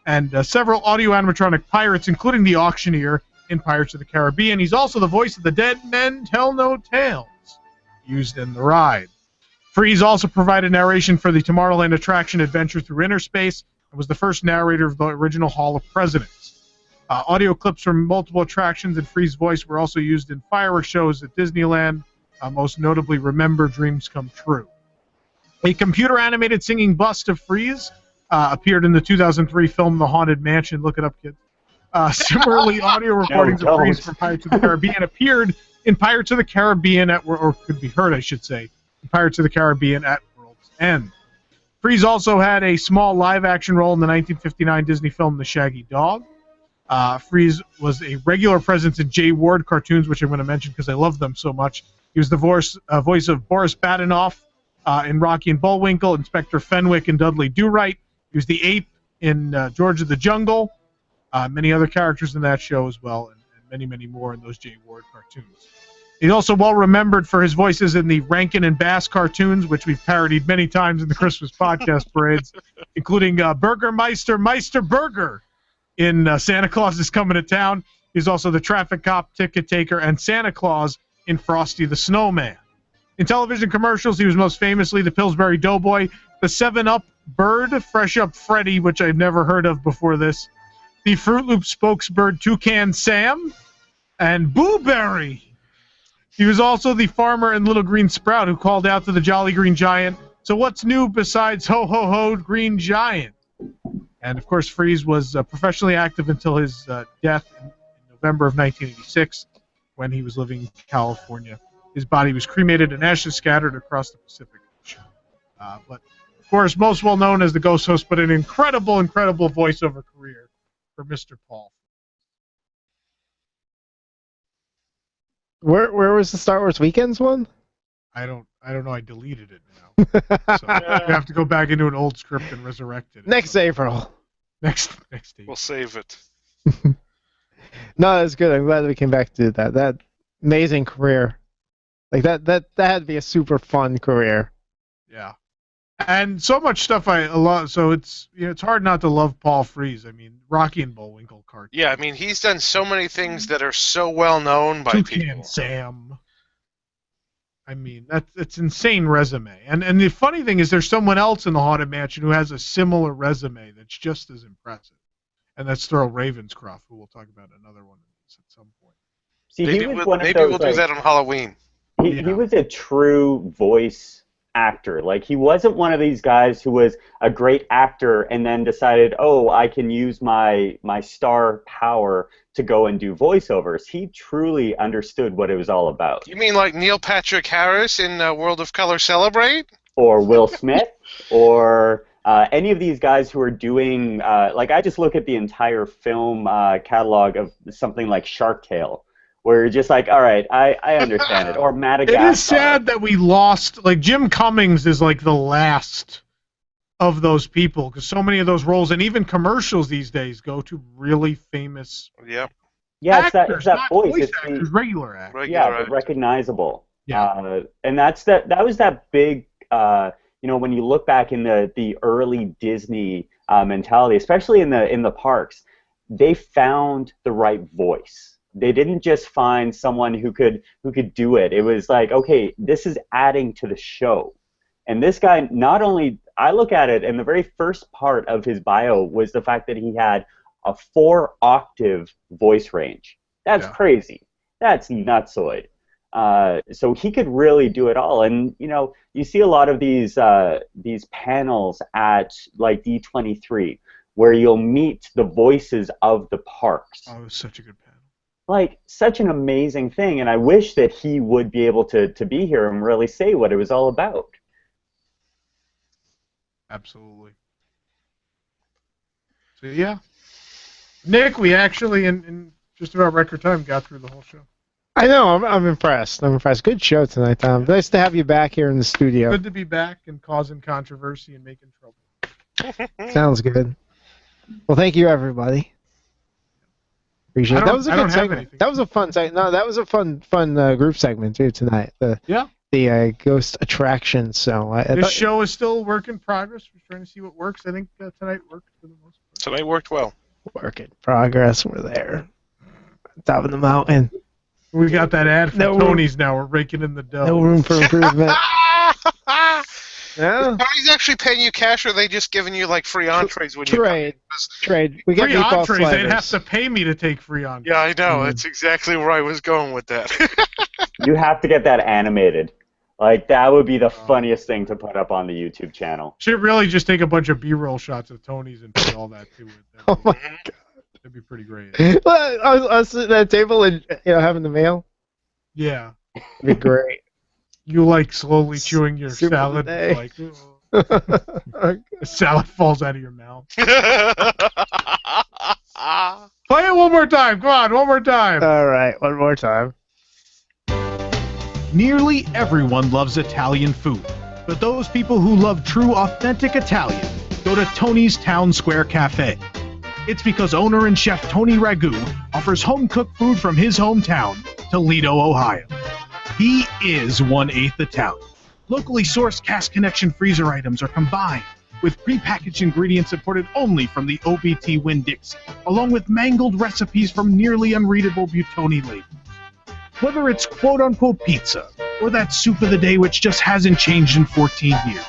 and several audio animatronic pirates, including the Auctioneer in Pirates of the Caribbean. He's also the voice of the Dead Men Tell No Tales, used in the ride. Freeze also provided narration for the Tomorrowland attraction Adventure Through Inner Space and was the first narrator of the original Hall of Presidents. Audio clips from multiple attractions and Freeze's voice were also used in fireworks shows at Disneyland, most notably Remember Dreams Come True. A computer-animated singing bust of Freeze appeared in the 2003 film The Haunted Mansion. Look it up, kids. Similarly, audio recordings of Freeze from Pirates of the Caribbean appeared in Pirates of the Caribbean, or could be heard, I should say, in Pirates of the Caribbean at World's End. Freeze also had a small live-action role in the 1959 Disney film The Shaggy Dog. Freeze was a regular presence in Jay Ward cartoons, which I'm going to mention because I love them so much. He was the voice of Boris Badenoff in Rocky and Bullwinkle, Inspector Fenwick in Dudley Do-Right. He was the ape in George of the Jungle. Many other characters in that show as well, and many, many more in those Jay Ward cartoons. He's also well remembered for his voices in the Rankin and Bass cartoons, which we've parodied many times in the Christmas podcast parades, including Burgermeister Meister Burger in Santa Claus is Coming to Town. He's also the traffic cop, ticket taker, and Santa Claus in Frosty the Snowman. In television commercials, he was most famously the Pillsbury Doughboy, the 7-Up Bird, Fresh Up Freddy, which I've never heard of before this, the Fruit Loop spokesbird Toucan Sam, and Boo Berry. He was also the farmer in Little Green Sprout who called out to the Jolly Green Giant, "So what's new besides ho ho ho Green Giant?" And of course, Freeze was professionally active until his death in November of 1986 when he was living in California. His body was cremated and ashes scattered across the Pacific Ocean. But of course, most well known as the ghost host, but an incredible voiceover career for Mr. Paul. Where was the Star Wars Weekends one? I don't know. I deleted it now. So we have to go back into an old script and resurrect it. Next April. Next April. We'll save it. No, that's good. I'm glad we came back to that. That amazing career. Like that had to be a super fun career. Yeah. And so much stuff I love. So it's it's hard not to love Paul Frees. I mean, Rocky and Bullwinkle cartoon. Yeah, I mean, he's done so many things that are so well known by people. Sam. I mean, that's insane resume. And the funny thing is, there's someone else in the Haunted Mansion who has a similar resume that's just as impressive, and that's Thurl Ravenscroft, who we'll talk about another one at some point. See, maybe we'll do that on Halloween. He was a true voice actor. Like, he wasn't one of these guys who was a great actor and then decided, oh, I can use my star power to go and do voiceovers. He truly understood what it was all about. You mean like Neil Patrick Harris in World of Color Celebrate? Or Will Smith? Or any of these guys who are doing, like, I just look at the entire film catalog of something like Shark Tale, where you're just like, all right, I understand it. Or Madagascar. It is sad that we lost, like, Jim Cummings is like the last of those people, because so many of those roles and even commercials these days go to really famous yeah, actors, it's that voice. Voice it's actors, regular actors. Recognizable. Yeah. And that was that big, when you look back in the early Disney mentality, especially in the parks, they found the right voice. They didn't just find someone who could do it. It was like, okay, this is adding to the show. And this guy, not only, I look at it, and the very first part of his bio was the fact that he had a 4-octave voice range. That's crazy. That's nutsoid. So he could really do it all. And, you see a lot of these panels at, like, D23, where you'll meet the voices of the parks. Oh, it was such a good panel. Like, such an amazing thing, and I wish that he would be able to be here and really say what it was all about. Absolutely. So, yeah. Nick, we actually, in just about record time, got through the whole show. I know, I'm impressed. Good show tonight, Tom. Nice to have you back here in the studio. Good to be back and causing controversy and making trouble. Sounds good. Well, thank you, everybody. Appreciate it. That was a good segment. That was a fun segment. No, that was a fun group segment too tonight. The ghost attraction. So this show is still a work in progress. We're trying to see what works. I think tonight worked for the most part. Tonight worked well. Work in progress. We're there. Top of the mountain. We got that ad for Tony's now. We're raking in the dough. No room for improvement. Yeah. Tony's actually paying you cash, or are they just giving you like free entrees when you Trade. We get free meatball entrees. sliders. They'd have to pay me to take free entrees. Yeah, I know. That's exactly where I was going with that. You have to get that animated. Like, that would be the funniest thing to put up on the YouTube channel. Should really just take a bunch of B-roll shots of Tony's and put all that to it. Oh my god. That'd be pretty great. Well, I was sitting at that table and having the meal. Yeah. It'd be great. You like slowly chewing your Soup of the salad, day. like the salad falls out of your mouth. Play it one more time. Come on, one more time. All right, one more time. Nearly everyone loves Italian food, but those people who love true, authentic Italian go to Tony's Town Square Cafe. It's because owner and chef Tony Ragu offers home-cooked food from his hometown, Toledo, Ohio. He is 1/8 Italian. Locally sourced Cask Connection freezer items are combined with prepackaged ingredients imported only from the OBT Winn-Dixie, along with mangled recipes from nearly unreadable Buitoni labels. Whether it's quote-unquote pizza, or that soup of the day which just hasn't changed in 14 years,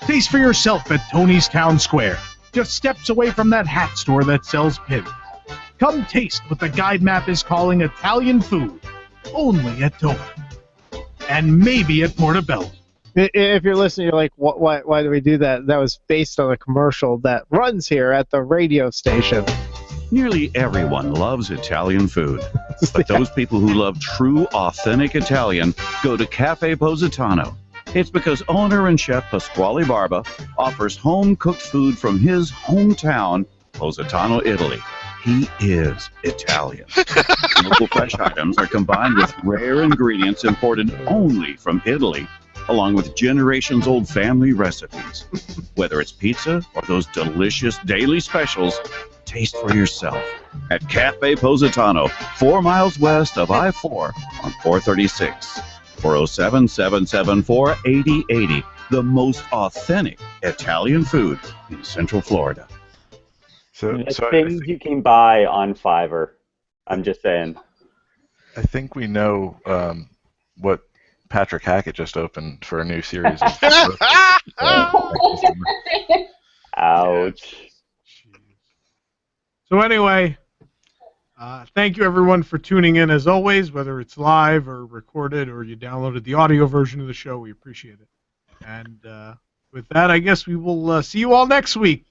taste for yourself at Tony's Town Square, just steps away from that hat store that sells pins. Come taste what the guide map is calling Italian food, only at Tony. And maybe at Portobello. If you're listening, you're like, why do we do that? That was based on a commercial that runs here at the radio station. Nearly everyone loves Italian food, but those people who love true, authentic Italian go to Cafe Positano. It's because owner and chef Pasquale Barba offers home-cooked food from his hometown, Positano, Italy. He is Italian. Local fresh items are combined with rare ingredients imported only from Italy, along with generations-old family recipes. Whether it's pizza or those delicious daily specials, taste for yourself at Cafe Positano, 4 miles west of I-4 on 436. 407-774-8080, the most authentic Italian food in Central Florida. Things you can buy on Fiverr. I'm just saying. I think we know what Patrick Hackett just opened for a new series. Ouch. So anyway, thank you everyone for tuning in as always, whether it's live or recorded or you downloaded the audio version of the show. We appreciate it. And with that, I guess we will see you all next week.